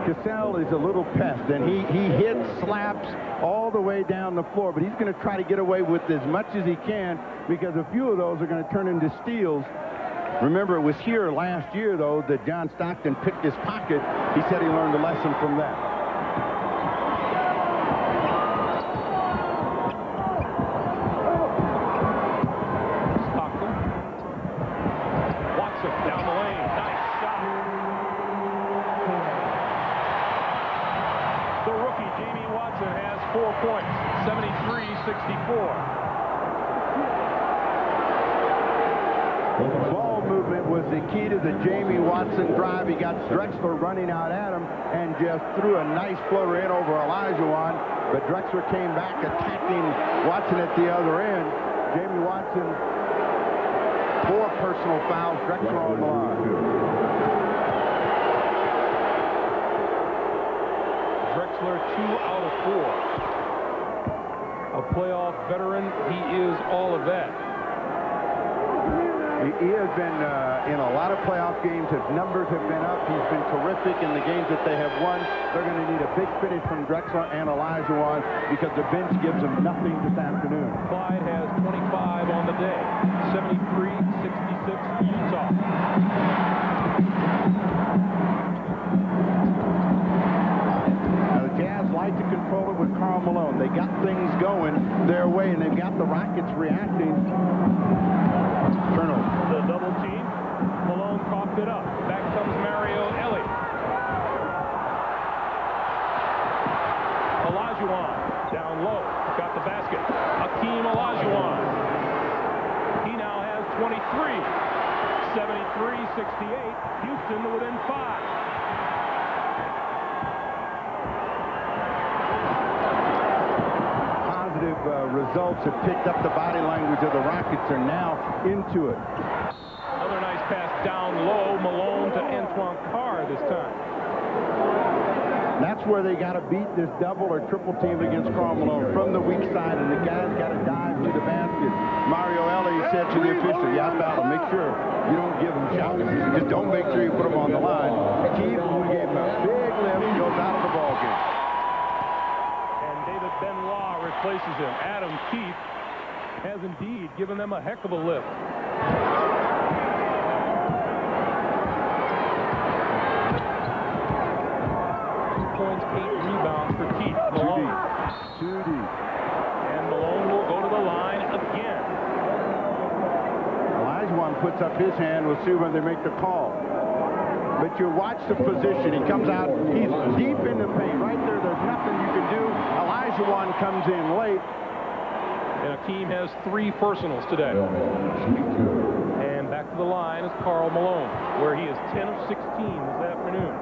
Cassell is a little pest, and he hits, slaps all the way down the floor, but he's going to try to get away with as much as he can, because a few of those are going to turn into steals. Remember, it was here last year, though, that John Stockton picked his pocket. He said he learned a lesson from that. Stockton. Watson down the lane. Nice shot. The rookie, Jamie Watson, has 4 points. 73-64. Ball ball movement was the key to the Jamie Watson drive. He got Drexler running out at him and just threw a nice floater in over Olajuwon. But Drexler came back attacking Watson at the other end. Jamie Watson, 4 personal fouls. Drexler on the line. Drexler 2 out of 4. A playoff veteran. He is all of that. He has been in a lot of playoff games. His numbers have been up. He's been terrific in the games that they have won. They're going to need a big finish from Drexler and Olajuwon because the bench gives them nothing this afternoon. Clyde has 25 on the day. 73-66 Utah. Now the Jazz like to control it with Karl Malone. They got things going their way, and they've got the Rockets reacting. Turnover. The double team. Malone coughed it up. Back comes Mario Ellie. Olajuwon down low. Got the basket. Hakeem Olajuwon. He now has 23. 73-68. Houston within 5. Results have picked up the body language of the Rockets. Are now into it. Another nice pass down low. Malone to Antoine Carr this time. That's where they got to beat this double or triple team against Karl Malone from the weak side, and the guys got to dive to the basket. Mario Ellie said to the official, "Yeah, foul. Make sure you don't give them shots. Just don't make sure you put them on the line." Keith, who gave him a big lift, goes out of the ball game. Benoit replaces him. Adam Keith has indeed given them a heck of a lift. 2 points, 8 rebounds for Keith. Malone. Too deep. And Malone will go to the line again. Olajuwon puts up his hand. We'll see when they make the call. But you watch the position. He comes out. He's deep in the paint. Right there, there's nothing you can do. Olajuwon comes in late. And Hakeem has 3 personals today. And back to the line is Karl Malone, where he is 10 of 16 this afternoon.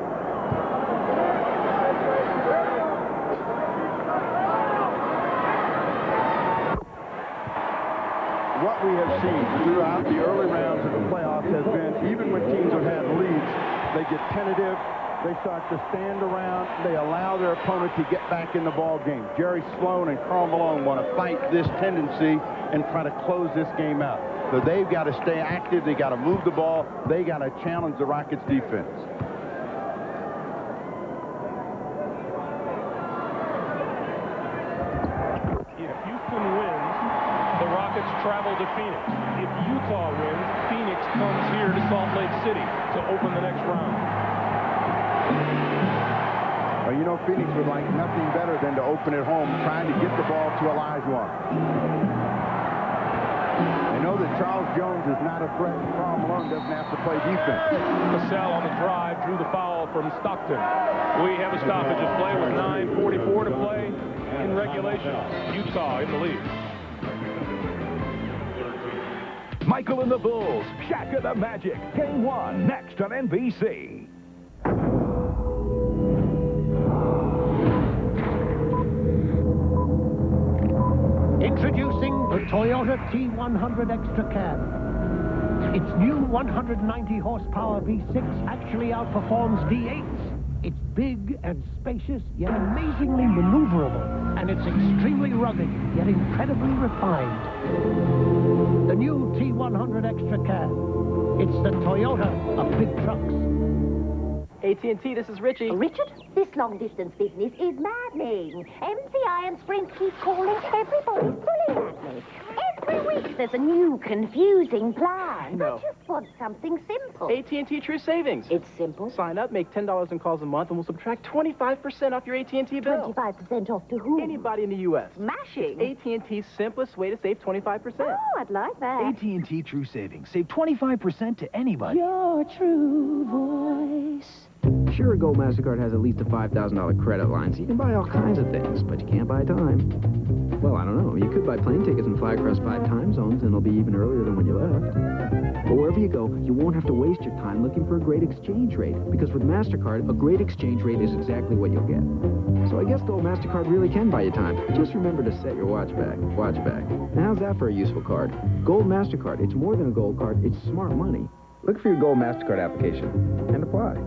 What we have seen throughout the early rounds of the playoffs has been, even when teams have had leads, they get tentative. They start to stand around. They allow their opponent to get back in the ball game. Jerry Sloan and Karl Malone want to fight this tendency and try to close this game out. So they've got to stay active. They got to move the ball. They got to challenge the Rockets' defense. If Houston wins, the Rockets travel to Phoenix. If Utah wins, Phoenix comes here to Salt Lake City to open the next round. Well, you know, Phoenix would like nothing better than to open at home, trying to get the ball to Olajuwon. They know that Charles Jones is not a threat. Karl Malone doesn't have to play defense. Cassell on the drive drew the foul from Stockton. We have a stoppage of play with 9:44 to play in regulation. Utah in the lead. Michael and the Bulls, Shaq and the Magic. Game 1, next on NBC. Introducing the Toyota T100 Extra Cab. Its new 190 horsepower V6 actually outperforms V8s. It's big and spacious, yet amazingly maneuverable. And it's extremely rugged, yet incredibly refined. The new T100 Extra Cab. It's the Toyota of big trucks. AT&T, this is Richie. Richard, this long-distance business is maddening. MCI and Sprint keep calling. Everybody's pulling at me. Every week there's a new, confusing plan. No. I just want something simple. AT&T True Savings. It's simple. Sign up, make $10 in calls a month, and we'll subtract 25% off your AT&T bill. 25% off to whom? Anybody in the U.S. Smashing. AT&T's simplest way to save 25%. Oh, I'd like that. AT&T True Savings. Save 25% to anybody. Your true voice. Sure, Gold MasterCard has at least a $5,000 credit line, so you can buy all kinds of things, but you can't buy time. Well, I don't know. You could buy plane tickets and fly across 5 time zones, and it'll be even earlier than when you left. But wherever you go, you won't have to waste your time looking for a great exchange rate. Because with MasterCard, a great exchange rate is exactly what you'll get. So I guess Gold MasterCard really can buy you time. Just remember to set your watch back. Watch back. Now how's that for a useful card? Gold MasterCard. It's more than a gold card. It's smart money. Look for your Gold MasterCard application and apply.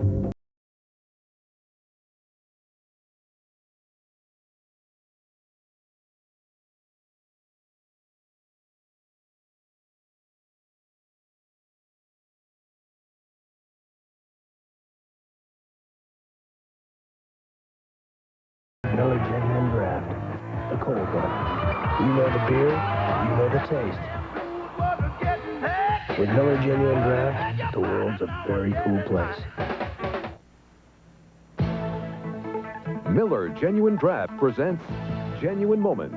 Miller Genuine Draft. The cold one. You know the beer, you know the taste. With Miller Genuine Draft, the world's a very cool place. Miller Genuine Draft presents Genuine Moments.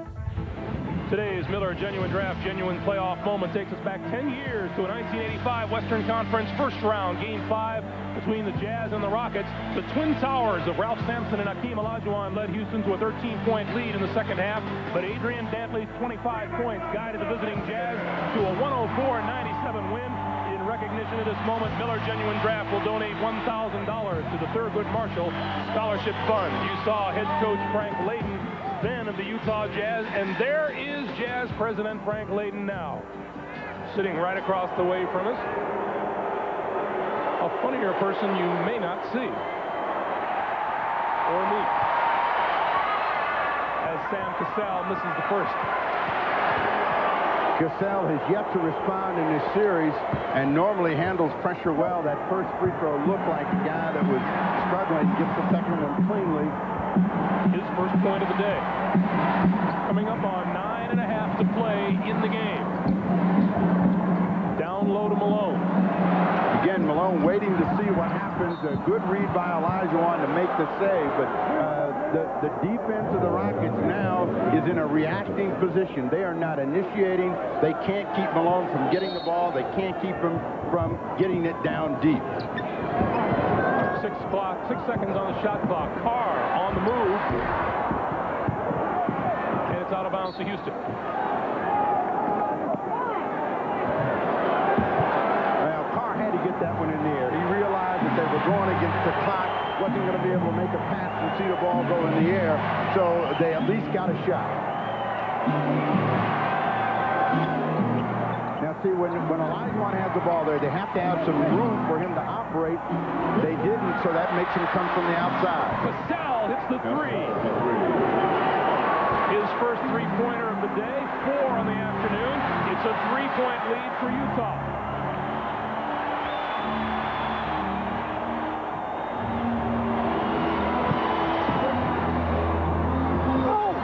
Today's Miller Genuine Draft Genuine Playoff Moment takes us back 10 years to a 1985 Western Conference first round, Game 5 between the Jazz and the Rockets. The Twin Towers of Ralph Sampson and Hakeem Olajuwon led Houston to a 13-point lead in the second half, but Adrian Dantley's 25 points guided the visiting Jazz to a 104-97 win. In recognition of this moment, Miller Genuine Draft will donate $1,000 to the Thurgood Marshall Scholarship Fund. You saw head coach Frank Layden then of the Utah Jazz, and there is Jazz president Frank Layden now, sitting right across the way from us. A funnier person you may not see or meet, as Sam Cassell misses the first. Cassell has yet to respond in this series and normally handles pressure well. That first free throw looked like a guy that was struggling, gets the second one cleanly. His first point of the day. Coming up on 9.5 to play in the game. Down low to Malone. Again, Malone waiting to see what happens. A good read by Olajuwon to make the save, but the defense of the Rockets now is in a reacting position. They are not initiating. They can't keep Malone from getting the ball. They can't keep him from getting it down deep. 6 seconds on the shot clock. Carr on the move. And it's out of bounds to Houston. Well, Carr had to get that one in the air. He realized that they were going against the clock. Wasn't going to be able to make a pass and see the ball go in the air. So they at least got a shot. Now, see, when Olajuwon has the ball there, they have to have some room for him to operate. They didn't, so that makes him come from the outside. Cassell hits the three. His first three-pointer of the day, 4 on the afternoon. It's a 3-point lead for Utah.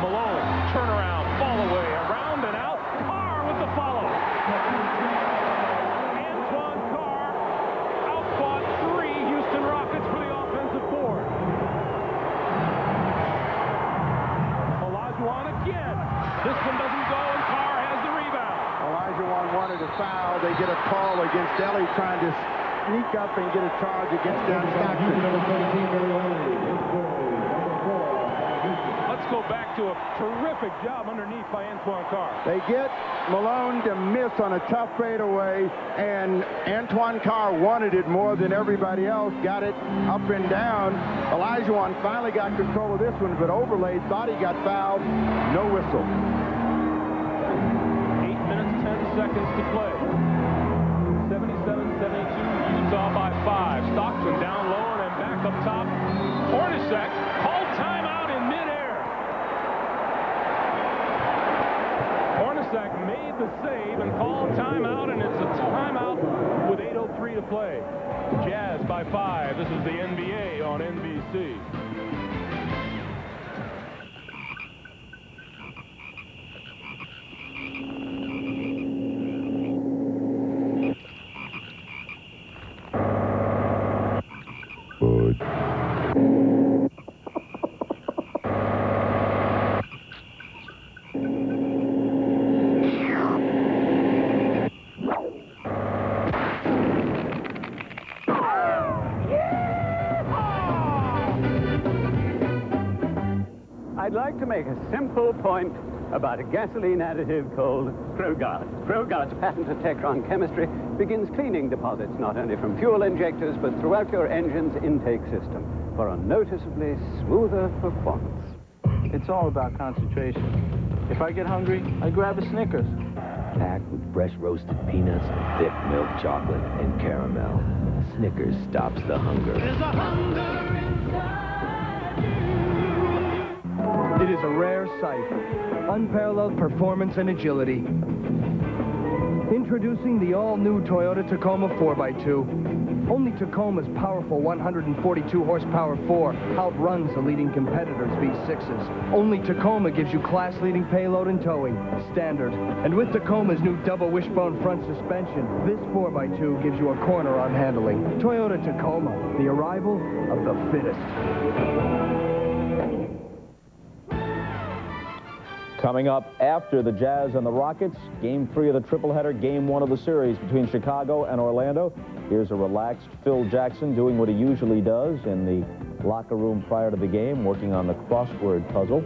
Malone, turnaround, fall away, around and out. Carr with the follow. Antoine Carr outfought 3 Houston Rockets for the offensive board. Olajuwon again. This one doesn't go, and Carr has the rebound. Olajuwon wanted a foul. They get a call against Ellie trying to sneak up and get a charge against Stockton. Let's go back to a terrific job underneath by Antoine Carr. They get Malone to miss on a tough fadeaway, and Antoine Carr wanted it more than everybody else, got it up and down. Olajuwon finally got control of this one, but overlaid, thought he got fouled. No whistle. 8 minutes, 10 seconds to play. 77-72, Utah by 5. Stockton down low and then back up top. Hornacek called timeout in midair. Hornacek made the save and called timeout, and it's a timeout with 8:03 to play. Jazz by 5. This is the NBA on NBC. I'd like to make a simple point about a gasoline additive called Krogard. Krogard's patented Techron chemistry begins cleaning deposits not only from fuel injectors, but throughout your engine's intake system for a noticeably smoother performance. It's all about concentration. If I get hungry, I grab a Snickers. Packed with fresh roasted peanuts and thick milk chocolate and caramel. Snickers stops the hunger. There's a hunger inside you. It is a rare sight. Unparalleled performance and agility. Introducing the all-new Toyota Tacoma 4x2. Only Tacoma's powerful 142 horsepower 4 outruns the leading competitors' V6s. Only Tacoma gives you class-leading payload and towing, standard. And with Tacoma's new double wishbone front suspension, this 4x2 gives you a corner on handling. Toyota Tacoma, the arrival of the fittest. Coming up after the Jazz and the Rockets, Game 3 of the tripleheader, Game 1 of the series between Chicago and Orlando. Here's a relaxed Phil Jackson doing what he usually does in the locker room prior to the game, working on the crossword puzzle.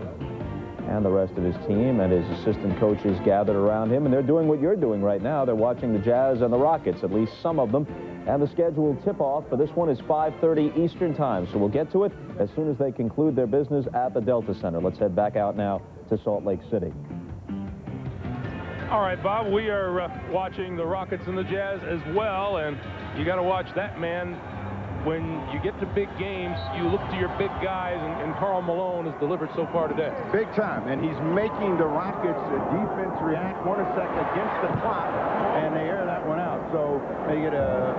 And the rest of his team and his assistant coaches gathered around him, and they're doing what you're doing right now. They're watching the Jazz and the Rockets, at least some of them. And the scheduled tip-off for this one is 5:30 Eastern Time, so we'll get to it as soon as they conclude their business at the Delta Center. Let's head back out now to Salt Lake City. All right, Bob, we are watching the Rockets and the Jazz as well, and you got to watch that man. When you get to big games, you look to your big guys, and Karl Malone has delivered so far today. Big time, and he's making the Rockets' defense react 1 second against the clock, and they air that one out. So they get a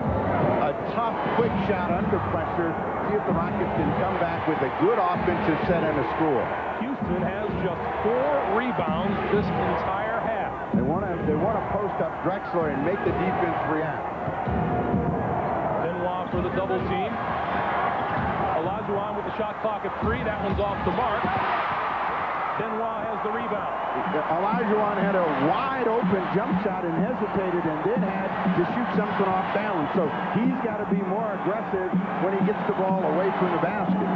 tough, quick shot under pressure. See if the Rockets can come back with a good offensive set and a score. Houston has just 4 rebounds this entire half. They want to post up Drexler and make the defense react. For the double team. Olajuwon with the shot clock at 3. That one's off the mark. Benoit has the rebound. Olajuwon had a wide open jump shot and hesitated and then had to shoot something off balance. So he's got to be more aggressive when he gets the ball away from the basket.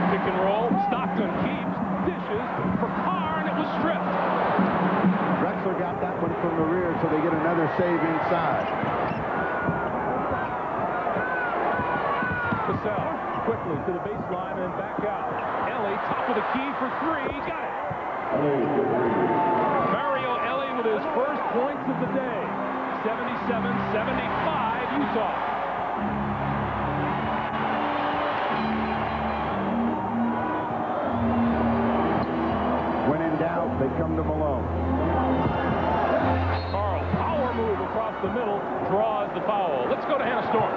Pick and roll. Stockton keeps, dishes for Carr, and it was stripped. Drexler got that one from the rear, so they get another save inside. Quickly to the baseline and back out. Ellie, top of the key for 3. Got it. Mario Ellie with his first points of the day. 77-75 Utah. When in doubt, they come to Malone. Carl, power move across the middle, draws the foul. Let's go to Hannah Storm.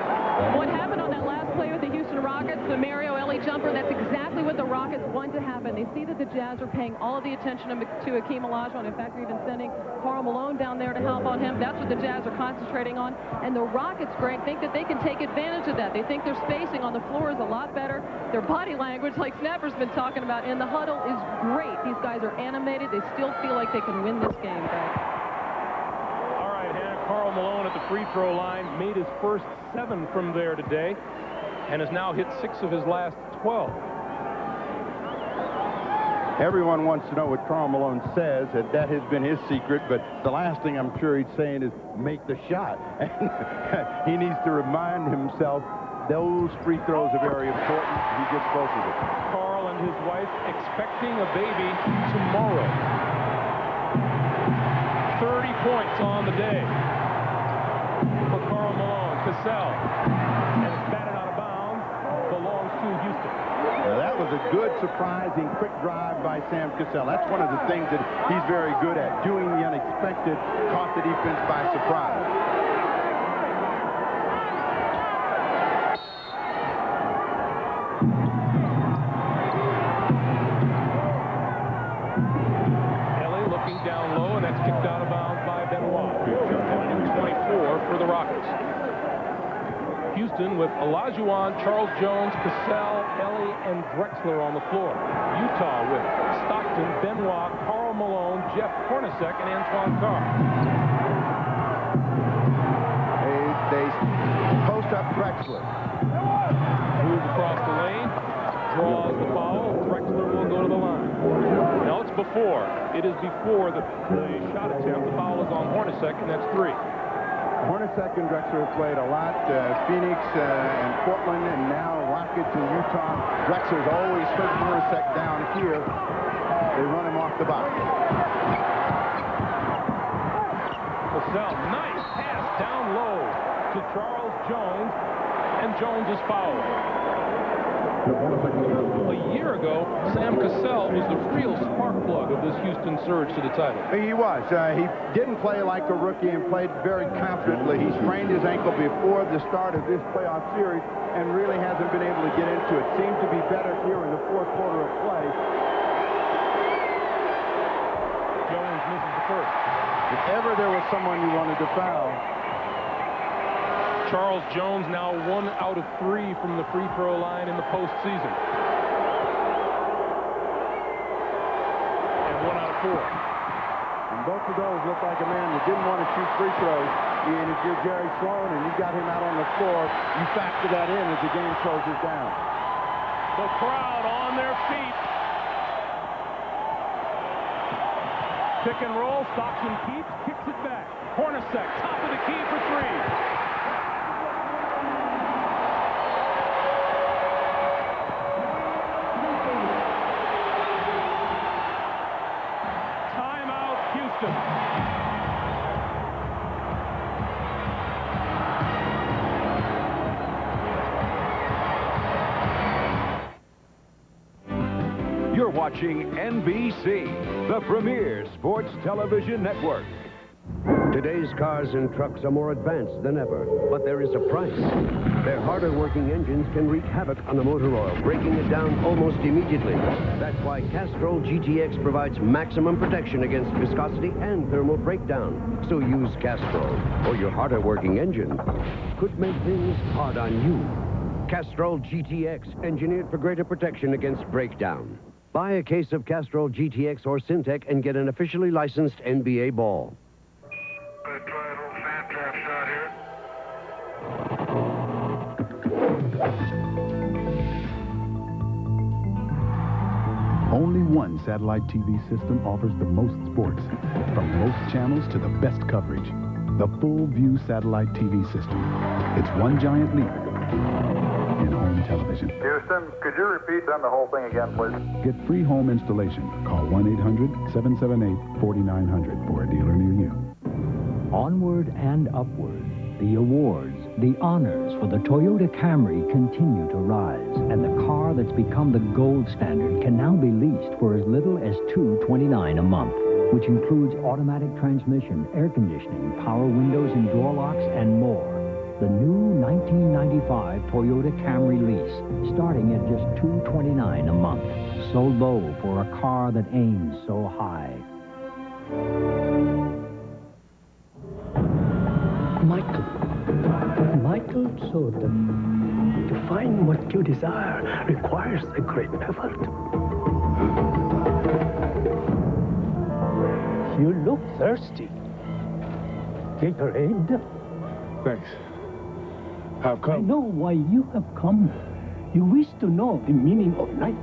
What happened on that last play with the Houston Rockets, the Mario Ellie jumper, that's exactly what the Rockets want to happen. They see that the Jazz are paying all of the attention to Hakeem Olajuwon. In fact, they're even sending Karl Malone down there to help on him. That's what the Jazz are concentrating on. And the Rockets, Greg, think that they can take advantage of that. They think their spacing on the floor is a lot better. Their body language, like Snapper's been talking about in the huddle, is great. These guys are animated. They still feel like they can win this game, Greg. Karl Malone at the free throw line made his first 7 from there today and has now hit 6 of his last 12. Everyone wants to know what Karl Malone says, and that has been his secret, but the last thing I'm sure he's saying is make the shot. And he needs to remind himself those free throws are very important. He gets both of them. Karl and his wife expecting a baby tomorrow. 30 points on the day for Karl Malone. Cassell, and it's batted out of bounds, belongs to Houston. Now that was a good, surprising, quick drive by Sam Cassell. That's one of the things that he's very good at, doing the unexpected, caught the defense by surprise. Ellie looking down low, and that's kicked out of bounds by Benoit. 24 for the Rockets. Houston with Olajuwon, Charles Jones, Cassell, Ellie, and Drexler on the floor. Utah with Stockton, Benoit, Karl Malone, Jeff Hornacek, and Antoine Carr. They post up Drexler. Moves across the lane, draws the foul. Drexler will go to the line. before. It is before the shot attempt. The foul is on Hornacek, and that's 3. Hornacek and Drexler have played a lot. Phoenix and Portland, and now Rockets in Utah. Drexler's always hurt Hornacek down here. They run him off the box. Cassell, nice pass down low to Charles Jones, and Jones is fouled. A year ago, Sam Cassell was the real spark plug of this Houston surge to the title. He was. He didn't play like a rookie and played very confidently. He sprained his ankle before the start of this playoff series and really hasn't been able to get into it. Seemed to be better here in the fourth quarter of play. Jones misses the first. If ever there was someone you wanted to foul, Charles Jones now 1 out of 3 from the free throw line in the postseason. And 1 out of 4. And both of those look like a man that didn't want to shoot free throws. And if you're Jerry Sloan and you got him out on the floor, you factor that in as the game closes down. The crowd on their feet. Pick and roll. Stockton keeps, kicks it back. Hornacek, top of the key for 3. You're watching NBC, the premier sports television network. Today's cars and trucks are more advanced than ever, but there is a price. Their harder working engines can wreak havoc on the motor oil, breaking it down almost immediately. That's why Castrol GTX provides maximum protection against viscosity and thermal breakdown. So use Castrol, or your harder working engine could make things hard on you. Castrol GTX, engineered for greater protection against breakdown. Buy a case of Castrol GTX or Syntec and get an officially licensed NBA ball. Only one satellite TV system offers the most sports, from most channels to the best coverage. The Full View Satellite TV system. It's one giant leap in home television. Houston, could you repeat the whole thing again, please? Get free home installation. Call 1-800-778-4900 for a dealer near you. Onward and upward, the awards, the honors for the Toyota Camry continue to rise, and the car that's become the gold standard can now be leased for as little as $229 a month, which includes automatic transmission, air conditioning, power windows and door locks, and more. The new 1995 Toyota Camry lease, starting at just $229 a month. So low for a car that aims so high. Michael showed them to find what you desire requires a great effort. You look thirsty. Gatorade? Thanks. How come? I know why you have come. You wish to know the meaning of life.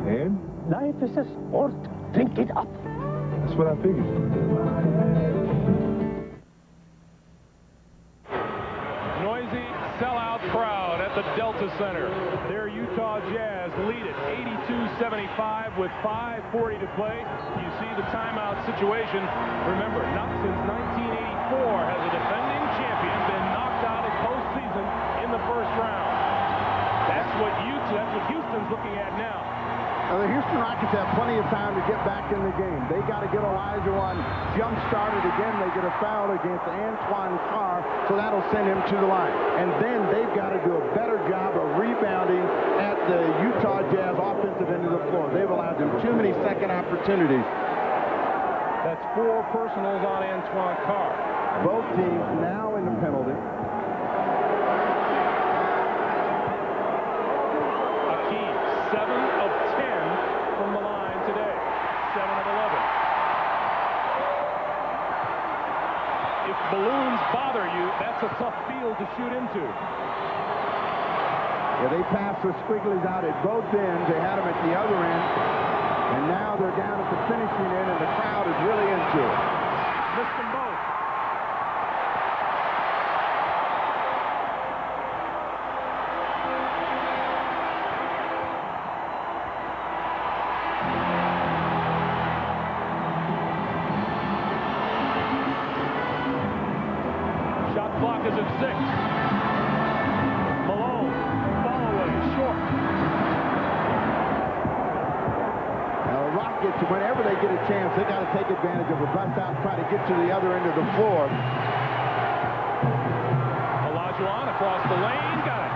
And? Life is a sport. Drink it up. That's what I figured. Noisy sellout crowd at the Delta Center. Their Utah Jazz lead it 82-75 with 5:40 to play. You see the timeout situation. Remember, not since 1984 has a defending champion been knocked out of postseason in the first round. That's what Houston's looking at now. The Houston Rockets have plenty of time to get back in the game. They got to get Olajuwon jump-started again. They get a foul against Antoine Carr, so that'll send him to the line. And then they've got to do a better job of rebounding at the Utah Jazz offensive end of the floor. They've allowed them too many second opportunities. That's 4 personals on Antoine Carr. Both teams now in the penalty. Hakeem, 7 of 10 from the line today. 7 of 11. If balloons bother you, that's a tough field to shoot into. Yeah, they passed the squigglies out at both ends. They had them at the other end. And now they're down at the finishing end, and the crowd is really into it. Missed them both. Shot clock is at 6. Malone, ball away, short. Now, the Rockets, whenever they get a chance, they got to take advantage of a bust out, try to get to the other end of the floor. Olajuwon across the lane, got it.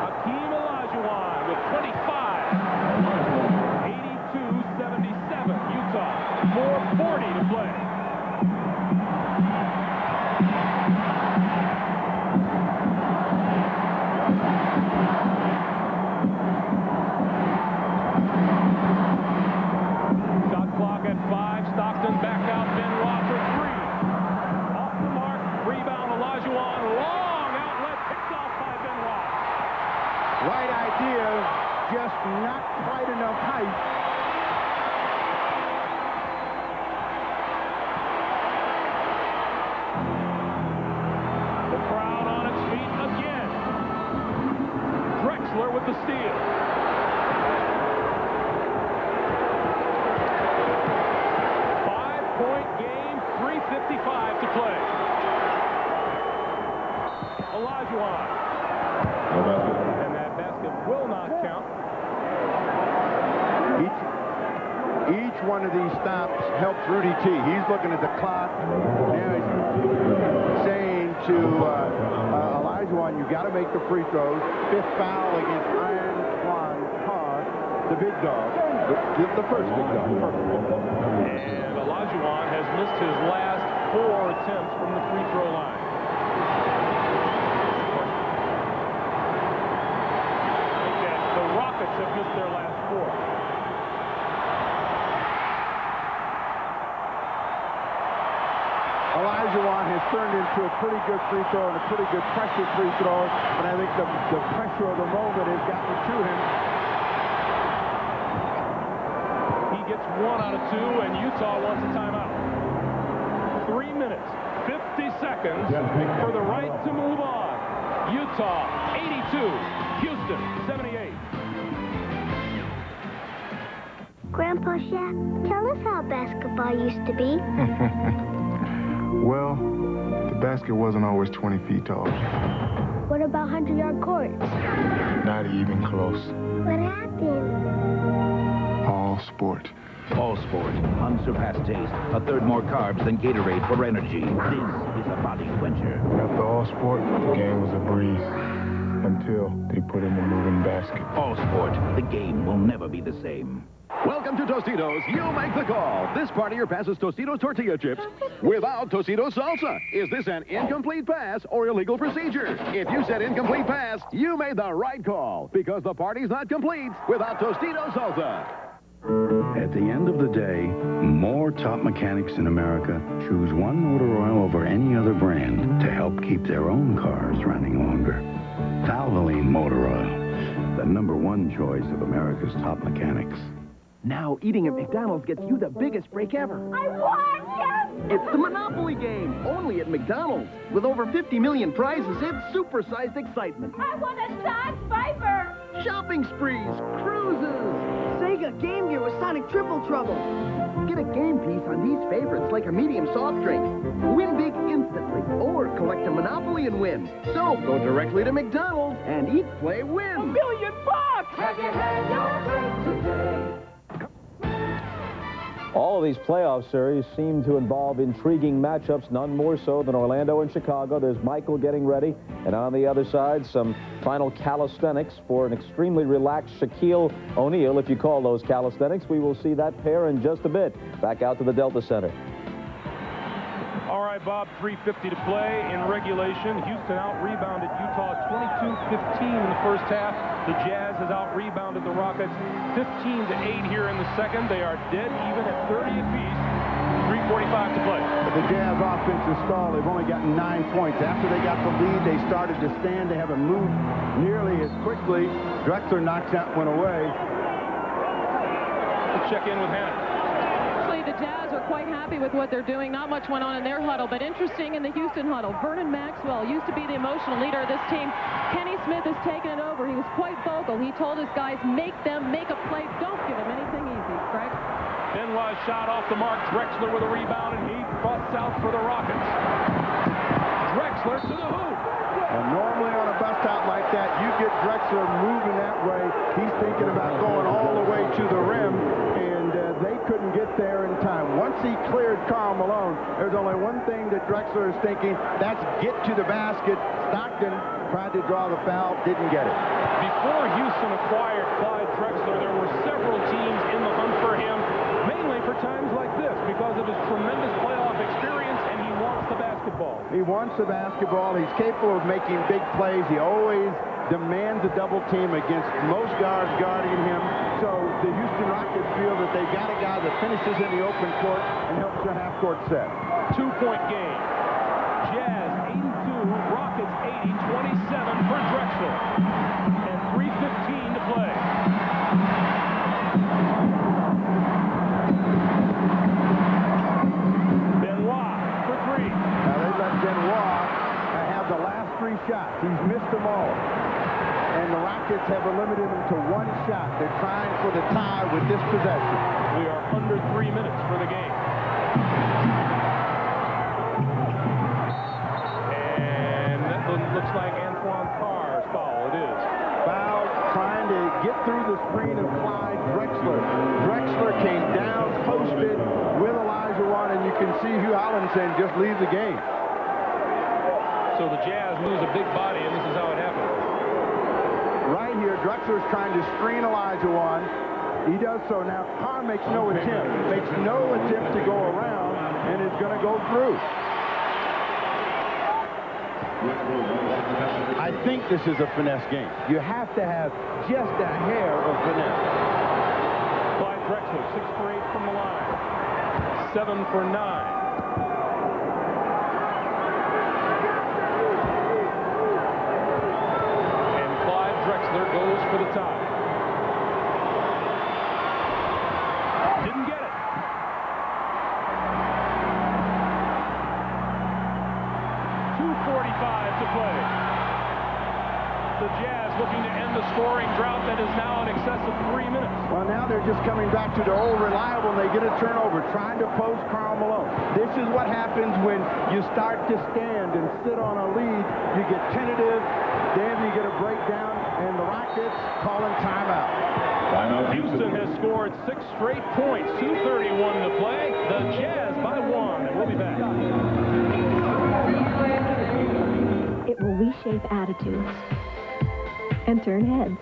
Hakeem Olajuwon with 25. 82-77, Utah. 4:40 to play. Shot clock at 5. Stockton back out. Benoit for 3. Off the mark. Rebound. Olajuwon. Long outlet. Picked off by Benoit. Right idea, just not quite enough height. The crowd on its feet again. Drexler with the steal. Five-point game, 3:55 to play. Olajuwon. And that basket will not count. Each one of these stops helps Rudy T. He's looking at the clock. Now he's saying to Olajuwon, you got to make the free throws. 5th foul against Iron Carr, the big dog, the first big dog. And Olajuwon has missed his last 4 attempts from the free throw line. Okay, the Rockets have missed their last 4. Olajuwon has turned into a pretty good free throw and a pretty good pressure free throw, but I think the pressure of the moment has gotten to him. He gets 1 out of 2, and Utah wants a timeout. 3 minutes, 50 seconds for the right to move on. Utah, 82. Houston, 78. Grandpa Shaq, tell us how basketball used to be. Well, the basket wasn't always 20 feet tall. What about 100-yard courts? Not even close. What happened? All sport. All sport, unsurpassed taste, a third more carbs than Gatorade for energy. This is a body quencher. After all sport, the game was a breeze. Until they put in the moving basket. All sport, the game will never be the same. Welcome to Tostitos. You make the call. This part of your pass is Tostitos tortilla chips without Tostitos salsa. Is this an incomplete pass or illegal procedure? If you said incomplete pass, you made the right call because the party's not complete without Tostitos salsa. At the end of the day, more top mechanics in America choose one motor oil over any other brand to help keep their own cars running longer. Valvoline Motor Oil, the #1 choice of America's top mechanics. Now eating at McDonald's gets you the biggest break ever. I won! Yes! It's the Monopoly game, only at McDonald's. With over 50 million prizes, it's supersized excitement. I want a Dodge Viper! Shopping sprees, cruises, Sega Game Gear with Sonic Triple Trouble. Get a game piece on these favorites like a medium soft drink. Win big instantly, or collect a Monopoly and win. So go directly to McDonald's and eat, play, win. $1 million! Have you had your drink today? All of these playoff series seem to involve intriguing matchups, none more so than Orlando and Chicago. There's Michael getting ready, and on the other side, some final calisthenics for an extremely relaxed Shaquille O'Neal, if you call those calisthenics. We will see that pair in just a bit. Back out to the Delta Center. All right, Bob, 3:50 to play in regulation. Houston out-rebounded Utah 22-15 in the first half. The Jazz has out-rebounded the Rockets 15-8 here in the second. They are dead even at 30 apiece. 3:45 to play. But the Jazz offense is stalled. They've only gotten 9 points. After they got the lead, they started to stand. They haven't moved nearly as quickly. Drexler knocks that one away. check in with Hannah. Actually, the Jazz are quite happy with what they're doing. Not much went on in their huddle, but interesting in the Houston huddle. Vernon Maxwell used to be the emotional leader of this team. Kenny Smith has taken it over. He was quite vocal. He told his guys, make a play. Don't give them anything easy, Greg. Benoit shot off the mark. Drexler with a rebound, and he busts out for the Rockets. Drexler to the hoop. And normally on a bust out like that, you get Drexler moving that way. He's thinking about going all the way to the rim, and they couldn't get there in time. Once he cleared Karl Malone, there's only one thing that Drexler is thinking, that's get to the basket. Stockton tried to draw the foul, didn't get it. Before Houston acquired Clyde Drexler, there were several teams in the hunt for him, mainly for times like this, because of his tremendous playoff experience, and he wants the basketball. He wants the basketball. He's capable of making big plays. He always demands a double team against most guards guarding him. So the Houston Rockets feel that they got a guy that finishes in the open court and helps the half-court set. 2-point game. Jazz 82, Rockets 80, 27 for Drexler. And 3:15 to play. Benoit for three. Now they let Benoit have the last three shots. He's missed them all. And the Rockets have limited him to one shot. They're trying for the tie with this possession. We are under 3 minutes for the game. And that looks like Antoine Carr's foul. It is. Foul trying to get through the screen of Clyde Drexler. Drexler came down, posted with Olajuwon, and you can see Hugh Holland saying, just leave the game. So the Jazz lose a big body, and this is how it happened. Right here, Drexler's trying to screen Olajuwon. He does so now. Carr makes no attempt to go around, and is going to go through. I think this is a finesse game. You have to have just a hair of finesse. Clyde Drexler, 6 for 8 from the line. 7 for 9. Drexler goes for the tie. Didn't get it. 2:45 to play. The Jazz looking to end the scoring drought that is now in excess of 3 minutes. Well, now they're just coming back to the old reliable, and they get a turnover, trying to post Karl Malone. This is what happens when you start to stand and sit on a lead. You get tentative, then you get a breakdown, and the Rockets calling timeout. Houston has scored 6 straight points. 2:31 to play. The Jazz by 1, and we'll be back. It will reshape attitudes and turn heads.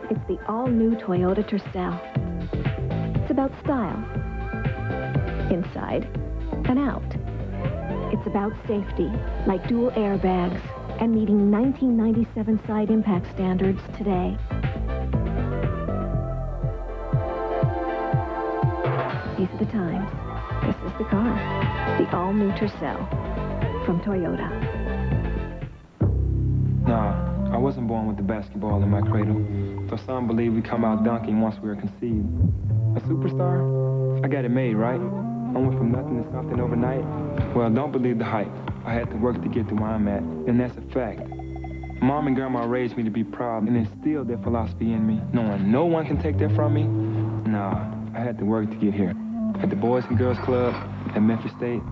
It's the all-new Toyota Tercel. It's about style, inside and out. It's about safety, like dual airbags, and meeting 1997 side impact standards today. These are the times. This is the car. The all-new Tercel from Toyota. Nah, I wasn't born with the basketball in my cradle. So some believe we come out dunking once we're conceived. A superstar? I got it made, right? I went from nothing to something overnight. Well, don't believe the hype. I had to work to get to where I'm at, and that's a fact. Mom and Grandma raised me to be proud and instilled their philosophy in me, knowing no one can take that from me. Nah, I had to work to get here. At the Boys and Girls Club, at Memphis State.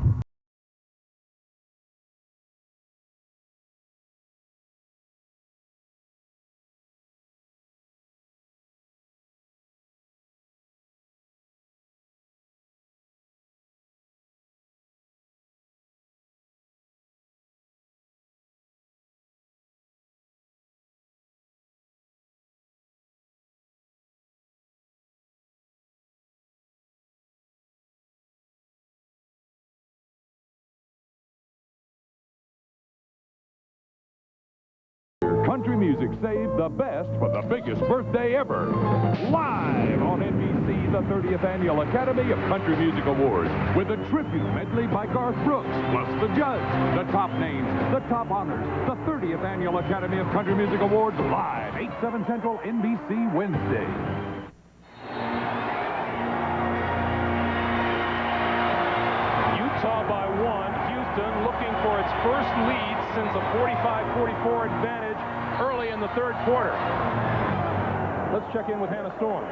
Country music saved the best for the biggest birthday ever. Live on NBC, the 30th Annual Academy of Country Music Awards with a tribute medley by Garth Brooks, plus the judge, the top names, the top honors, the 30th Annual Academy of Country Music Awards live, 8/7 Central, NBC, Wednesday. first lead since a 45-44 advantage early in the third quarter. Let's check in with Hannah Storm.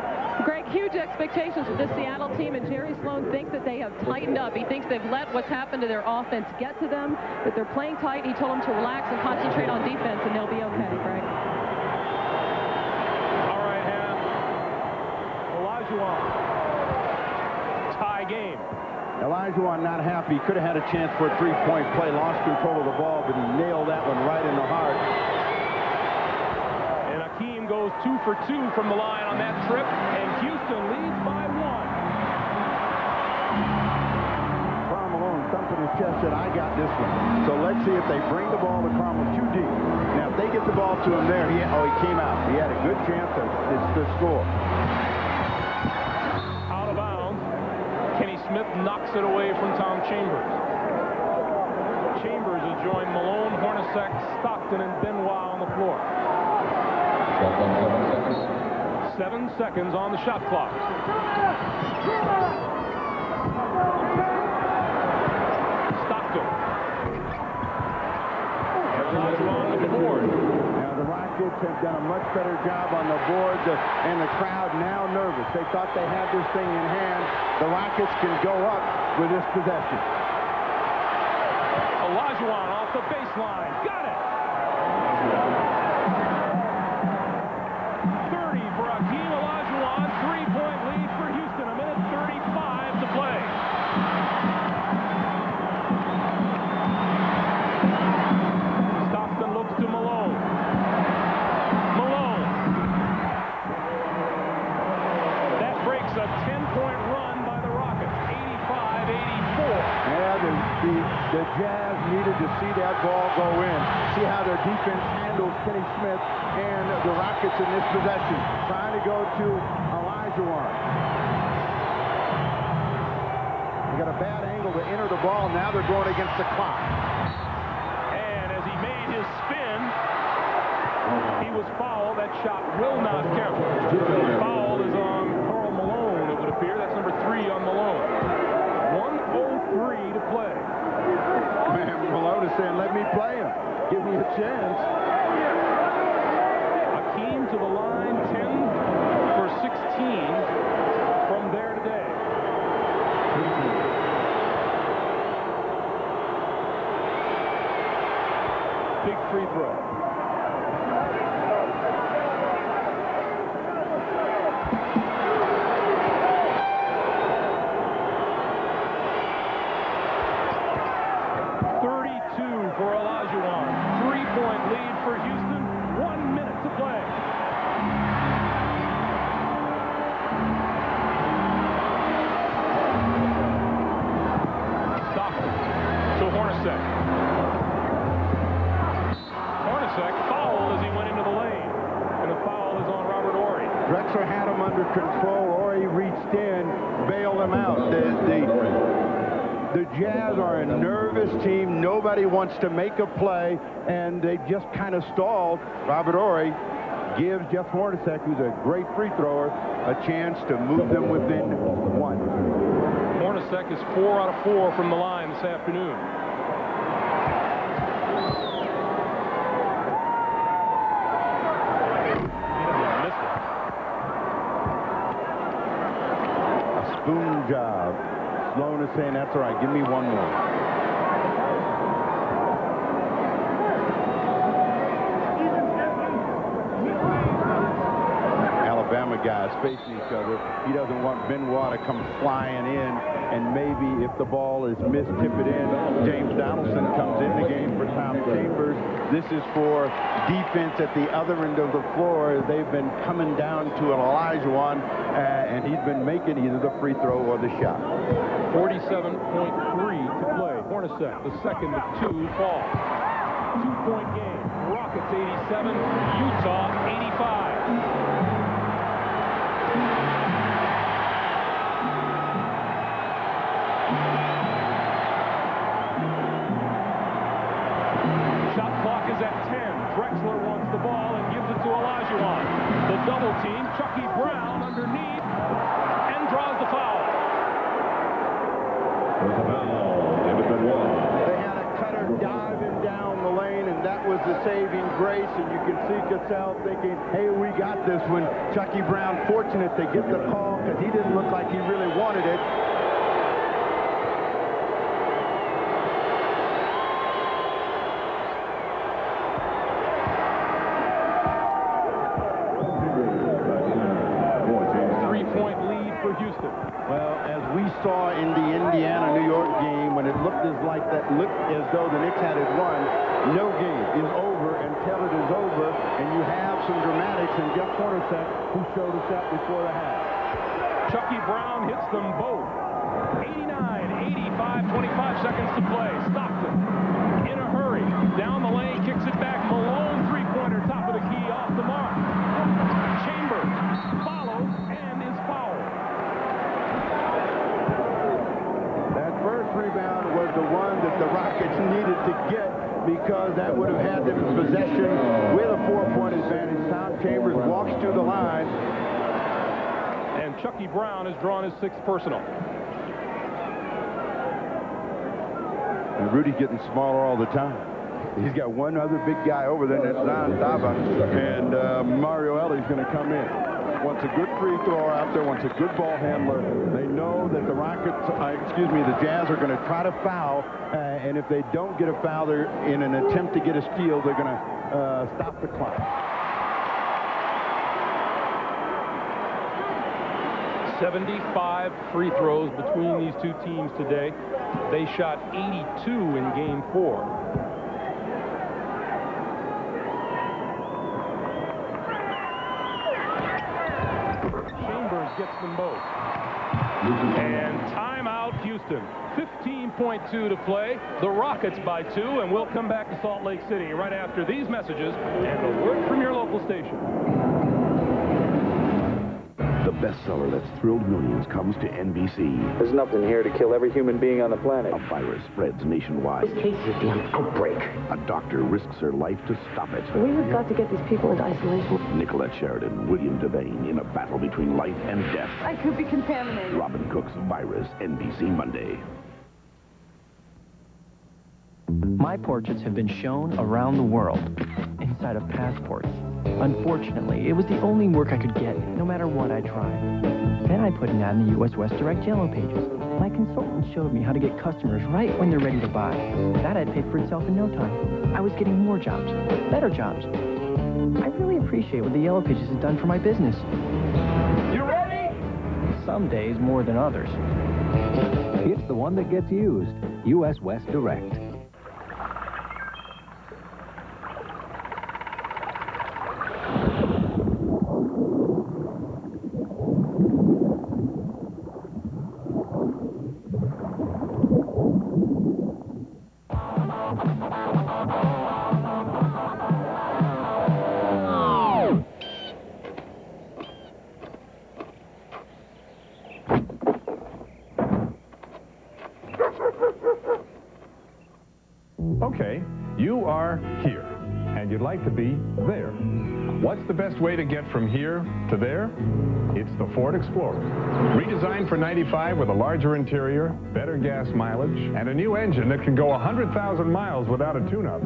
Greg, huge expectations for this Seattle team, and Jerry Sloan thinks that they have tightened up. He thinks they've let what's happened to their offense get to them, that they're playing tight. He told them to relax and concentrate on defense, and they'll be okay, Greg. All right, Hannah. Olajuwon. Tie game. Olajuwon not happy. He could have had a chance for a three-point play. Lost control of the ball, but he nailed that one right in the heart. And Hakeem goes 2 for 2 from the line on that trip, and Houston leads by 1. Malone thumping his chest, said, I got this one. So let's see if they bring the ball to Carmel too deep. Now, if they get the ball to him there, he came out. He had a good chance to score. Out of bounds. Kenny Smith knocks it away from Tom Chambers. Chambers has joined Malone, Hornacek, Stockton, and Benoit on the floor. 7 seconds on the shot clock. Stockton. Olajuwon with the board. Now the Rockets have done a much better job on the boards, and the crowd now nervous. They thought they had this thing in hand. The Rockets can go up with this possession. Olajuwon off the baseline. Got it. 30 for Hakeem Olajuwon. 3-point lead for Houston. 1:35 to play. Stockton looks to Malone. Malone. That breaks a 10-point run by the Rockets. 85-84. Yeah, the Jazz needed to see that ball go in. See how their defense handles Kenny Smith and the Rockets in this possession. Trying to go to Olajuwon. They got a bad angle to enter the ball. Now they're going against the clock. And as he made his spin, he was fouled. That shot will not count. The foul is on Karl Malone, it would appear. That's number 3 on Malone. 1:03 to play. Man, Malone is saying, let me play him. Give me a chance. Hakeem to the line, 10 for 16 from there today. Big free throw. For Olajuwon. 3-point lead for Houston. 1 minute to play. Stockton to Hornacek. Hornacek fouled as he went into the lane. And the foul is on Robert Horry. Drexler had him under control. Horry reached in, bailed him out. The Jazz are a nervous team. Nobody wants to make a play, and they just kind of stalled. Robert Horry gives Jeff Hornacek, who's a great free thrower, a chance to move them within 1. Hornacek is 4 out of 4 from the line this afternoon. A spoon job. Sloan is saying, that's all right, give me one more. Alabama guys facing each other. He doesn't want Benoit to come flying in, and maybe if the ball is missed, tip it in. James Donaldson comes in the game for Tom Chambers. This is for defense at the other end of the floor. They've been coming down to an Olajuwon, and he's been making either the free throw or the shot. 47.3 to play. Hornacek, the second of 2 fall. 2-point game. Rockets 87, Utah 85. Shot clock is at 10. Drexler wants the ball and gives it to Olajuwon. The double team, Chucky Brown underneath, and draws the foul. They had a try to dive him down the lane, and that was the saving grace. And you can see Cassell thinking, hey, we got this one. Chucky Brown fortunate to get the call because he didn't look like he really wanted it. Houston. Well, as we saw in the Indiana-New York game, when it looked as though the Knicks had it won, no game is over until it is over, and you have some dramatics in Jeff Hornacek, who showed us that before the half. Chucky Brown hits them both. 89, 85, 25 seconds to play. Stockton in a hurry. Down the lane, kicks it back. Malone, three-pointer, top of the key, off the mark. Chambers follows and is fouled. That first rebound was the one that the Rockets needed to get because that would have had them in possession with a 4-point advantage. Tom Chambers walks to the line. And Chucky Brown has drawn his 6th personal. And Rudy's getting smaller all the time. He's got one other big guy over there, that's Zan Daba, and Mario Ellie's going to come in. Wants a good free thrower out there, wants a good ball handler. They know that the the Jazz are going to try to foul, and if they don't get a foul, they're in an attempt to get a steal, they're going to stop the clock. 75 free throws between these two teams today. They shot 82 in Game 4. Chambers gets them both. And timeout, Houston. 15.2 to play. The Rockets by 2, and we'll come back to Salt Lake City right after these messages and a word from your local station. The bestseller that's thrilled millions comes to NBC. There's nothing here to kill every human being on the planet. A virus spreads nationwide. This case is a damn outbreak. A doctor risks her life to stop it. We have got to get these people into isolation. Nicolette Sheridan, William Devane in a battle between life and death. I could be contaminated. Robin Cook's Virus, NBC Monday. My portraits have been shown around the world, inside of passports. Unfortunately, it was the only work I could get, no matter what I tried. Then I put an ad in the U.S. West Direct Yellow Pages. My consultant showed me how to get customers right when they're ready to buy. That ad paid for itself in no time. I was getting more jobs, better jobs. I really appreciate what the Yellow Pages has done for my business. You ready? Some days more than others. It's the one that gets used. U.S. West Direct. Okay, you are here, and you'd like to be there. What's the best way to get from here to there? It's the Ford Explorer. Redesigned for 95 with a larger interior, better gas mileage, and a new engine that can go 100,000 miles without a tune-up.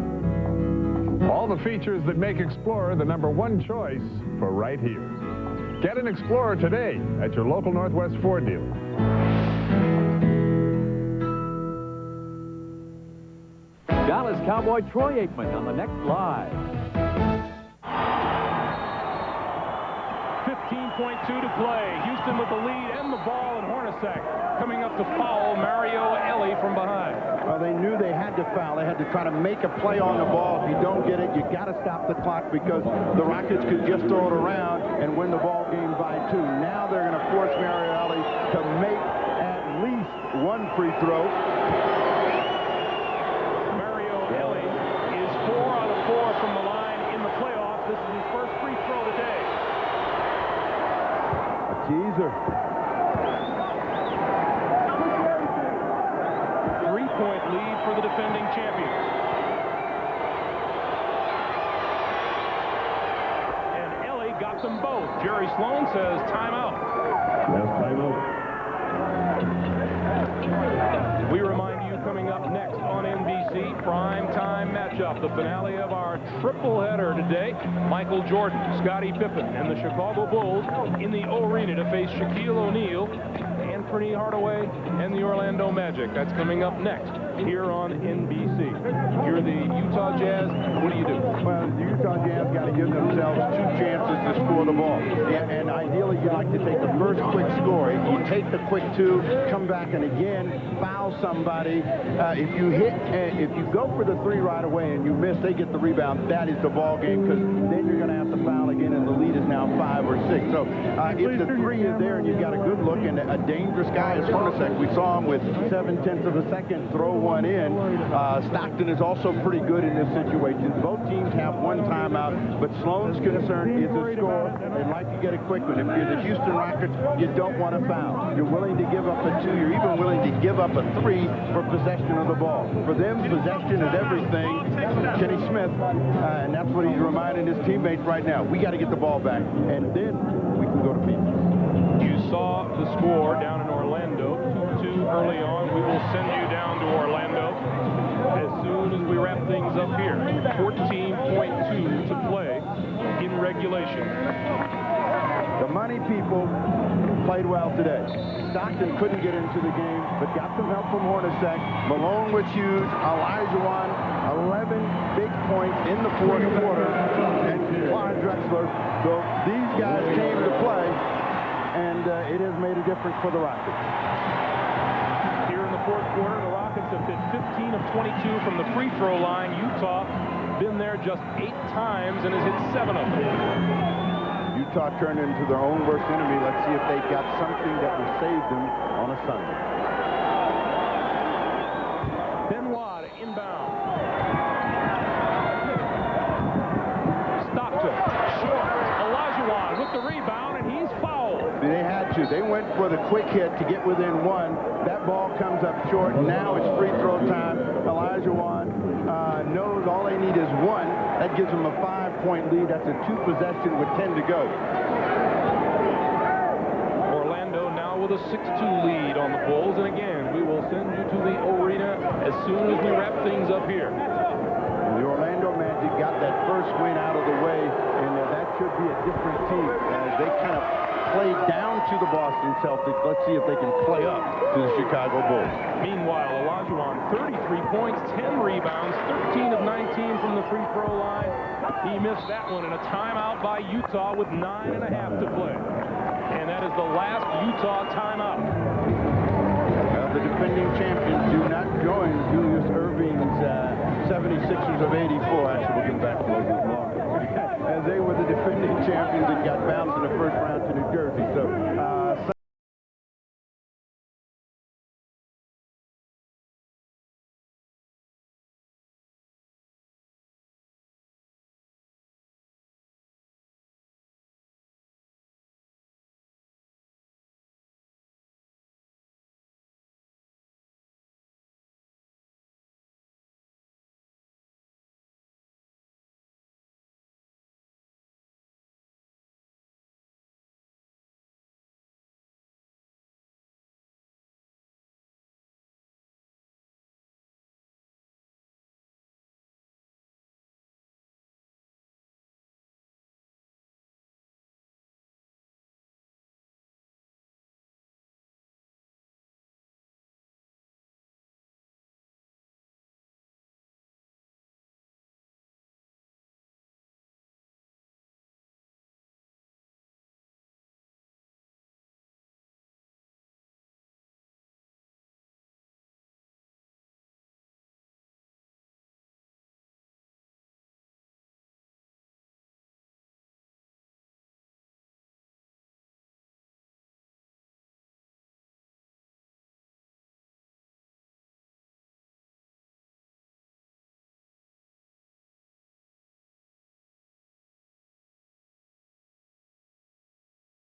All the features that make Explorer the #1 choice for right here. Get an Explorer today at your local Northwest Ford dealer. Dallas Cowboy Troy Aikman on the next Live. 15.2 to play. Houston with the lead and the ball, and Hornacek coming up to foul Mario Ellie from behind. Well, they knew they had to foul. They had to try to make a play on the ball. If you don't get it, you got to stop the clock because the Rockets could just throw it around and win the ball game by 2. Now they're going to force Mario Ellie to make at least 1 free throw. Mario Ellie is 4 out of 4 from the line in the playoffs. This is his first free throw today. A teaser. 3-point lead for the defending champions. And Ellie got them both. Jerry Sloan says timeout. Yes, timeout. We remind you, coming up next on NBC. Prime time matchup, the finale of our triple header today. Michael Jordan, Scottie Pippen, and the Chicago Bulls in the O-Arena to face Shaquille O'Neal, Anthony Hardaway, and the Orlando Magic. That's coming up next here on NBC. You're the Utah Jazz. What do you do? Well, the Utah Jazz got to give themselves 2 chances to score the ball. And ideally, you like to take the first quick score. You take the quick 2, come back and again foul somebody. If you go for the 3 right away and you miss, they get the rebound. That is the ball game, because then you're going to have to foul again, and the lead is now 5 or 6. So if the 3 is there and you've got a good look, and a dangerous guy is Hornacek. We saw him with 7/10 of a second throw one in. Stockton is also pretty good in this situation. Both teams have 1 timeout, but Sloan's concern is the score. They'd like to get a quick one. If you're the Houston Rockets, you don't want to foul. You're willing to give up a 2. You're even willing to give up a 3 for possession of the ball. For them, possession is everything. Kenny Smith, and that's what he's reminding his teammates right now. We got to get the ball back, and then we can go to Phoenix. You saw the score down in Orlando, 2-2 early on. We will send you down to Orlando as soon as we wrap things up here. 14.2 to play in regulation. The money people played well today. Stockton couldn't get into the game, but got some help from Hornacek. Malone was huge. Olajuwon, 11 big points in the 4th quarter. And Drexler. So these guys came to play, and it has made a difference for the Rockets. Here in the 4th quarter, the Rockets have hit 15 of 22 from the free throw line. Utah been there just 8 times and has hit 7 of them. Utah turned into their own worst enemy. Let's see if they've got something that will save them on a Sunday. Benoit inbound. Stockton, short. Olajuwon with the rebound, and he's fouled. They had to. They went for the quick hit to get within 1. That ball comes up short. Now it's free throw time. Olajuwon knows all they need is 1. That gives them a 5-point lead. That's a 2 possession with 10 to go. Orlando now with a 6-2 lead on the Bulls. And again, we will send you to the arena as soon as we wrap things up here. The Orlando Magic got that first win out of the way, and that should be a different team. They kind of played down to the Boston Celtics. Let's see if they can play up to the Chicago Bulls. Meanwhile, Olajuwon, 33 points, 10 rebounds, 13 of 19 from the free throw line. He missed that one in a timeout by Utah with 9.5 to play. And that is the last Utah timeout. Well, the defending champions do not join Julius Erving's 76ers of 84. Actually, we'll get back to those longer. As they were the defending champions and got bounced in the first round to New Jersey. So,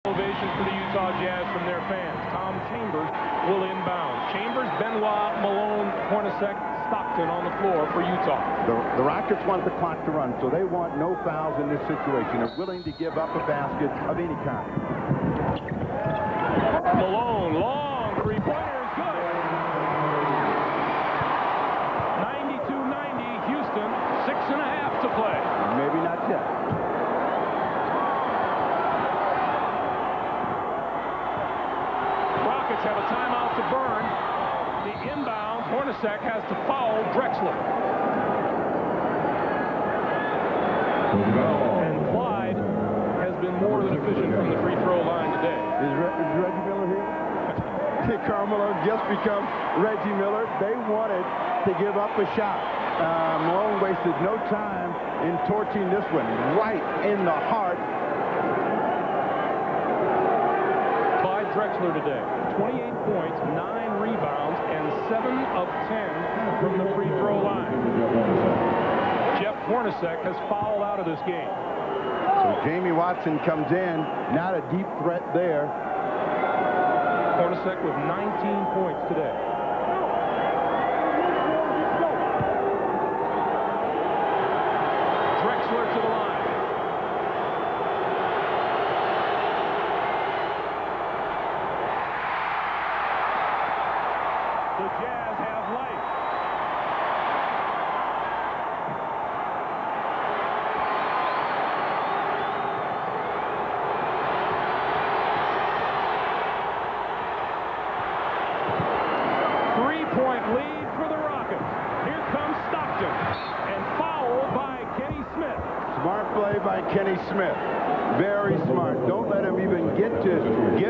Ovation for the Utah Jazz from their fans. Tom Chambers will inbound. Chambers, Benoit, Malone, Hornacek, Stockton on the floor for Utah. The Rockets want the clock to run, so they want no fouls in this situation. They're willing to give up a basket of any kind. Malone, long three-pointer is good. check. Rockets have a timeout to burn. The inbound, Hornacek has to foul Drexler. And Clyde has been more than efficient from the free throw line today. Is Reggie Miller here? Carmelo just become Reggie Miller. They wanted to give up a shot. Malone wasted no time in torching this one right in the heart. Clyde Drexler today, 28 points, 9 rebounds, and 7 of 10 from the free throw line. Jeff Hornacek has fouled out of this game. So Jamie Watson comes in, not a deep threat there. Hornacek with 19 points today. Drexler to the line. The Jazz have life. Three-point lead for the Rockets. Here comes Stockton, and fouled by Kenny Smith. Smart play by Kenny Smith. Very smart. Don't let him even get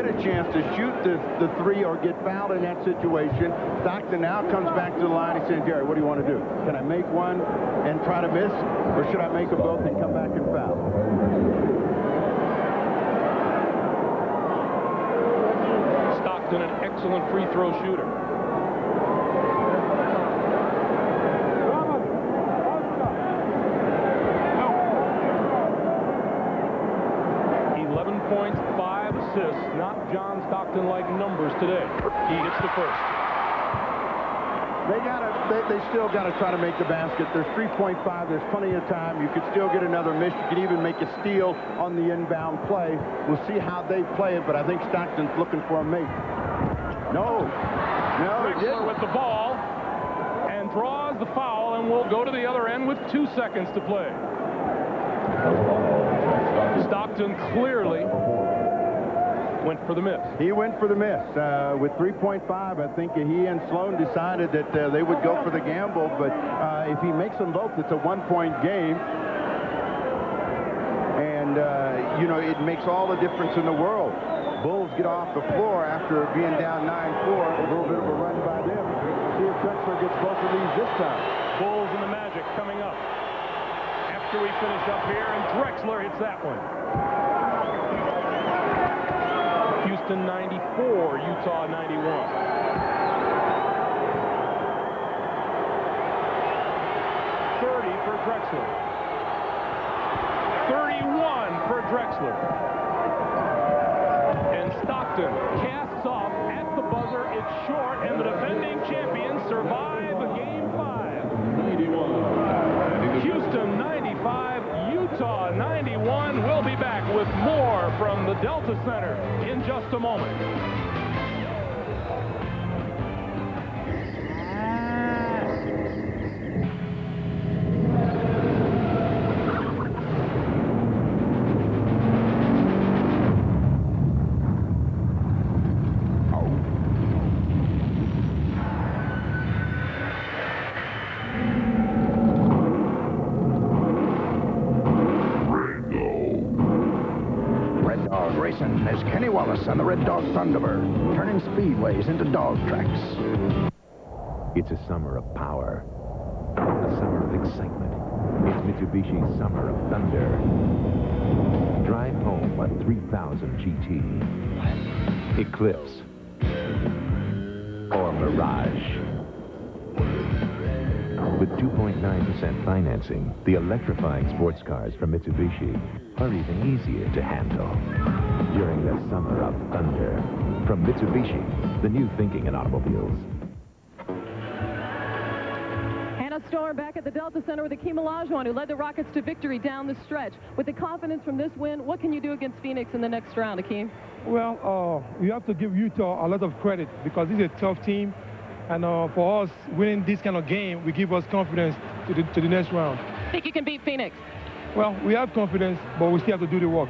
a chance to shoot the three or get fouled in that situation. Stockton now comes back to the line. He says, Jerry, what do you want to do? Can I make one and try to miss? Or should I make them both and come back and foul? Stockton, an excellent free throw shooter. Points, 5 assists, not John Stockton-like numbers today. He hits the first. They still got to try to make the basket. There's 3.5. There's plenty of time. You could still get another miss. You could even make a steal on the inbound play. We'll see how they play it, but I think Stockton's looking for a mate. No, Drexler with the ball and draws the foul, and will go to the other end with 2 seconds to play. Stockton clearly went for the miss. He went for the miss. With 3.5, I think he and Sloan decided that they would go for the gamble, but if he makes them both, it's a one-point game. And, you know, it makes all the difference in the world. Bulls get off the floor after being down 9-4. A little bit of a run by them. See if Drexler gets both of these this time. Bulls and the Magic coming up after we finish up here, and Drexler hits that one. Houston 94, Utah 91. 30 for Drexler. 31 for Drexler. And Stockton casts off at the buzzer. It's short, and the defending champions survive Game 5. Houston 95, Utah 91. We'll be back with more from the Delta Center in just a moment. There's Kenny Wallace on the Red Dog Thunderbird, turning speedways into dog tracks. It's a summer of power, a summer of excitement. It's Mitsubishi's Summer of Thunder. Drive home a 3000 GT, Eclipse, or Mirage. With 2.9% financing, the electrifying sports cars from Mitsubishi are even easier to handle during the Summer of Thunder. From Mitsubishi, the new thinking in automobiles. Hannah Storm back at the Delta Center with Akeem Olajuwon, who led the Rockets to victory down the stretch. With the confidence from this win, what can you do against Phoenix in the next round, Akeem? Well, you have to give Utah a lot of credit because this is a tough team. And for us, winning this kind of game, we give us confidence to the next round. Think you can beat Phoenix? Well, we have confidence, but we still have to do the work.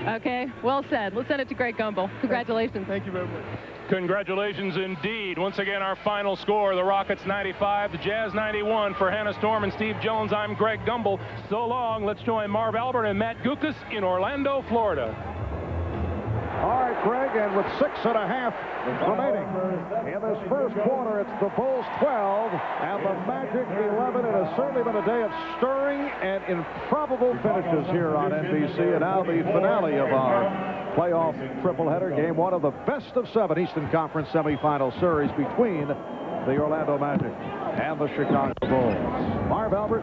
Okay, well said. Let's send it to Greg Gumbel. Congratulations. Thank you very much. Congratulations indeed. Once again, our final score, the Rockets 95, the Jazz 91. For Hannah Storm and Steve Jones, I'm Greg Gumbel. So long. Let's join Marv Albert and Matt Gukas in Orlando, Florida. All right, Greg, and with 6.5 remaining in this first quarter, it's the Bulls 12 and the Magic 11. It has certainly been a day of stirring and improbable finishes here on NBC. And now the finale of our playoff tripleheader, game one of the best-of-7 Eastern Conference semifinal series between the Orlando Magic and the Chicago Bulls. Marv Albert.